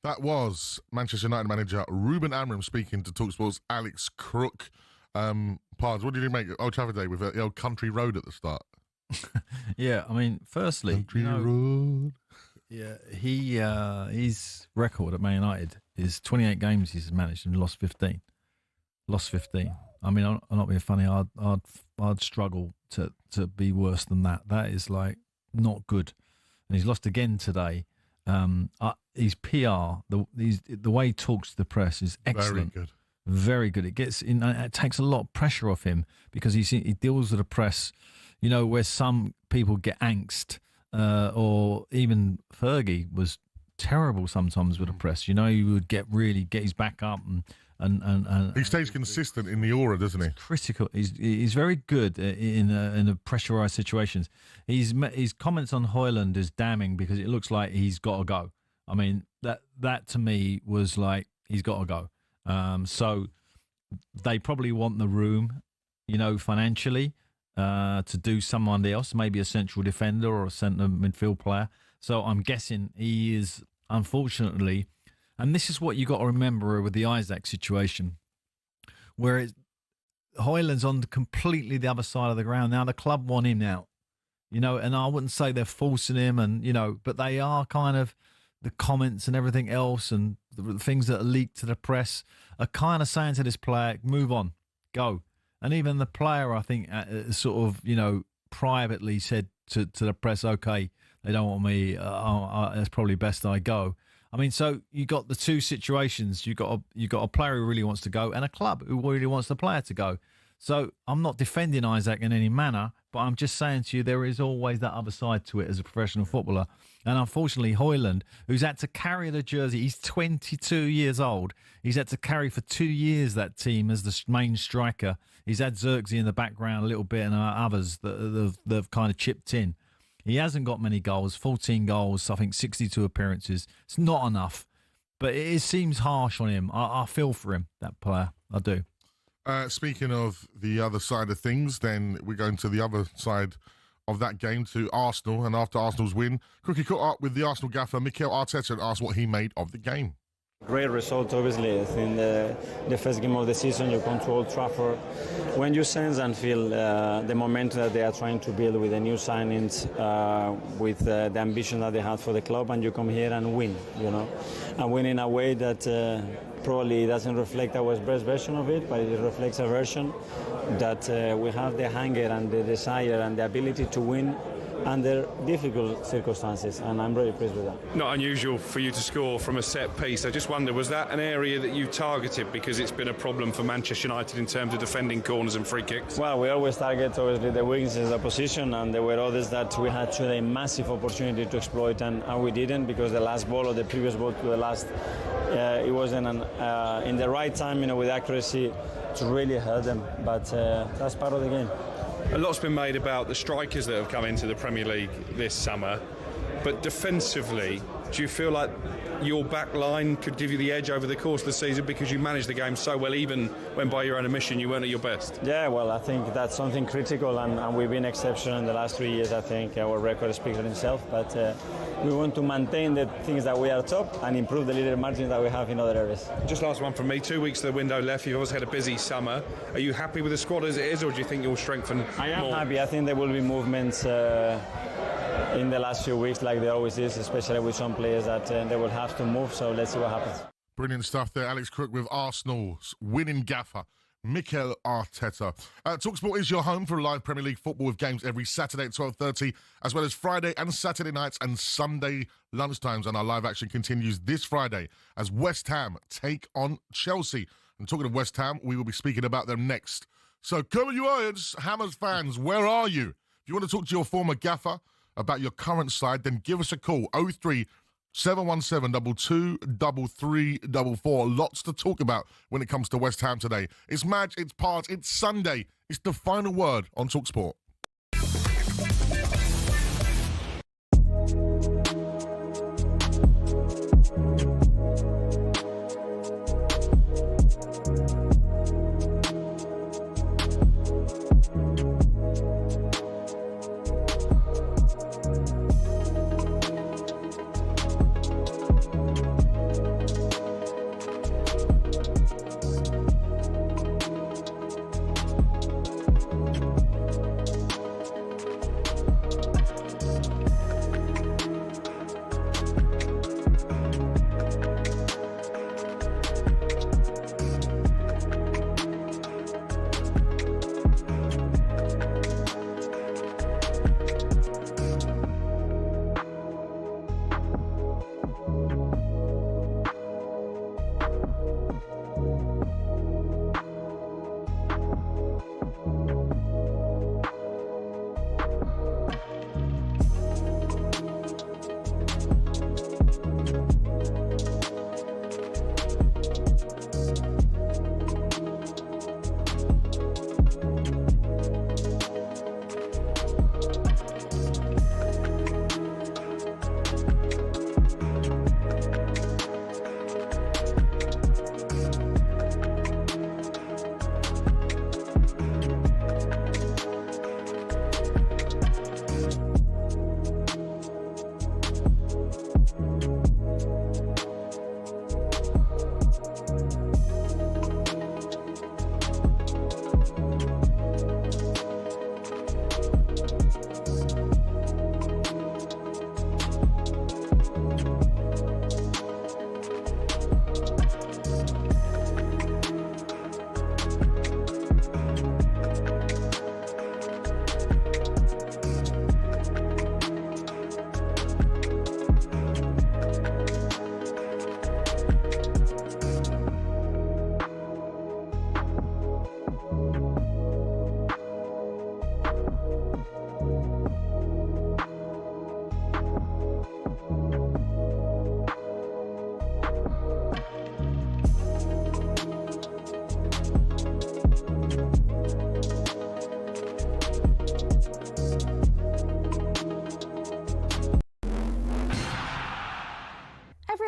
That was Manchester United manager Ruben Amorim speaking to talkSPORT's Alex Crook. Pards, what did you make of Old Trafford Day with the old country road at the start? Yeah, I mean, firstly, road. Yeah, his record at Man United is 28 games he's managed and lost 15. I mean, I'm not being funny. I'd struggle to be worse than that. That is like not good. And he's lost again today. His PR, the way he talks to the press is excellent. Very good. It gets in. It takes a lot of pressure off him because he deals with the press. You know, where some people get angst, or even Fergie was terrible sometimes with the press. You know, he would get his back up and he stays consistent in the aura, doesn't he? Critical. He's very good in the pressurized situations. His comments on Højlund is damning because it looks like he's got to go. I mean, that to me was like he's got to go. So they probably want the room, you know, financially. To do someone else, maybe a central defender or a centre midfield player. So I'm guessing he is, unfortunately, and this is what you got to remember with the Isaac situation, where Højlund's on completely the other side of the ground. Now the club want him out, you know, and I wouldn't say they're forcing him, and you know, but they are kind of the comments and everything else, and the things that are leaked to the press are kind of saying to this player, move on, go. And even the player, I think, sort of, privately said to the press, okay, they don't want me, it's probably best I go. I mean, so you got the two situations. You got a player who really wants to go and a club who really wants the player to go. So I'm not defending Isaac in any manner, but I'm just saying to you, there is always that other side to it as a professional footballer. And unfortunately, Højlund, who's had to carry the jersey, he's 22 years old. He's had to carry for 2 years that team as the main striker. He's had Xerxes in the background a little bit and others that have kind of chipped in. He hasn't got many goals, 14 goals, I think 62 appearances. It's not enough, but it seems harsh on him. I feel for him, that player. I do. Speaking of the other side of things, then we're going to the other side of that game, to Arsenal. And after Arsenal's win, Cookie caught up with the Arsenal gaffer, Mikel Arteta, and asked what he made of the game. Great result, obviously. I think the first game of the season, you come to Old Trafford. When you sense and feel the momentum that they are trying to build with the new signings, with the ambition that they had for the club, and you come here and win, and win in a way that probably doesn't reflect our best version of it, but it reflects a version that we have the hunger and the desire and the ability to win under difficult circumstances, and I'm really pleased with that. Not unusual for you to score from a set piece. I just wonder, was that an area that you targeted because it's been a problem for Manchester United in terms of defending corners and free kicks? Well, we always target obviously the weaknesses of the position, and there were others that we had today a massive opportunity to exploit, and we didn't, because the last ball or the previous ball to the last, it wasn't in the right time, with accuracy to really hurt them, but that's part of the game. A lot's been made about the strikers that have come into the Premier League this summer, but defensively, do you feel like your back line could give you the edge over the course of the season because you managed the game so well, even when by your own admission you weren't at your best? Yeah, well, I think that's something critical, and we've been exceptional in the last 3 years. I think our record speaks for itself, but we want to maintain the things that we are top and improve the little margins that we have in other areas. Just last one from me. 2 weeks to the window left. You've always had a busy summer. Are you happy with the squad as it is, or do you think you'll strengthen more? I am happy. I think there will be movements in the last few weeks, like there always is, especially with some players that they will have to move, so let's see what happens. Brilliant stuff there. Alex Crook with Arsenal's winning gaffer, Mikel Arteta. talkSPORT is your home for live Premier League football with games every Saturday at 12:30, as well as Friday and Saturday nights and Sunday lunchtimes. And our live action continues this Friday as West Ham take on Chelsea. And talking of West Ham, we will be speaking about them next. So come on, you Irons, Hammers fans, where are you? If you want to talk to your former gaffer about your current side, then give us a call, 03 717 223344. Lots to talk about when it comes to West Ham today. It's Madge, it's Pards, it's Sunday. It's the final word on talkSPORT.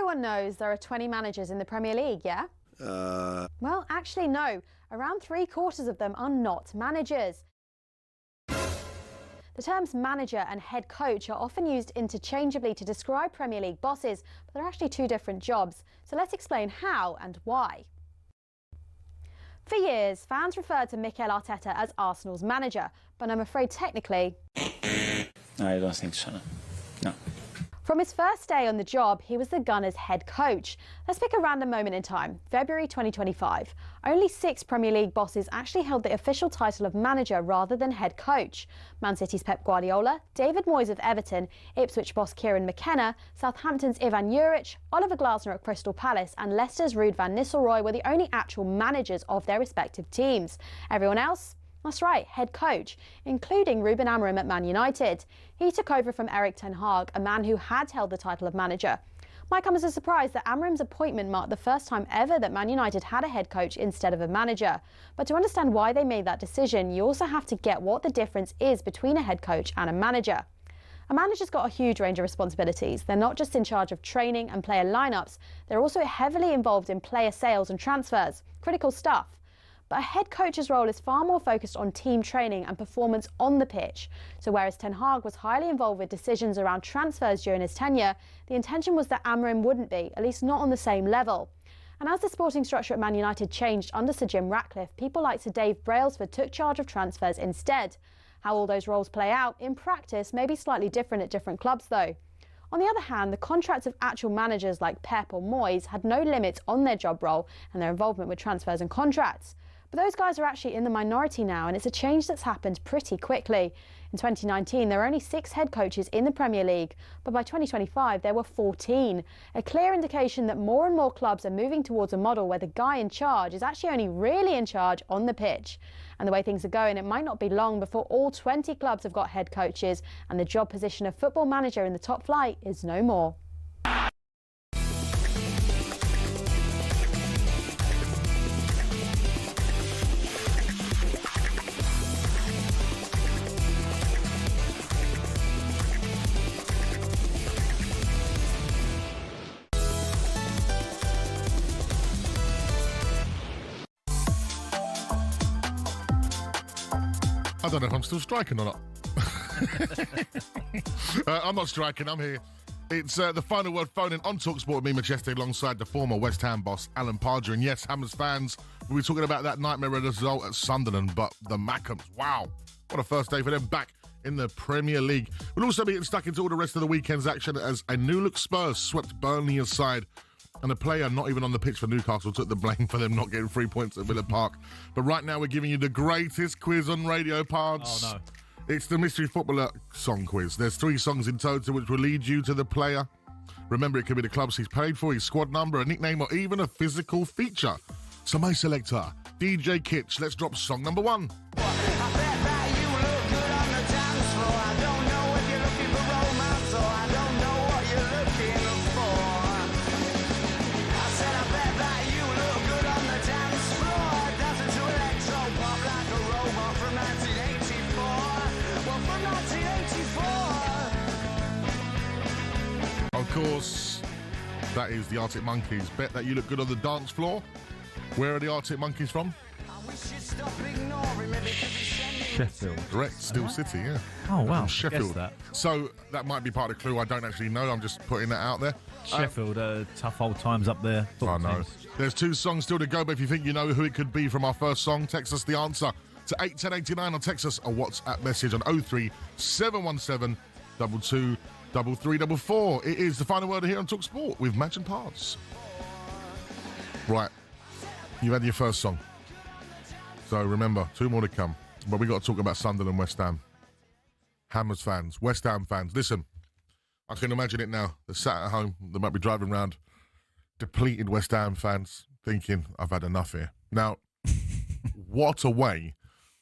Everyone knows there are 20 managers in the Premier League, yeah? Well, actually, no. Around 3/4 of them are not managers. The terms manager and head coach are often used interchangeably to describe Premier League bosses, but they're actually two different jobs. So let's explain how and why. For years, fans referred to Mikel Arteta as Arsenal's manager, but I'm afraid technically... No, I don't think so. No. From his first day on the job, he was the Gunners' head coach. Let's pick a random moment in time, February 2025. Only 6 Premier League bosses actually held the official title of manager rather than head coach. Man City's Pep Guardiola, David Moyes of Everton, Ipswich boss Kieran McKenna, Southampton's Ivan Juric, Oliver Glasner at Crystal Palace and Leicester's Ruud van Nistelrooy were the only actual managers of their respective teams. Everyone else? That's right, head coach, including Ruben Amorim at Man United. He took over from Erik ten Hag, a man who had held the title of manager. Might come as a surprise that Amorim's appointment marked the first time ever that Man United had a head coach instead of a manager. But to understand why they made that decision, you also have to get what the difference is between a head coach and a manager. A manager's got a huge range of responsibilities. They're not just in charge of training and player lineups, they're also heavily involved in player sales and transfers. Critical stuff. But a head coach's role is far more focused on team training and performance on the pitch. So whereas Ten Hag was highly involved with decisions around transfers during his tenure, the intention was that Amorim wouldn't be, at least not on the same level. And as the sporting structure at Man United changed under Sir Jim Ratcliffe, people like Sir Dave Brailsford took charge of transfers instead. How all those roles play out in practice may be slightly different at different clubs though. On the other hand, the contracts of actual managers like Pep or Moyes had no limits on their job role and their involvement with transfers and contracts. But those guys are actually in the minority now, and it's a change that's happened pretty quickly. In 2019, there were only 6 head coaches in the Premier League, but by 2025, there were 14. A clear indication that more and more clubs are moving towards a model where the guy in charge is actually only really in charge on the pitch. And the way things are going, it might not be long before all 20 clubs have got head coaches, and the job position of football manager in the top flight is no more. I don't know if I'm still striking or not. I'm not striking, I'm here. It's the final word phone in on talkSPORT with me, Majestic, alongside the former West Ham boss, Alan Pardew. And yes, Hammers fans, we'll be talking about that nightmare result at Sunderland, but the Mackhams, wow, what a first day for them back in the Premier League. We'll also be getting stuck into all the rest of the weekend's action as a new-look Spurs swept Burnley aside. And a player not even on the pitch for Newcastle took the blame for them not getting 3 points at Villa Park. But right now we're giving you the greatest quiz on radio, Pards. Oh, no. It's the Mystery Footballer song quiz. There's 3 songs in total which will lead you to the player. Remember, it could be the clubs he's played for, his squad number, a nickname, or even a physical feature. So my selector, DJ Kitch, let's drop song number 1. Of course, that is the Arctic Monkeys. Bet that you look good on the dance floor. Where are the Arctic Monkeys from? Sheffield. Correct, Still City, yeah. Oh, wow. From Sheffield. That. So that might be part of the clue. I don't actually know. I'm just putting that out there. Sheffield, tough old times up there. I know. There's 2 songs still to go, but if you think you know who it could be from our first song, text us the answer to 81089 or text us a WhatsApp message on 03 717 22 3344. It is the final word here on talkSPORT with Madge and Pards. Right, you had your first song. So remember, 2 more to come. But we got to talk about Sunderland, West Ham. Hammers fans, West Ham fans, listen. I can imagine it now. They're sat at home. They might be driving around. Depleted West Ham fans thinking, I've had enough here. Now, what a way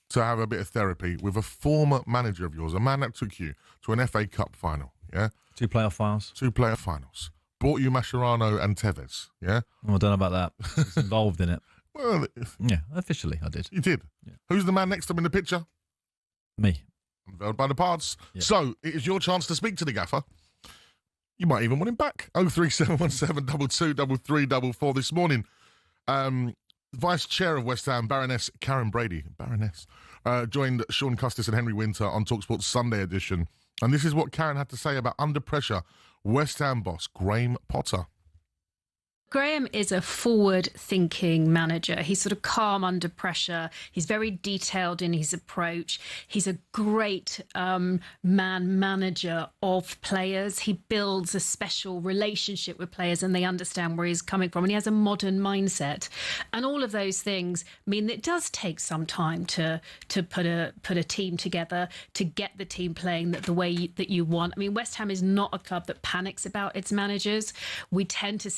to have a bit of therapy with a former manager of yours, a man that took you to an FA Cup final. Yeah, 2 playoff finals. 2 playoff finals. Brought you Mascherano and Tevez. Yeah. Well, I don't know about that. I was involved in it. Well, yeah, officially I did. You did. Yeah. Who's the man next to him in the picture? Me. Unveiled by the Pards. Yeah. So it is your chance to speak to the gaffer. You might even want him back. 03717 223344 this morning. Vice Chair of West Ham, Baroness Karen Brady, joined Sean Custis and Henry Winter on talkSPORT's Sunday edition. And this is what Karen had to say about under pressure West Ham boss Graham Potter. Graham is a forward-thinking manager. He's sort of calm under pressure. He's very detailed in his approach. He's a great manager of players. He builds a special relationship with players and they understand where he's coming from. And he has a modern mindset. And all of those things mean that it does take some time to put a team together, to get the team playing the way that you want. I mean, West Ham is not a club that panics about its managers. We tend to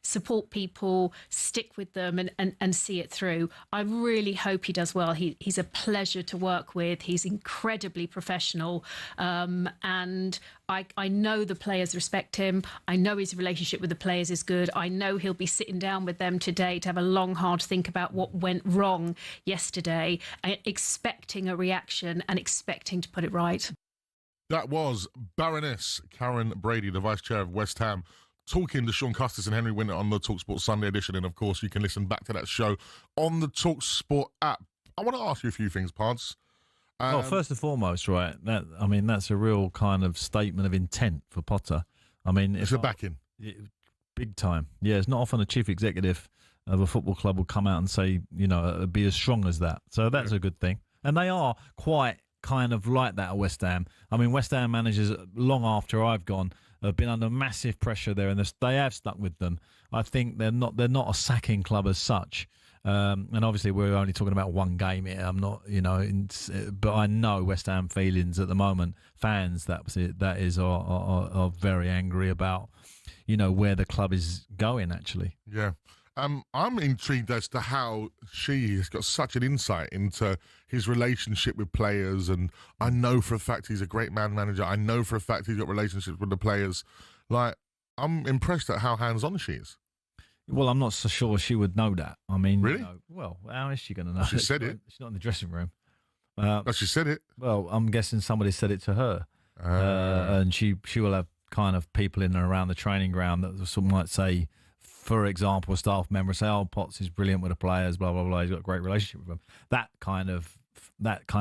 support people, stick with them and see it through. I really hope he does well. He's a pleasure to work with. He's incredibly professional. And I know the players respect him. I know his relationship with the players is good. I know he'll be sitting down with them today to have a long, hard think about what went wrong yesterday, expecting a reaction and expecting to put it right. That was Baroness Karen Brady, the Vice Chair of West Ham, talking to Sean Custis and Henry Winter on the talkSPORT Sunday edition. And, of course, you can listen back to that show on the talkSPORT app. I want to ask you a few things, Pards. Well, first and foremost, right, that's a real kind of statement of intent for Potter. I mean, it's a backing. Big time. Yeah, it's not often a chief executive of a football club will come out and say, be as strong as that. So that's a good thing. And they are quite kind of like that at West Ham. I mean, West Ham managers, long after I've gone, have been under massive pressure there, and they have stuck with them. I think they're not a sacking club as such. And obviously, we're only talking about one game here. I'm not, but I know West Ham feelings at the moment. Fans, that is are very angry about, where the club is going. Actually, yeah. I'm intrigued as to how she has got such an insight into his relationship with players, and I know for a fact he's a great manager. I know for a fact he's got relationships with the players. Like, I'm impressed at how hands-on she is. Well, I'm not so sure she would know that. I mean, really? Well, how is she going to know? She said it. She's not in the dressing room. But she said it. Well, I'm guessing somebody said it to her, and she will have kind of people in and around the training ground that some might say, for example, a staff member say, "Oh, Potts is brilliant with the players, blah blah blah. He's got a great relationship with them." That kind of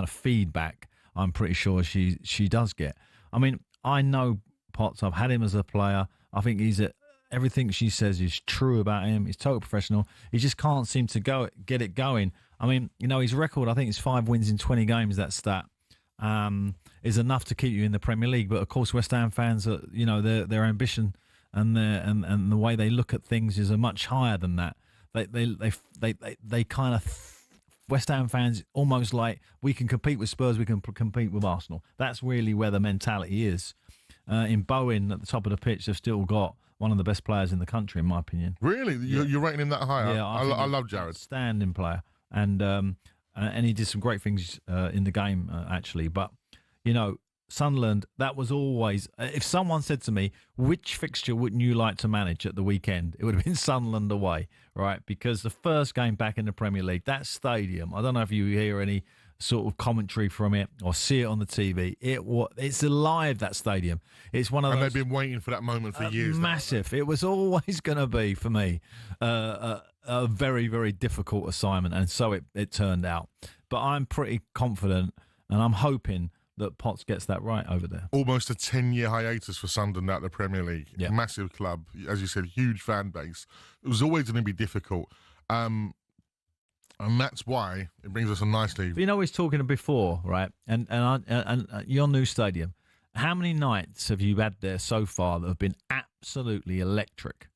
feedback, I'm pretty sure she does get. I mean, I know Potts. I've had him as a player. I think everything she says is true about him. He's total professional. He just can't seem to get it going. I mean, his record, I think it's 5 wins in 20 games. That stat is enough to keep you in the Premier League. But of course, West Ham fans are, their ambition and the way they look at things is a much higher than that. They kind of West Ham fans almost like, we can compete with Spurs, we can compete with Arsenal. That's really where the mentality is. In Bowen at the top of the pitch, they've still got one of the best players in the country, in my opinion. Really, you're rating him that high? Yeah, I love Jared. Standing player, and he did some great things in the game actually. But Sunderland, that was always, if someone said to me, which fixture wouldn't you like to manage at the weekend? It would have been Sunderland away, right? Because the first game back in the Premier League, that stadium, I don't know if you hear any sort of commentary from it or see it on the TV. It's alive, that stadium. It's one of those. And they've been waiting for that moment for years. Massive. It was always going to be, for me, a very, very difficult assignment. And so it turned out. But I'm pretty confident and I'm hoping that Potts gets that right over there. Almost a 10-year hiatus for Sunderland out of the Premier League. Yeah. Massive club, as you said, huge fan base. It was always going to be difficult. And that's why it brings us on nicely. But he's talking before, right? And your new stadium, how many nights have you had there so far that have been absolutely electric?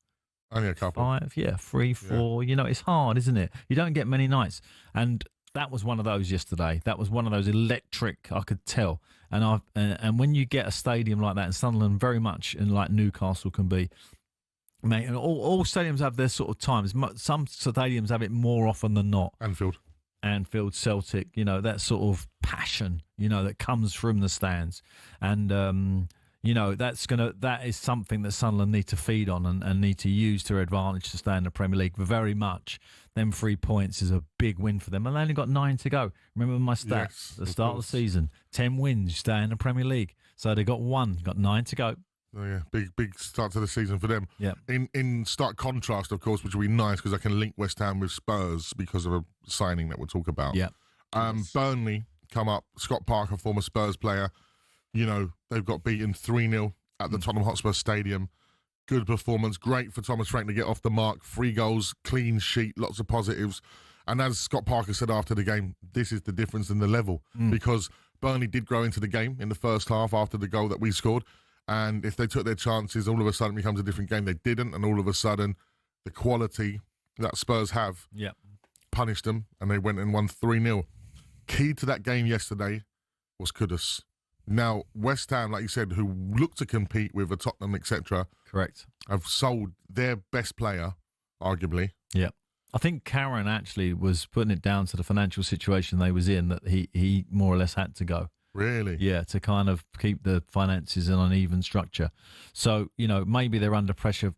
Only a couple. 5, 3, 4. Yeah. It's hard, isn't it? You don't get many nights. And that was one of those yesterday. That was one of those electric, I could tell. And when you get a stadium like that, and Sunderland very much, and like Newcastle can be, mate, all stadiums have their sort of times. Some stadiums have it more often than not. Anfield, Celtic, that sort of passion, that comes from the stands. And, that is something that Sunderland need to feed on and need to use to their advantage to stay in the Premier League very much. Them 3 points is a big win for them. And they only got 9 to go. Remember my stats at the start of the season. 10 wins, stay in the Premier League. So they got 1, got 9 to go. Oh, yeah, big start to the season for them. Yeah. In stark contrast, of course, which will be nice because I can link West Ham with Spurs because of a signing that we'll talk about. Yeah. Burnley come up. Scott Parker, former Spurs player. You know, they've got beaten 3-0 at the Tottenham Hotspur Stadium. Good performance. Great for Thomas Frank to get off the mark. 3 goals, clean sheet, lots of positives. And as Scott Parker said after the game, this is the difference in the level because Burnley did grow into the game in the first half after the goal that we scored. And if they took their chances, all of a sudden it becomes a different game. They didn't. And all of a sudden, the quality that Spurs have punished them. And they went and won 3-0. Key to that game yesterday was Kudus. Now, West Ham, like you said, who look to compete with a Tottenham, etc., correct, have sold their best player, arguably. Yeah. I think Karen actually was putting it down to the financial situation they was in, that he more or less had to go. Really? Yeah, to kind of keep the finances in an even structure. So, you know, maybe they're under pressure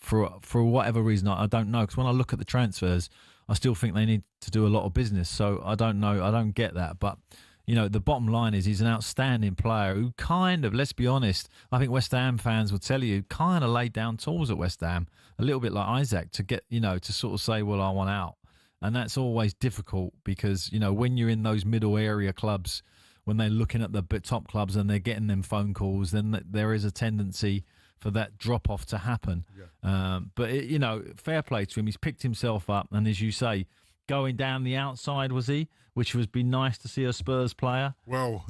for whatever reason. I don't know, because when I look at the transfers, I still think they need to do a lot of business. So I don't know. I don't get that. But, you know, the bottom line is he's an outstanding player who kind of, let's be honest, I think West Ham fans will tell you, kind of laid down tools at West Ham, a little bit like Isaac, to get, you know, to sort of say, well, I want out. And that's always difficult because, you know, when you're in those middle area clubs, when they're looking at the top clubs and they're getting them phone calls, then there is a tendency for that drop-off to happen. Yeah. But, you know, fair play to him. He's picked himself up. And as you say, going down the outside, was he? Which would be nice to see a Spurs player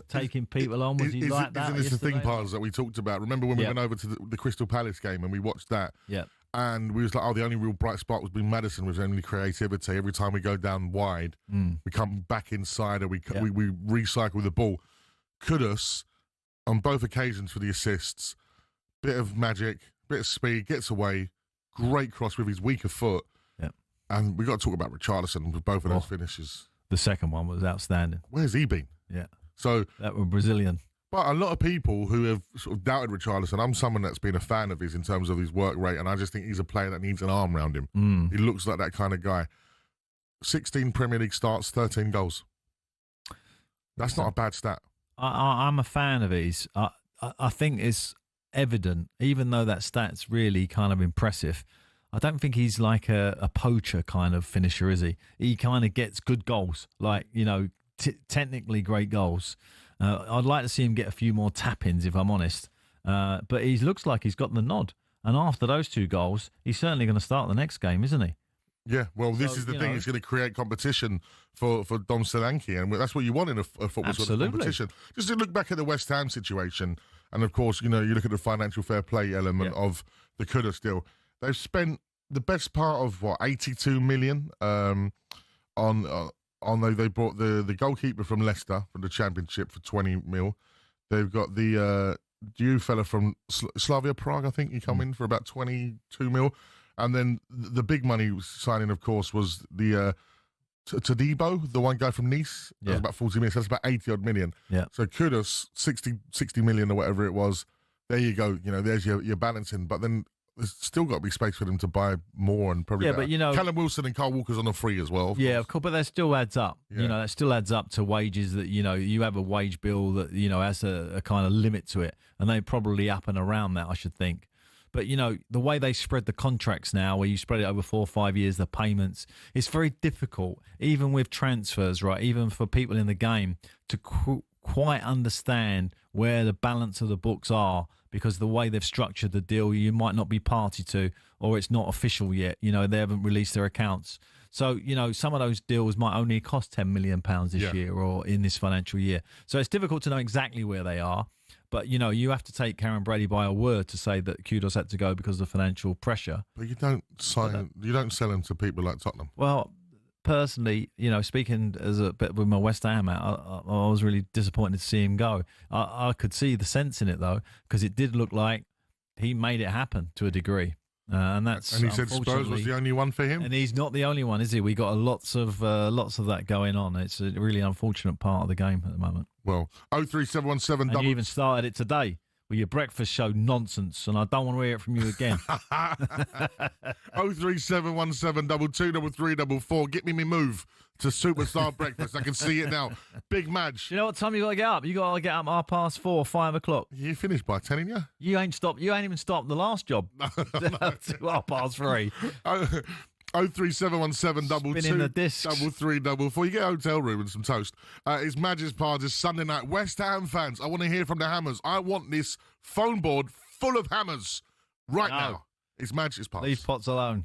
taking people on. Was he like that? Isn't this the thing, Paz, that we talked about? Remember when we went over to the Crystal Palace game and we watched that? Yeah. And we was like, the only real bright spot was being Maddison with only creativity. Every time we go down wide, we come back inside and we recycle the ball. Kudus, on both occasions for the assists, bit of magic, bit of speed, gets away, great cross with his weaker foot. Yeah. And we got to talk about Richarlison with both of those finishes. The second one was outstanding. Where's he been? Yeah. So that was Brazilian. But a lot of people who have sort of doubted Richarlison, I'm someone that's been a fan of his in terms of his work rate, and I just think he's a player that needs an arm around him. He looks like that kind of guy. 16 Premier League starts, 13 goals. That's not a bad stat. I'm a fan of his. I think it's evident, even though that stat's really kind of impressive, I don't think he's like a poacher kind of finisher, is he? He kind of gets good goals, like, you know, technically great goals. I'd like to see him get a few more tap-ins, if I'm honest. But he looks like he's got the nod. And after those 2 goals, he's certainly going to start the next game, isn't he? Yeah, well, this is the thing. It's going to create competition for Dom Solanke, and that's what you want in a football sort of competition. Just to look back at the West Ham situation, and of course, you know, you look at the financial fair play element of the Kudus deal. They've spent the best part of, 82 million on they brought the goalkeeper from Leicester from the Championship for 20 mil. They've got the new fella from Slavia Prague, I think, he come in for about 22 mil. And then the big money signing, of course, was the Todibo, the one guy from Nice. That was about 40 million. So that's about 80-odd million. Yeah. So Kudus, 60 million or whatever it was. There you go. You know, there's your balancing. But then there's still got to be space for them to buy more and probably but you know, Callum Wilson and Carl Walker's on the free as well. Of course, but that still adds up. Yeah. You know, that still adds up to wages that, you know, you have a wage bill that, you know, has a kind of limit to it. And they probably up and around that, I should think. But, you know, the way they spread the contracts now, where you spread it over 4 or 5 years, the payments, it's very difficult, even with transfers, right? Even for people in the game to quite understand where the balance of the books are, because the way they've structured the deal, you might not be party to, or it's not official yet. You know, they haven't released their accounts. So, you know, some of those deals might only cost £10 million this year or in this financial year. So it's difficult to know exactly where they are. But, you know, you have to take Karen Brady by a word to say that Kudus had to go because of financial pressure. But you don't sell them to people like Tottenham. Well, personally, you know, speaking as a bit with my West Ham out, I was really disappointed to see him go. I could see the sense in it, though, because it did look like he made it happen to a degree. And he said Spurs was the only one for him. And he's not the only one, is he? We got lots of that going on. It's a really unfortunate part of the game at the moment. Well, 03717. And you even started it today with your breakfast show nonsense, and I don't want to hear it from you again. 03717 223344. Get me my move to Superstar Breakfast. I can see it now. Big Madge. You know what time you got to get up? You got to get up 4:30, 5 o'clock. You finished by 10, you? You ain't stopped. You ain't even stopped the last job. No. To 3:30. 03717 Spinning the discs. 223344. You get a hotel room and some toast. It's Madge's Pardew Sunday night. West Ham fans, I want to hear from the Hammers. I want this phone board full of hammers right now. It's Madge's Pardew. Leave Potts alone.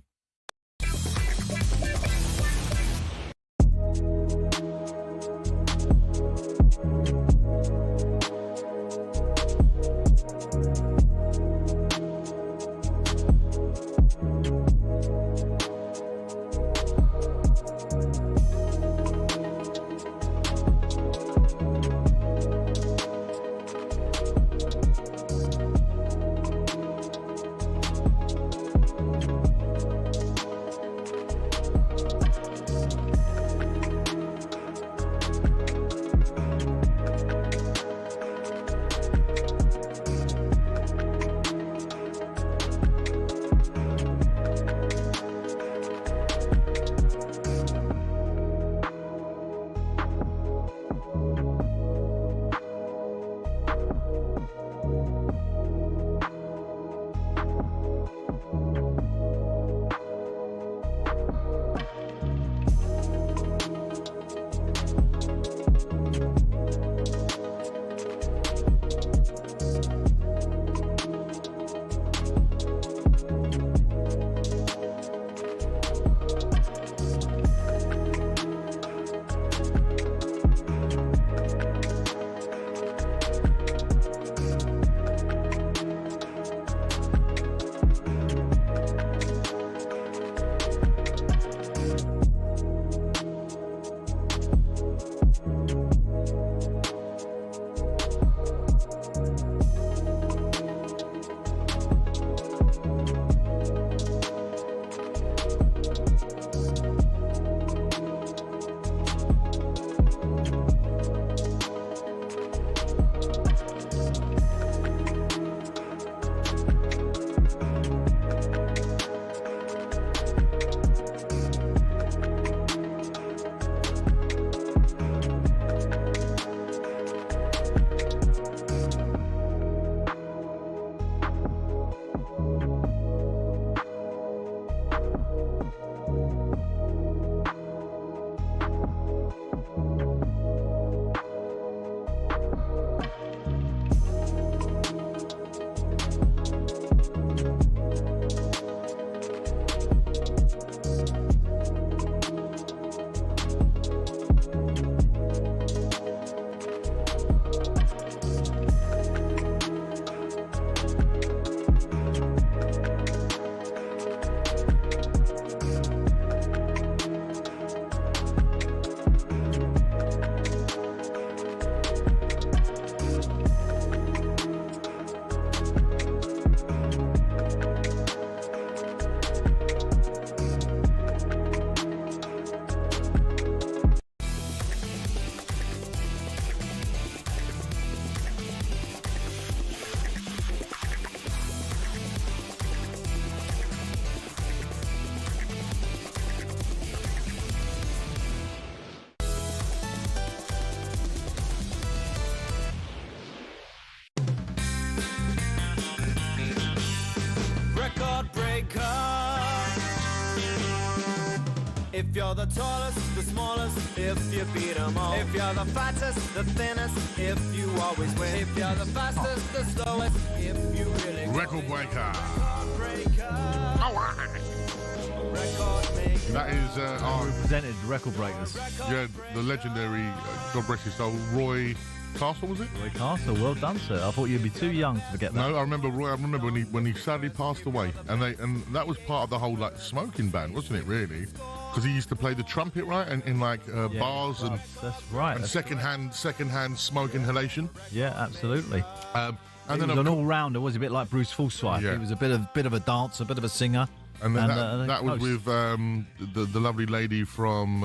If you're the tallest, the smallest, if you beat them all. If you're the fattest, the thinnest, if you always win. If you're the fastest, the slowest, if you really go. Record breaker. That is our presented Record Breakers. Yeah, the legendary, God bless his soul, Roy Castle, was it? Roy Castle, well done, sir. I thought you'd be too young to forget that. No, I remember Roy. I remember when he sadly passed away, and that was part of the whole smoking ban, wasn't it? Really, because he used to play the trumpet, right, and in bars and that's right. And secondhand smoke inhalation. Yeah, absolutely. And he then was an all-rounder, was a bit like Bruce Forsyth. Yeah. He was a bit of a dancer, a bit of a singer. And then that was with the lovely lady from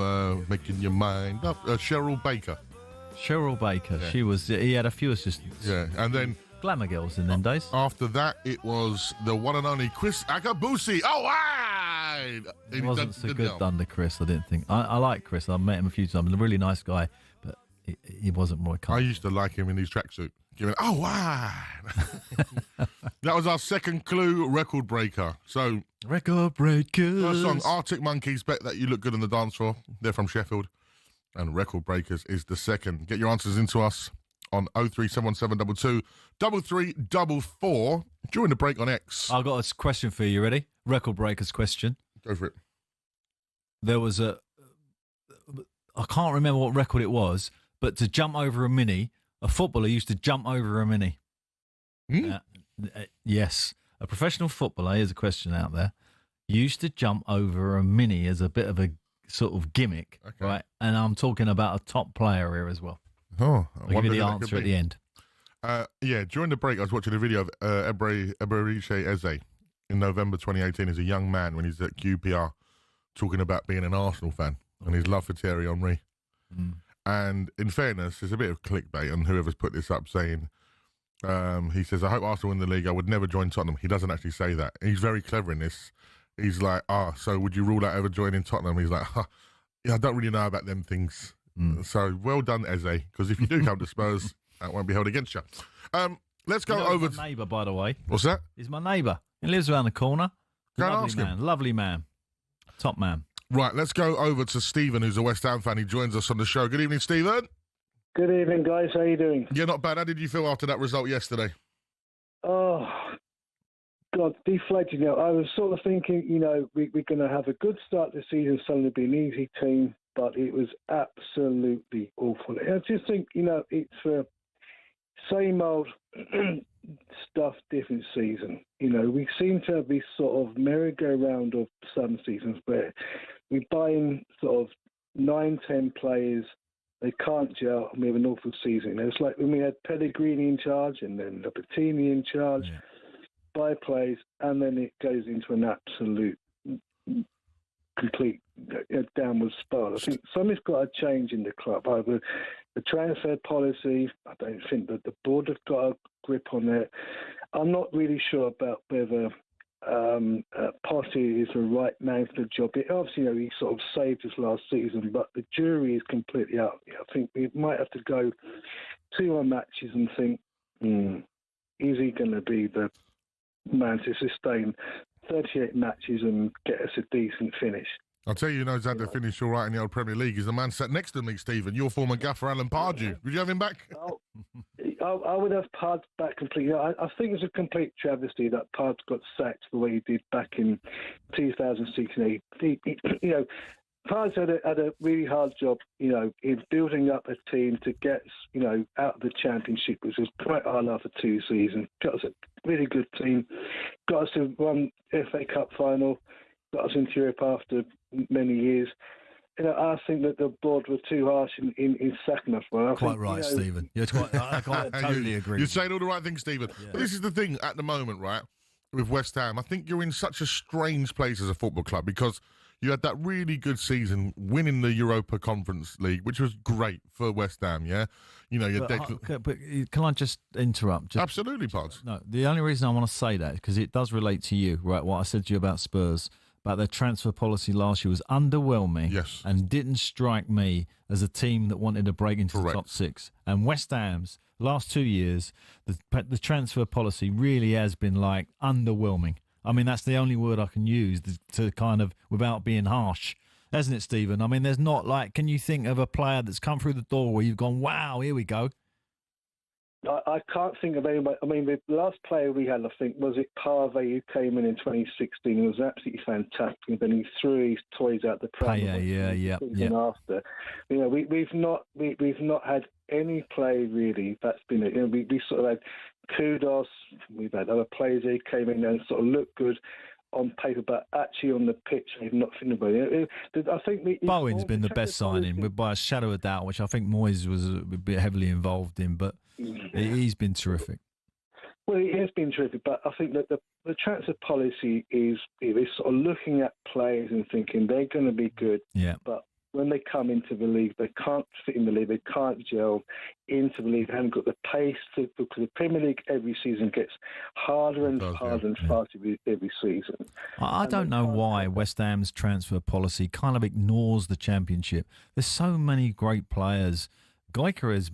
Making Your Mind Up, Cheryl Baker. Cheryl Baker. Yeah. She was. He had a few assistants. Yeah, and then glamour girls in them days. After that, it was the one and only Chris Akabusi. Oh, wide! He wasn't so good under Chris, I didn't think. I like Chris. I've met him a few times. He's a really nice guy, but he wasn't more I used to like him in his tracksuit. Giving, oh, wide! That was our second clue, record breaker. So, record breakers. First song, Arctic Monkeys, Bet That You Look Good on the Dance Floor. They're from Sheffield. And Record Breakers is the second. Get your answers into us on 0371722 3344 during the break on X. I've got a question for you. Ready? Record Breakers question. Go for it. There was I can't remember what record it was, but to jump over a mini, a footballer used to jump over a mini. Yes. A professional footballer, here's a question out there, used to jump over a mini as a bit of a sort of gimmick, right? And I'm talking about a top player here as well. Oh, I'll give you the answer at the end. During the break, I was watching a video of Eberechi Eze in November 2018 as a young man when he's at QPR talking about being an Arsenal fan and his love for Thierry Henry. And in fairness, there's a bit of clickbait on whoever's put this up saying, he says, I hope Arsenal win the league. I would never join Tottenham. He doesn't actually say that. He's very clever in this. He's like, so would you rule out ever joining Tottenham? He's like, yeah, I don't really know about them things. So well done, Eze, because if you do come to Spurs, that won't be held against you. Let's go over to my neighbour, by the way. What's that? He's my neighbour. He lives around the corner. Go and Lovely ask man. him. Lovely man. Top man. Right, let's go over to Stephen, who's a West Ham fan. He joins us on the show. Good evening, Stephen. Good evening, guys. How you doing? Yeah, not bad. How did you feel after that result yesterday? Oh, God, deflated. I was sort of thinking, we're going to have a good start this season, suddenly be an easy team, but it was absolutely awful. I just think, it's same old stuff, different season. We seem to have this sort of merry-go-round of some seasons where we buy in sort of 9-10 players, they can't gel, and we have an awful season. It's like when we had Pellegrini in charge and then Lopetegui in charge, buy players, and then it goes into an absolute complete downward spiral. I think something's got to change in the club. Either the transfer policy, I don't think that the board have got a grip on it. I'm not really sure about whether Pardew is the right man for the job. Obviously, he sort of saved us last season, but the jury is completely out. I think we might have to go 2 more matches and think, is he going to be the man to sustain 38 matches and get us a decent finish? I'll tell you, who's had to finish all right in the old Premier League is the man sat next to me, Stephen, your former gaffer, Alan Pardew. Would you have him back? I would have Pardew back completely. I think it's a complete travesty that Pardew got sacked the way he did back in 2016. Pardew had a really hard job, in building up a team to get, out of the Championship, which was quite hard after 2 seasons. Got us a really good team. Got us to one FA Cup final. Got us into Europe after many years. I think that the board were too harsh in sacking us. Quite right, Stephen. I totally agree. You're saying all the right things, Stephen. Yeah. But this is the thing at the moment, right, with West Ham. I think you're in such a strange place as a football club because you had that really good season winning the Europa Conference League, which was great for West Ham, yeah? But can I just interrupt? Absolutely, Pods. No, the only reason I want to say that is because it does relate to you, right, what I said to you about Spurs. But their transfer policy last year was underwhelming and didn't strike me as a team that wanted to break into the top 6. And West Ham's last 2 years, the transfer policy really has been like underwhelming. I mean, that's the only word I can use to kind of, without being harsh, hasn't it, Stephen? I mean, there's not like, can you think of a player that's come through the door where you've gone, wow, here we go? I can't think of anybody. I mean, the last player we had, I think, was it Pardew, who came in 2016. It was absolutely fantastic. And then he threw his toys out the pram. Yeah. After, we've not had any play really. That's been it. We sort of had Kudos. We've had other players who came in and sort of looked good on paper, but actually on the pitch, they've not seen anybody. I think Bowen's been the best signing, by a shadow of doubt, which I think Moyes was a bit heavily involved in, but he's been terrific. Well, he has been terrific, but I think that the transfer policy is sort of looking at players and thinking they're going to be good, but when they come into the league, they can't fit in the league, they can't gel into the league, they haven't got the pace because the Premier League every season gets harder and harder and faster every season. I don't know why West Ham's transfer policy kind of ignores the Championship. There's so many great players. Gyökeres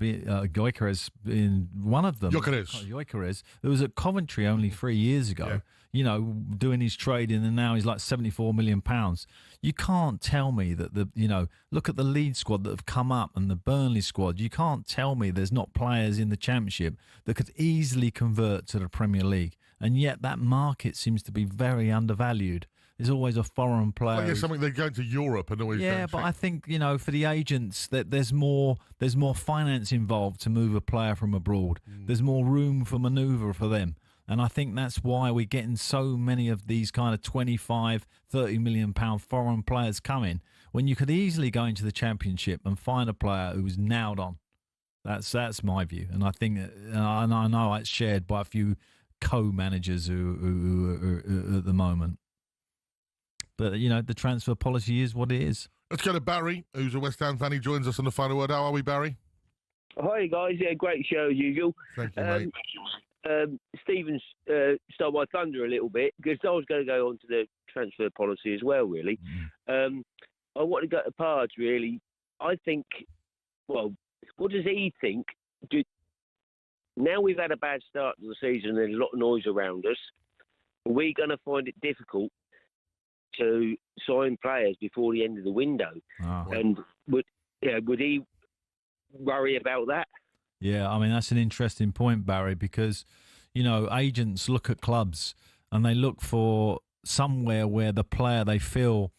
has been one of them. Gyökeres, who was at Coventry only 3 years ago, you know, doing his trading, and now he's like £74 million. You can't tell me that look at the Leeds squad that have come up and the Burnley squad. You can't tell me there's not players in the Championship that could easily convert to the Premier League, and yet that market seems to be very undervalued. There's always a foreign player. Well, yeah, something they're going to Europe and always. Yeah, but I think for the agents that there's more finance involved to move a player from abroad. There's more room for manoeuvre for them, and I think that's why we're getting so many of these kind of 25, 30 million pound foreign players coming when you could easily go into the Championship and find a player who was nailed on. That's my view, and I think, and I know it's shared by a few co-managers who are at the moment. But, the transfer policy is what it is. Let's go to Barry, who's a West Ham fan. He joins us on the final word. How are we, Barry? Hi, guys. Yeah, great show as usual. Thank you, mate. Stephen's stole my thunder a little bit because I was going to go on to the transfer policy as well, really. I want to go to Pardew, really. I think, well, what does he think? Now we've had a bad start to the season and there's a lot of noise around us, are we going to find it difficult to sign players before the end of the window? And would he worry about that? Yeah, I mean, that's an interesting point, Barry, because, agents look at clubs and they look for somewhere where the player they feel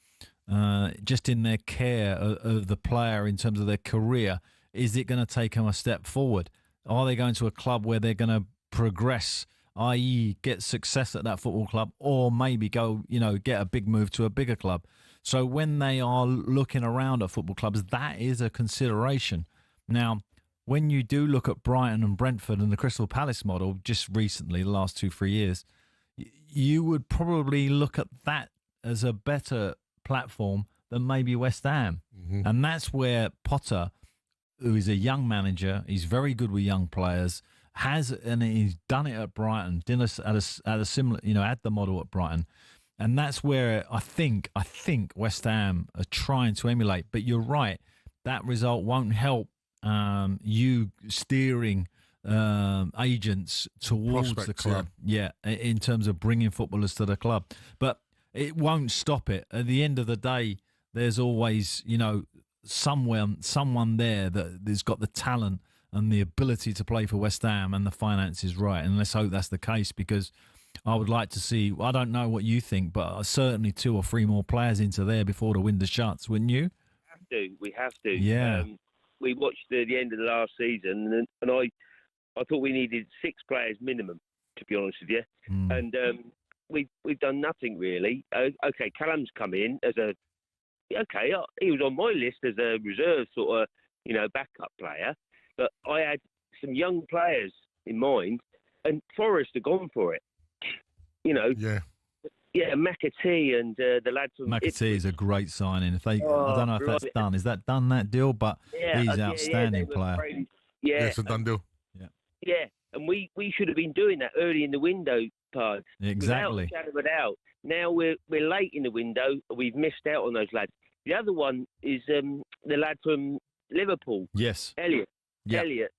just in their care of the player in terms of their career, is it going to take them a step forward? Are they going to a club where they're going to progress, i.e. get success at that football club, or maybe go, get a big move to a bigger club? So when they are looking around at football clubs, that is a consideration. Now, when you do look at Brighton and Brentford and the Crystal Palace model just recently, the last 2-3 years, you would probably look at that as a better platform than maybe West Ham. Mm-hmm. And that's where Potter, who is a young manager, he's very good with young players, and he's done it at Brighton, did at a similar, had the model at Brighton. And that's where I think West Ham are trying to emulate. But you're right, that result won't help you steering agents towards the club. Yeah, in terms of bringing footballers to the club. But it won't stop it. At the end of the day, there's always, someone there that has got the talent and the ability to play for West Ham and the finances right. And let's hope that's the case, because I would like to see, I don't know what you think, but certainly 2 or 3 more players into there before the window shuts, wouldn't you? We have to. Yeah. We watched the end of the last season, and I thought we needed 6 players minimum, to be honest with you. And we've done nothing really. Okay, Callum's come in as he was on my list as a reserve sort of, backup player. But I had some young players in mind, and Forest have gone for it. Yeah. Yeah, McAtee and the lad from McAtee is a great signing. I don't know if that's done. Is that done, that deal? But he's an outstanding player. Yeah, it's a done deal. Yeah, and we should have been doing that early in the window, Pard. Exactly. Without a shadow of a doubt. Now we're late in the window. We've missed out on those lads. The other one is the lad from Liverpool. Yes. Elliot. Yep. Elliot.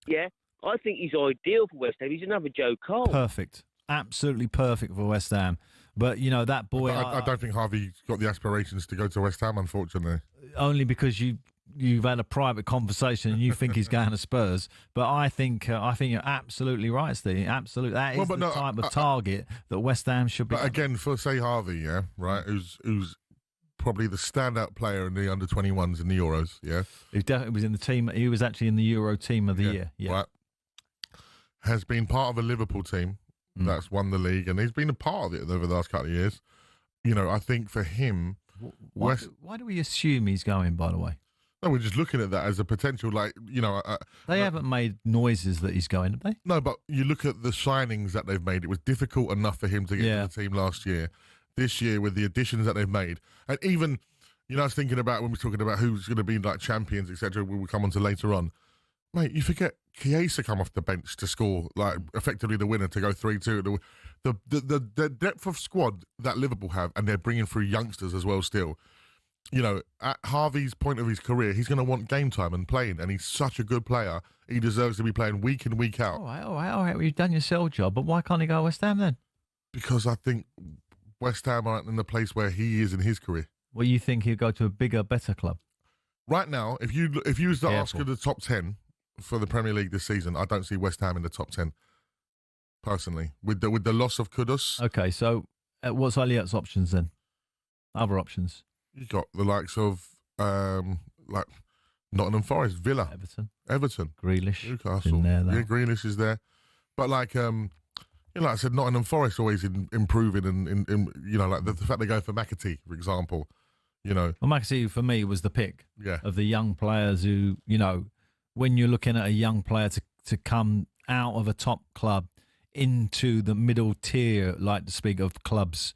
Yeah. I think he's ideal for West Ham. He's another Joe Cole. Perfect. Absolutely perfect for West Ham. But, that boy... I don't think Harvey's got the aspirations to go to West Ham, unfortunately. Only because you've had a private conversation and you think he's going to Spurs. But I think you're absolutely right, Steve. Absolutely. That is the type of target that West Ham should be... But again, for, say, Harvey, yeah, right, who's probably the standout player in the under-21s in the Euros, yeah? He definitely was in the team. He was actually in the Euro team of the year. Yeah. Right. Has been part of a Liverpool team that's won the league, and he's been a part of it over the last couple of years. I think for him... Why do we assume he's going, by the way? No, we're just looking at that as a potential, they haven't made noises that he's going, have they? No, but you look at the signings that they've made. It was difficult enough for him to get to the team last year. This year, with the additions that they've made, and even I was thinking about when we're talking about who's going to be like champions, etc. We'll come on to later on. Mate, you forget Chiesa come off the bench to score, like effectively the winner to go 3-2. The depth of squad that Liverpool have, and they're bringing through youngsters as well still. At Harvey's point of his career, he's going to want game time and playing, and he's such a good player. He deserves to be playing week in, week out. All right. Well, you've done your sell job, but why can't he go West Ham then? Because I think West Ham aren't in the place where he is in his career. Well, you think he'll go to a bigger, better club? Right now, if you was to ask for the top 10 for the Premier League this season, I don't see West Ham in the top 10, personally. With the loss of Kudus. Okay, so what's Elliot's options then? Other options? You got the likes of like Nottingham Forest, Villa, Everton, Grealish, Newcastle. Grealish is there. But like like I said, Nottingham Forest always improving, and like the fact they go for McAtee, for example. Well, McAtee for me was the pick of the young players who, when you're looking at a young player to come out of a top club into the middle tier, like to speak, of clubs.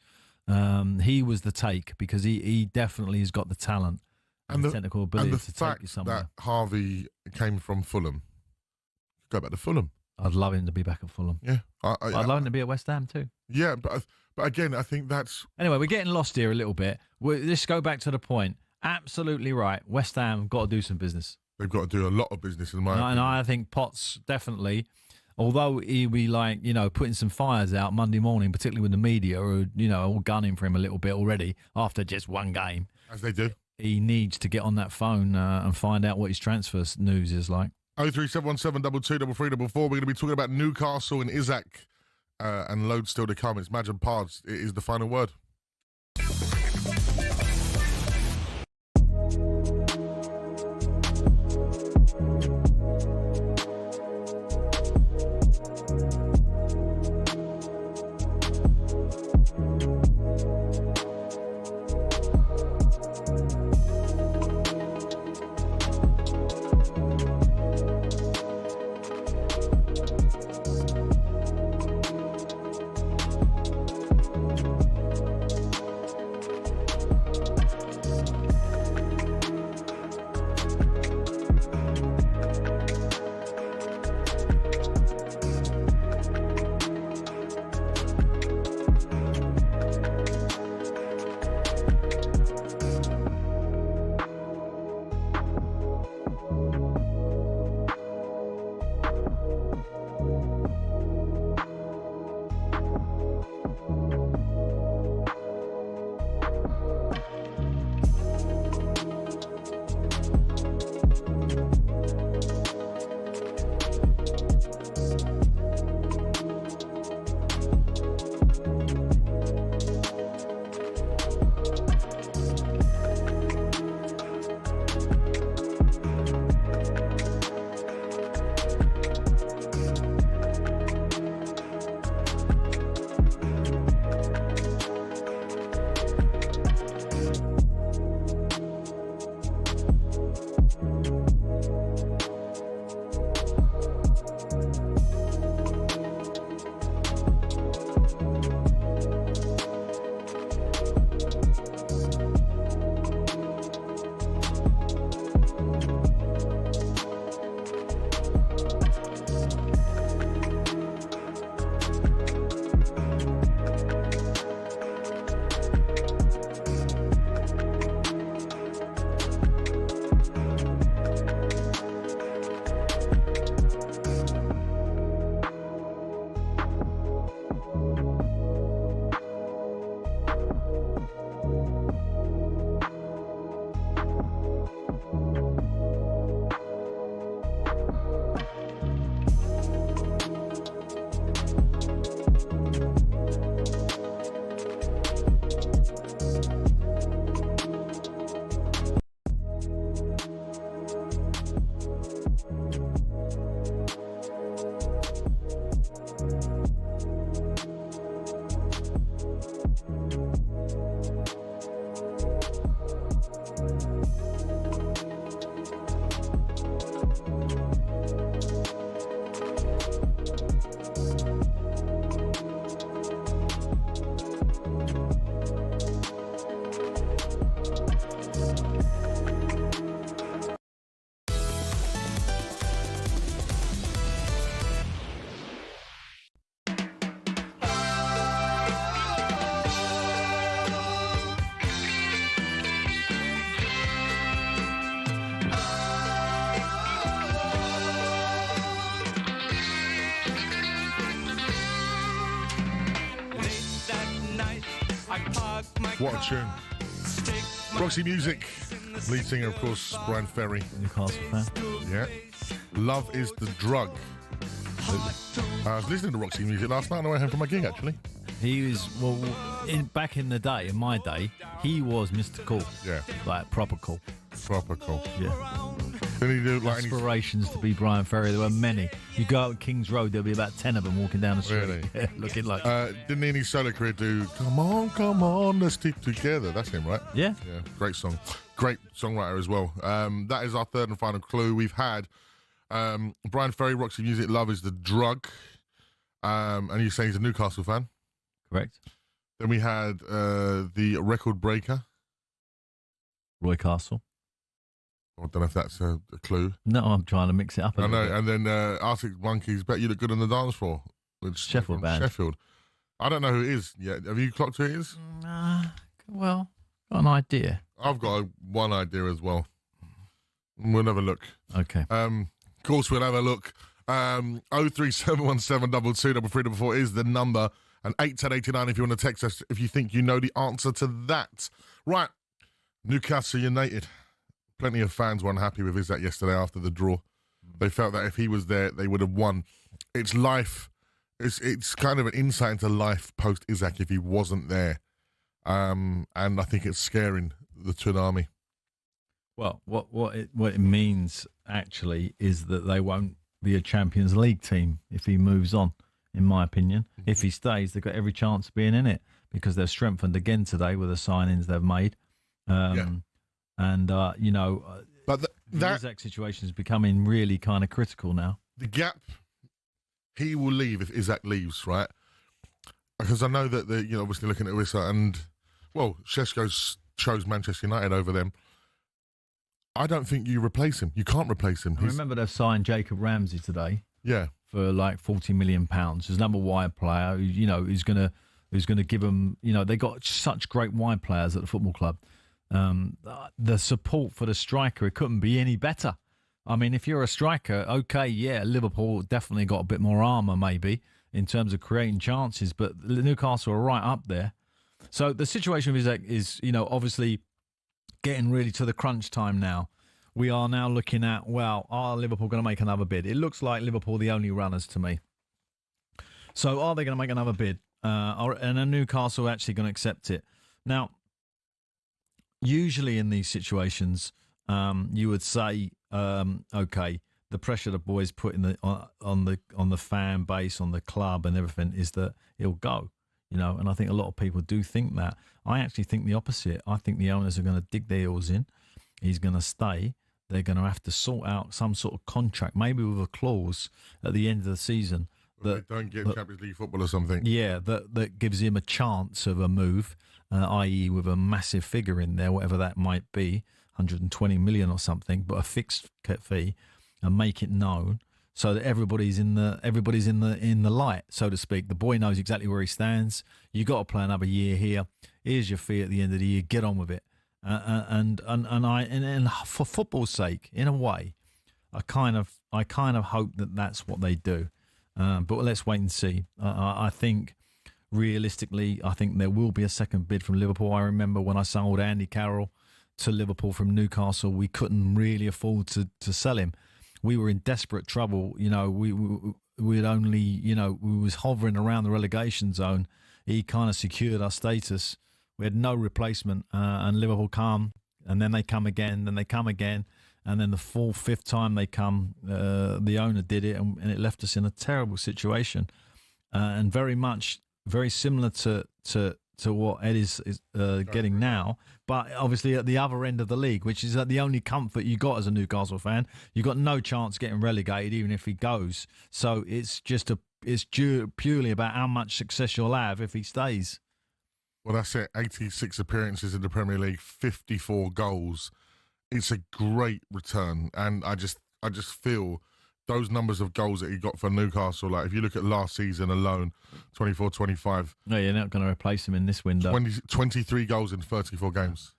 He was the take because he definitely has got the talent and the technical ability to take you somewhere. And the fact that Harvey came from Fulham, go back to Fulham. I'd love him to be back at Fulham. Yeah. I'd love him to be at West Ham too. Yeah, but again, I think that's... Anyway, we're getting lost here a little bit. Let's go back to the point. Absolutely right. West Ham got to do some business. They've got to do a lot of business in my opinion. And I think Potts definitely... Although he'll be putting some fires out Monday morning, particularly with the media who all gunning for him a little bit already after just one game. As they do. He needs to get on that phone and find out what his transfer news is like. 03717 223344. We're going to be talking about Newcastle and Isaac and loads still to come. It's Madge and Pards. It is the final word. What a tune. Roxy Music, lead singer, of course, Brian Ferry. Newcastle fan. Yeah. Love is the drug. I was listening to Roxy Music last night on the way home from my gig, actually. He was, well, back in the day, in my day, he was Mr. Cool. Yeah. Like, proper cool. Proper cool. Yeah. Didn't he do like aspirations to be Brian Ferry? There were many. You go out King's Road, there'll be about 10 of them walking down the street. Really? Yeah, looking like... didn't he in his solo career do Come on, let's stick together? That's him, right? Yeah. Yeah, great song. Great songwriter as well. That is our third and final clue. We've had Brian Ferry, Roxy Music, Love is the Drug. And you say he's a Newcastle fan? Correct. Then we had the record breaker. Roy Castle. I don't know if that's a clue. No, I'm trying to mix it up a little bit. And then Arctic Monkeys, Bet You Look Good on the Dance Floor. Which Sheffield band. Sheffield. I don't know who it is yet. Have you clocked who it is? Well, got an idea. I've got one idea as well. We'll have a look. Okay. Of course, we'll have a look. 03717223344 is the number. And 81089 if you want to text us if you think you know the answer to that. Right. Newcastle United. Plenty of fans were unhappy with Isak yesterday after the draw. They felt that if he was there, they would have won. It's life. It's kind of an insight into life post Isak if he wasn't there. And I think it's scaring the tsunami. Well, what it means actually is that they won't be a Champions League team if he moves on, in my opinion. If he stays, they've got every chance of being in it because they're strengthened again today with the signings they've made. And, but the Isak situation is becoming really kind of critical now. The gap, he will leave if Isak leaves, right? Because I know that, obviously looking at Isak and, well, Šeško chose Manchester United over them. I don't think you replace him. You can't replace him. I remember they've signed Jacob Ramsey today. Yeah. For like £40 million. There's another wide player, who's going to give them, they got such great wide players at the football club. The support for the striker, it couldn't be any better. I mean, if you're a striker, okay, yeah, Liverpool definitely got a bit more armour maybe in terms of creating chances, but Newcastle are right up there. So the situation with Isak is, obviously getting really to the crunch time now. We are now looking at, well, are Liverpool going to make another bid? It looks like Liverpool the only runners to me. So are they going to make another bid? And are Newcastle actually going to accept it? Now, usually in these situations, you would say, okay, the pressure the boys put in on the fan base, on the club and everything is that he'll go, and I think a lot of people do think that. I actually think the opposite. I think the owners are going to dig their heels in. He's going to stay. They're going to have to sort out some sort of contract, maybe with a clause at the end of the season. That they don't get Champions League football or something. Yeah, that gives him a chance of a move, i.e. with a massive figure in there, whatever that might be, 120 million or something, but a fixed fee, and make it known so that everybody's in the light, so to speak. The boy knows exactly where he stands. You got to play another year here. Here's your fee at the end of the year. Get on with it. And for football's sake, in a way, I kind of hope that that's what they do. But let's wait and see. I think realistically, I think there will be a second bid from Liverpool. I remember when I sold Andy Carroll to Liverpool from Newcastle, we couldn't really afford to sell him. We were in desperate trouble. We'd only, we was hovering around the relegation zone. He kind of secured our status. We had no replacement, and Liverpool come, and then they come again, then they come again, and then the fifth time they come, the owner did it, and it left us in a terrible situation, and very similar to what Ed is getting now, but obviously at the other end of the league, which is the only comfort you got as a Newcastle fan. You got no chance getting relegated, even if he goes. So it's purely about how much success you'll have if he stays. Well, that's it. 86 appearances in the Premier League, 54 goals. It's a great return, and I just feel those numbers of goals that he got for Newcastle, like if you look at last season alone, 24-25. No, you're not going to replace him in this window. 23 goals in 34 games.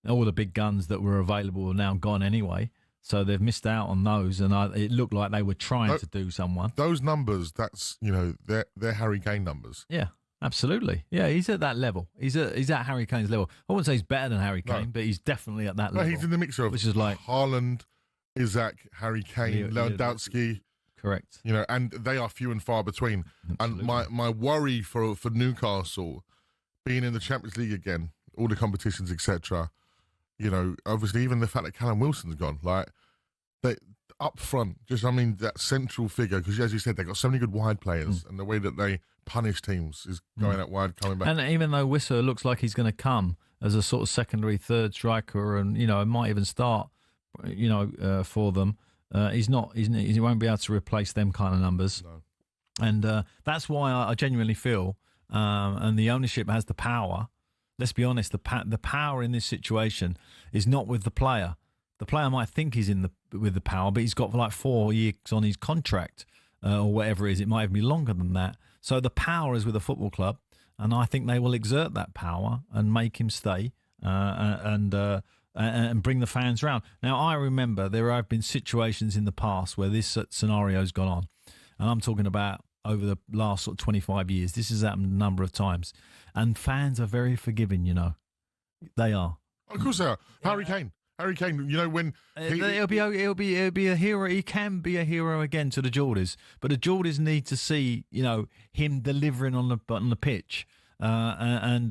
All the big guns that were available are now gone anyway, so they've missed out on those, and it looked like they were trying to do someone. Those numbers, that's, they're Harry Kane numbers. Yeah. Absolutely. Yeah, he's at that level. He's at Harry Kane's level. I wouldn't say he's better than Harry Kane, but he's definitely at that level. He's in the mixer of which is like Haaland, Isaac, Harry Kane, Lewandowski. Correct. You know, and they are few and far between. Absolutely. And my worry for Newcastle being in the Champions League again, all the competitions, etc. You know, obviously even the fact that Callum Wilson's gone, like they up front, that central figure, because as you said, they've got so many good wide players, and the way that they punish teams is going out wide, coming back. And even though Wissa looks like he's going to come as a sort of secondary third striker, and might even start, for them, he won't be able to replace them kind of numbers. No. And that's why I genuinely feel, and the ownership has the power. Let's be honest, the power in this situation is not with the player. The player might think he's with the power, but he's got like 4 years on his contract or whatever it is. It might even be longer than that. So the power is with the football club, and I think they will exert that power and make him stay and bring the fans round. Now, I remember there have been situations in the past where this scenario's gone on, and I'm talking about over the last sort of 25 years. This has happened a number of times, and fans are very forgiving. They are. Of course they are. Harry Kane, when he'll be a hero. He can be a hero again to the Geordies, but the Geordies need to see him delivering on the pitch, and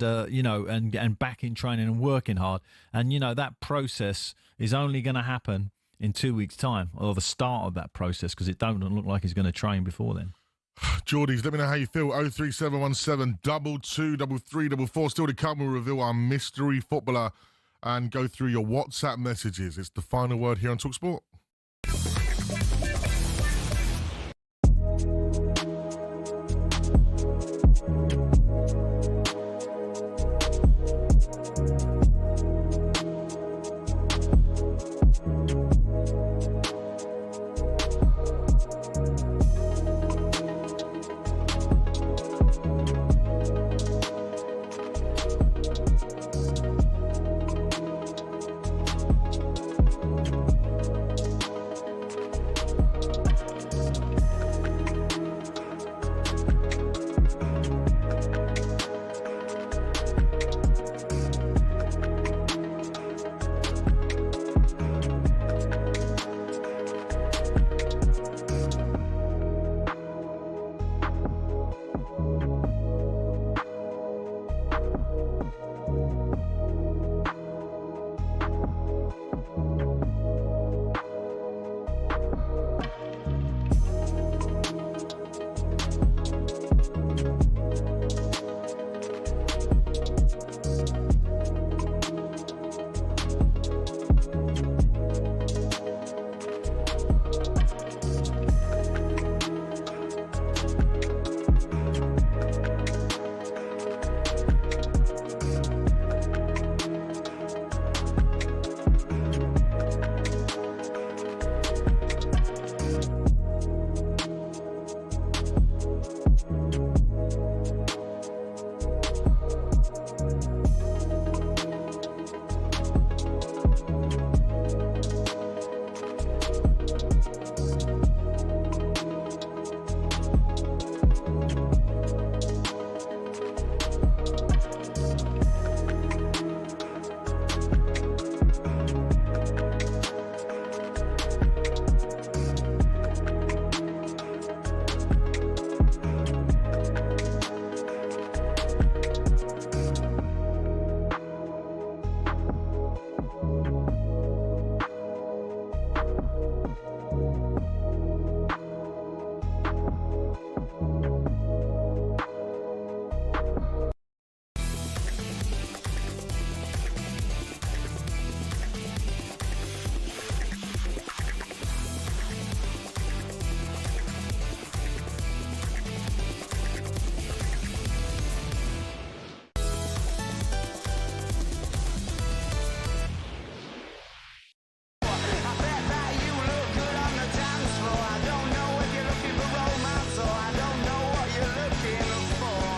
back in training and working hard. And that process is only going to happen in 2 weeks' time, or the start of that process, because it don't look like he's going to train before then. Geordies, let me know how you feel. 03717 223344. Still to come, we'll reveal our mystery footballer and go through your WhatsApp messages. It's the final word here on talkSPORT.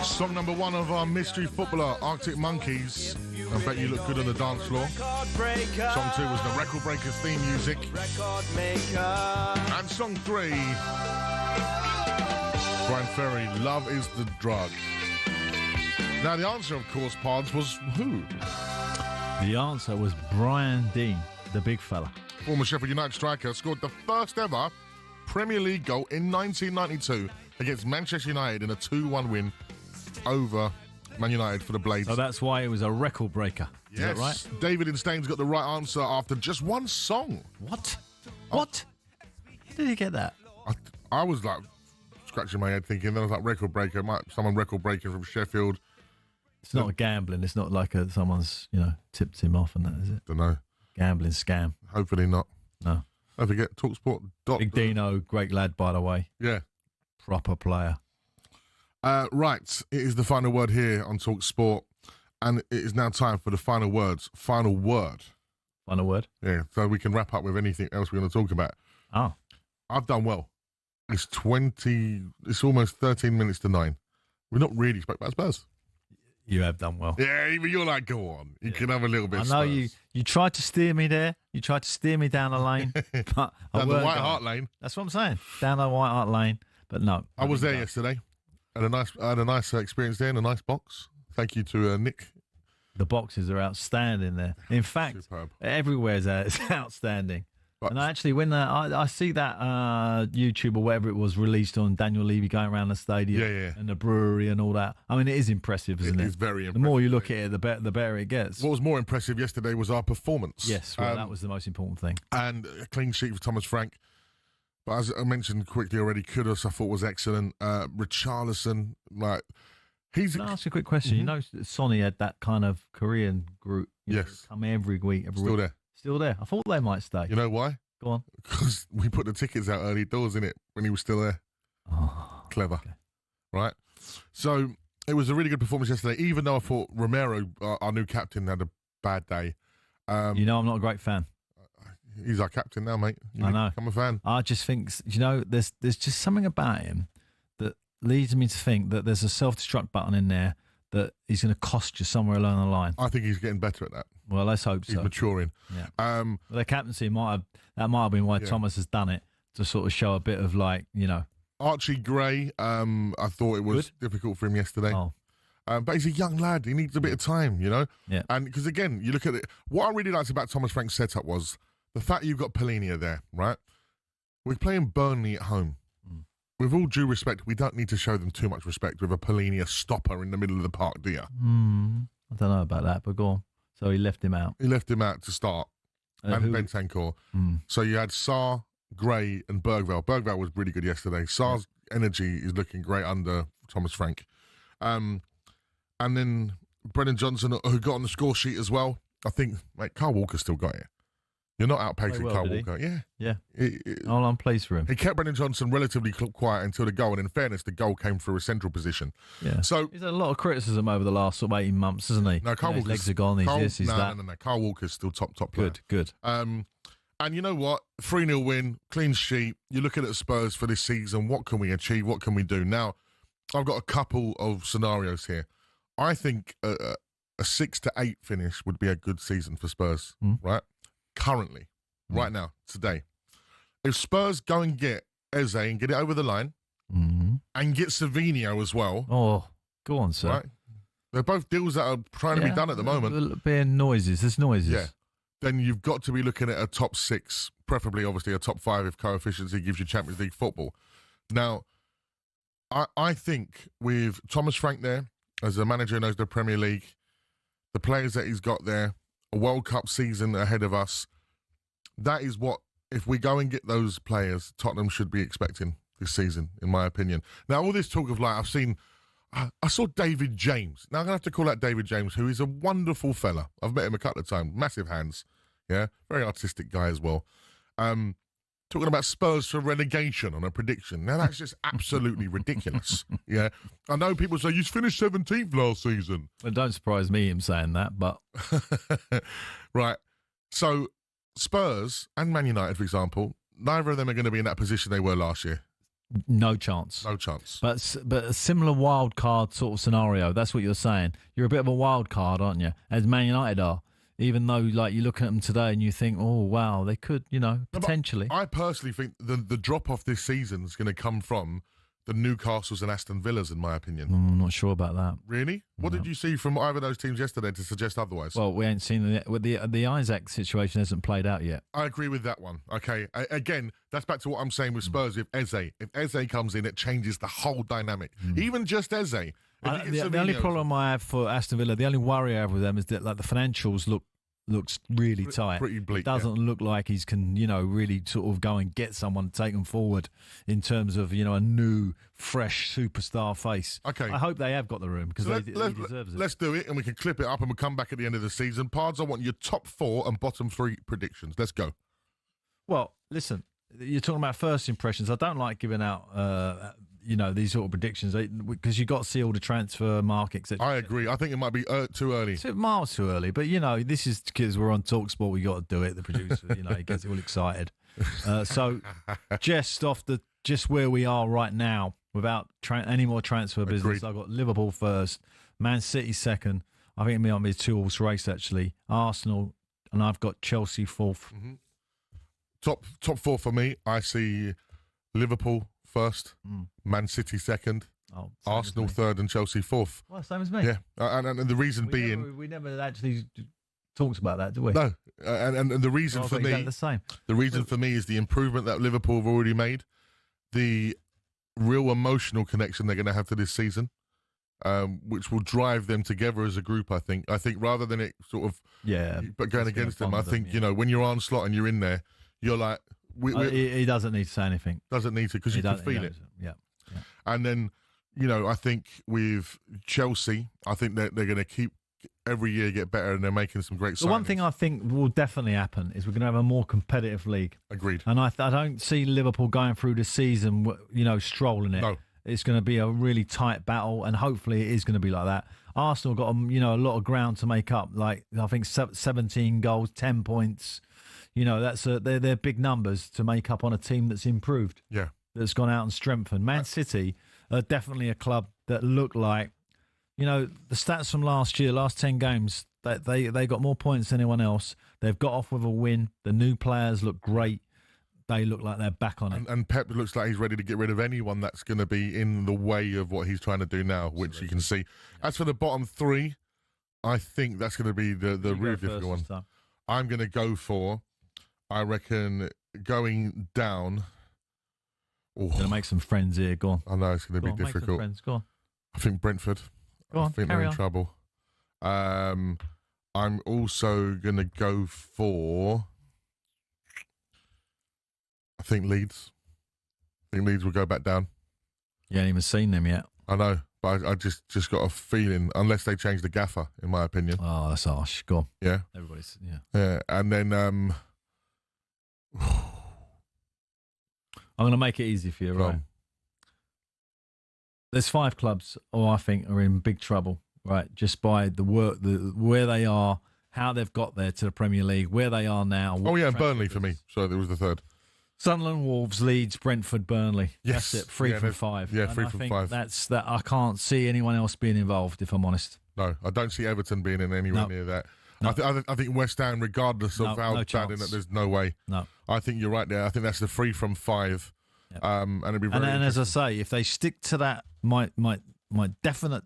Song number one of our mystery footballer, Arctic Monkeys. I bet you look good on the dance floor. Song two was the Record Breakers theme music. And song three, Brian Ferry, Love is the Drug. Now, the answer, of course, Pards, was who? The answer was Brian Deane, the big fella. Former Sheffield United striker scored the first ever Premier League goal in 1992 against Manchester United in a 2-1 win over Man United for the Blades. So that's why it was a record breaker. Is Yes. that right? David in Staines got the right answer after just one song. What? What? Did you get that? I was like scratching my head thinking, then I was like, record breaker. Someone record breaking from Sheffield. It's not gambling. It's not like someone's, tipped him off and that, is it? Don't know. Gambling scam. Hopefully not. No. Don't forget, talkSPORT. Big Dino, great lad, by the way. Yeah. Proper player. Right. It is the final word here on talkSPORT. And it is now time for the final words. Final word. Final word? Yeah. So we can wrap up with anything else we're going to talk about. Oh. I've done well. It's almost 13 minutes to 9. We're not really spoke about Spurs. You have done well. Yeah, even you're like, go on. You can have a little bit I of know Spurs. you tried to steer me there. You tried to steer me down the lane. But Down the White Hart Lane. That's what I'm saying. Down the White Hart Lane. But no. I was there yesterday. I had a nice experience there in a nice box. Thank you to Nick. The boxes are outstanding there. In fact, everywhere's outstanding. And actually, when I see that YouTube or whatever it was released on Daniel Levy going around the stadium and the brewery and all that, I mean, it is impressive, isn't it? It is very impressive. The more you look at it, the better it gets. What was more impressive yesterday was our performance. Yes, well, that was the most important thing. And a clean sheet for Thomas Frank. But as I mentioned quickly already, Kudus I thought was excellent. Richarlison, he's. Can I ask you a quick question? You know, Sonny had that kind of Korean group. Come every week. Still there. Still there. I thought they might stay. You know why? Go on. Because we put the tickets out early doors, innit, when he was still there. Oh, clever. Okay. Right? So it was a really good performance yesterday, even though I thought Romero, our new captain, had a bad day. I'm not a great fan. He's our captain now, mate. I know. I'm a fan. I just think, there's just something about him that leads me to think that there's a self-destruct button in there that he's going to cost you somewhere along the line. I think he's getting better at that. Well, let's hope so. He's maturing. Yeah. The captaincy might have been why Thomas has done it, to sort of show a bit of Archie Gray, I thought it was difficult for him yesterday. Oh. But he's a young lad. He needs a bit of time, Yeah. And because, again, you look at it. What I really liked about Thomas Frank's setup was the fact you've got Polinia there, right? We're playing Burnley at home. With all due respect, we don't need to show them too much respect with a Polinia stopper in the middle of the park, do you? I don't know about that, but go on. So he left him out. He left him out to start. And who- Bentancur. So you had Sarr, Gray and Bergvall. Bergvall was really good yesterday. Sarr's energy is looking great under Thomas Frank. And then Brennan Johnson, who got on the score sheet as well. I think, mate, Kyle Walker still got it. You're not outpacing Kyle Walker. Yeah. I'm pleased for him. He kept Brennan Johnson relatively quiet until the goal, and in fairness, the goal came through a central position. Yeah. So he's had a lot of criticism over the last sort of 18 months, hasn't he? No, Kyle His Walker's legs are gone. He's this, he's that. No. Kyle Walker's still top player. Good. And you know what? 3-0 win, clean sheet. You're looking at Spurs for this season. What can we achieve? What can we do? Now, I've got a couple of scenarios here. I think a 6 to 8 finish would be a good season for Spurs, right? Currently, right now, today. If Spurs go and get Eze and get it over the line and get Savinho as well. Oh, go on, sir. Right? They're both deals that are trying to be done at the moment. There's noises. Yeah. Then you've got to be looking at a top 6, preferably, obviously, a top 5 if coefficiency gives you Champions League football. Now, I think with Thomas Frank there, as a manager who knows the Premier League, the players that he's got there, a World Cup season ahead of us, that is what, if we go and get those players, Tottenham should be expecting this season, in my opinion. Now, all this talk of I saw David James. Now, I'm going to have to call out David James, who is a wonderful fella. I've met him a couple of times. Massive hands. Yeah. Very artistic guy as well. Talking about Spurs for relegation on a prediction. Now, that's just absolutely ridiculous. Yeah. I know people say, you finished 17th last season. Well, don't surprise me him saying that, but... Right. So, Spurs and Man United, for example, neither of them are going to be in that position they were last year. No chance. No chance. But a similar wild card sort of scenario, that's what you're saying. You're a bit of a wild card, aren't you? As Man United are. Even though, you look at them today and you think, oh, wow, they could, potentially. I personally think the drop-off this season is going to come from the Newcastles and Aston Villas, in my opinion. I'm not sure about that. Really? What did you see from either of those teams yesterday to suggest otherwise? Well, we ain't seen the Isaac situation hasn't played out yet. I agree with that one. Okay, again, that's back to what I'm saying with Spurs with Eze. If Eze comes in, it changes the whole dynamic. Even just Eze. The only problem I have for Aston Villa, the only worry I have with them is that like the financials looks really tight. Pretty bleak. It doesn't look like he's can, really sort of go and get someone to take them forward in terms of, a new, fresh superstar face. Okay. I hope they have got the room because he deserves it. Let's do it and we can clip it up and we'll come back at the end of the season. Pards, I want your top 4 and bottom 3 predictions. Let's go. Well, listen, you're talking about first impressions. I don't like giving out, these sort of predictions because you've got to see all the transfer markets. I agree. I think it might be too early. It's miles too early, but this is because we're on talkSPORT. We got to do it. The producer, he gets all excited. So just where we are right now, without any more transfer business, I've got Liverpool first, Man City second. I think it might be a 2-horse race actually. Arsenal, and I've got Chelsea fourth. Mm-hmm. Top 4 for me. I see Liverpool first, Man City second, Arsenal third, and Chelsea fourth. Well, same as me. Yeah, and the reason we never actually talked about that, did we? No, and the reason for me, the reason for me is the improvement that Liverpool have already made, the real emotional connection they're going to have to this season, which will drive them together as a group. I think rather than it sort of but going against them, I think when you're on slot and you're in there, you're like. He doesn't need to say anything. Doesn't need to because you can feel it. Yeah. And then, I think with Chelsea, I think they're going to keep every year get better and they're making some great signings. The one thing I think will definitely happen is we're going to have a more competitive league. Agreed. And I don't see Liverpool going through the season, strolling it. No. It's going to be a really tight battle and hopefully it is going to be like that. Arsenal got, a lot of ground to make up. Like, I think 17 goals, 10 points. They're big numbers to make up on a team that's improved. Yeah. That's gone out and strengthened. Man City are definitely a club that look like, the stats from last year, last 10 games, they got more points than anyone else. They've got off with a win. The new players look great. They look like they're back on it. And Pep looks like he's ready to get rid of anyone that's going to be in the way of what he's trying to do now, which you can see. As for the bottom 3, I think that's going to be the real difficult one. I'm going to go for... I reckon going down. Going to make some friends here. Go on. I know it's going to be difficult. Make some friends. Go on. I think Brentford. Go on. I think they're in trouble. I'm also going to go for. I think Leeds. I think Leeds will go back down. You ain't even seen them yet. I know, but I just got a feeling, unless they change the gaffer, in my opinion. Oh, that's harsh. Go on. Yeah. Everybody's Yeah, and then I'm going to make it easy for you, right? There's 5 clubs who I think are in big trouble, right? Just by the work, where they are, how they've got there to the Premier League, where they are now. Oh yeah, Burnley for me. So there was the third. Sunderland, Wolves, Leeds, Brentford, Burnley. Yes, that's it. 3 from 5. Yeah, and 3 I from think 5. That's that. I can't see anyone else being involved, if I'm honest. No, I don't see Everton being in anywhere near that. No. I think West Ham, regardless of how bad in it, there's no way. No, I think you're right there. I think that's the 3 from 5. Yep. And it'd be very. And as I say, if they stick to that, my definite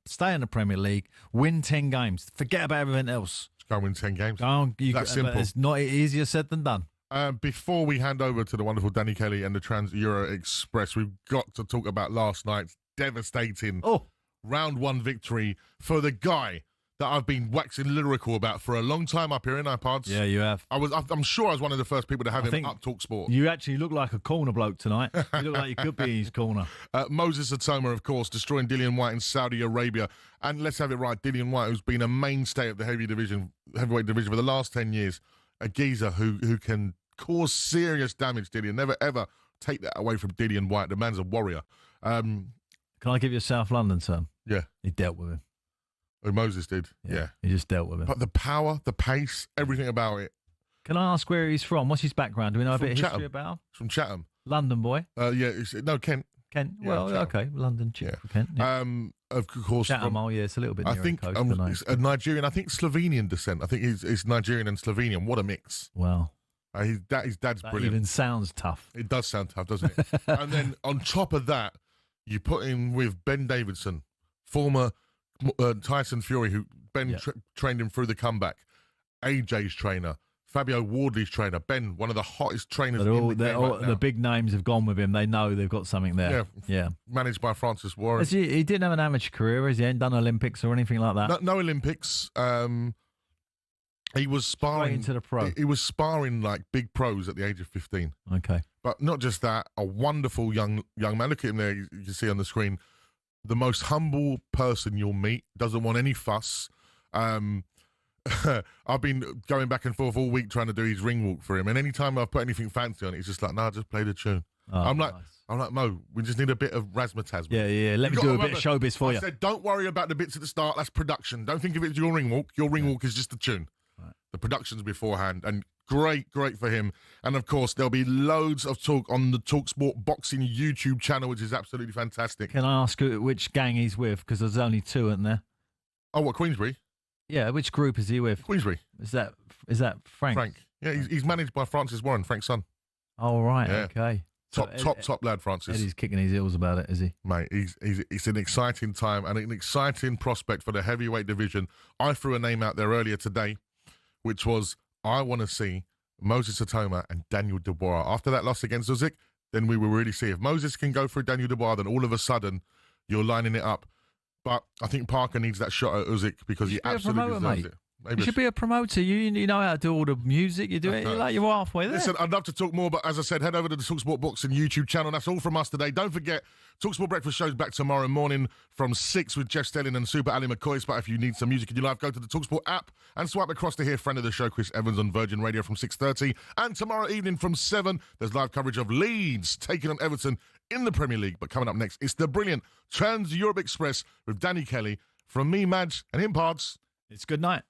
stay in the Premier League, win 10 games, forget about everything else. Just go and win 10 games. That's simple. It's not easier said than done. Before we hand over to the wonderful Danny Kelly and the Trans Euro Express, we've got to talk about last night's devastating round 1 victory for the guy that I've been waxing lyrical about for a long time up here in iPods. Yeah, you have. I'm sure I was one of the first people to have him up talkSPORT. You actually look like a corner bloke tonight. You look like you could be in his corner. Moses Atoma, of course, destroying Dillian White in Saudi Arabia. And let's have it right, Dillian White, who's been a mainstay of the heavyweight division for the last 10 years. A geezer who can cause serious damage, Dillian. Never, ever take that away from Dillian White. The man's a warrior. Can I give you a South London term? Yeah. He dealt with him. Oh, Moses did, yeah. He just dealt with him. But the power, the pace, everything about it. Can I ask where he's from? What's his background? Do we know a bit of history about him? He's from Chatham. London boy? Kent. Kent, Yeah, well, Chatham. okay, London, Kent. Yeah. Of course. Chatham, it's a little bit nearer I think the coast, but it's a Nigerian, I think Slovenian descent. I think he's Nigerian and Slovenian. What a mix. Wow. His dad's that brilliant. Even sounds tough. It does sound tough, doesn't it? And then on top of that, You put him with Ben Davidson, former Tyson Fury, who Ben trained him through the comeback, AJ's trainer, Fabio Wardley's trainer, Ben, one of the hottest trainers in the game right now. The big names have gone with him. They know they've got something there. Yeah. Managed by Francis Warren. He didn't have an amateur career, has he? He ain't done Olympics or anything like that? No Olympics. He was sparring into the pro. He was sparring like big pros at the age of 15. Okay. But not just that, a wonderful young man. Look at him there, you can see on the screen. The most humble person you'll meet, doesn't want any fuss. I've been going back and forth all week trying to do his ring walk for him, and anytime I've put anything fancy on it, he's just like, "No, just play the tune." I'm like, Mo, we just need a bit of razzmatazz. Yeah. Let me do a bit of showbiz for you. I said, don't worry about the bits at the start. That's production. Don't think of it as your ring walk. Your ring walk is just the tune. Right. The production's beforehand, and great for him. And of course, there'll be loads of talk on the talkSPORT Boxing YouTube channel, which is absolutely fantastic. Can I ask which gang he's with? Because there's only two, isn't there? Oh, what, Queensbury? Yeah, which group is he with? Queensbury. Is that Frank? Frank. Yeah, he's managed by Francis Warren, Frank's son. Oh, right, yeah. okay. Top lad, Francis. Eddie's kicking his heels about it, is he? Mate, it's an exciting time and an exciting prospect for the heavyweight division. I threw a name out there earlier today, which was, I want to see Moses Satoma and Daniel Dubois. After that loss against Usyk, then we will really see. If Moses can go through Daniel Dubois, then all of a sudden you're lining it up. But I think Parker needs that shot at Usyk because he absolutely deserves it. Maybe you should be a promoter. You know how to do all the music. You do it like you're halfway there. Listen, I'd love to talk more, but as I said, head over to the talkSPORT Boxing YouTube channel. That's all from us today. Don't forget, talkSPORT Breakfast show's back tomorrow morning from 6 with Jeff Stelling and Super Ali McCoy. But if you need some music in your life, go to the talkSPORT app and swipe across to hear friend of the show, Chris Evans, on Virgin Radio from 6:30. And tomorrow evening from 7, there's live coverage of Leeds taking on Everton in the Premier League. But coming up next, it's the brilliant Trans Europe Express with Danny Kelly. From me, Madge, and him, Pards. It's good night.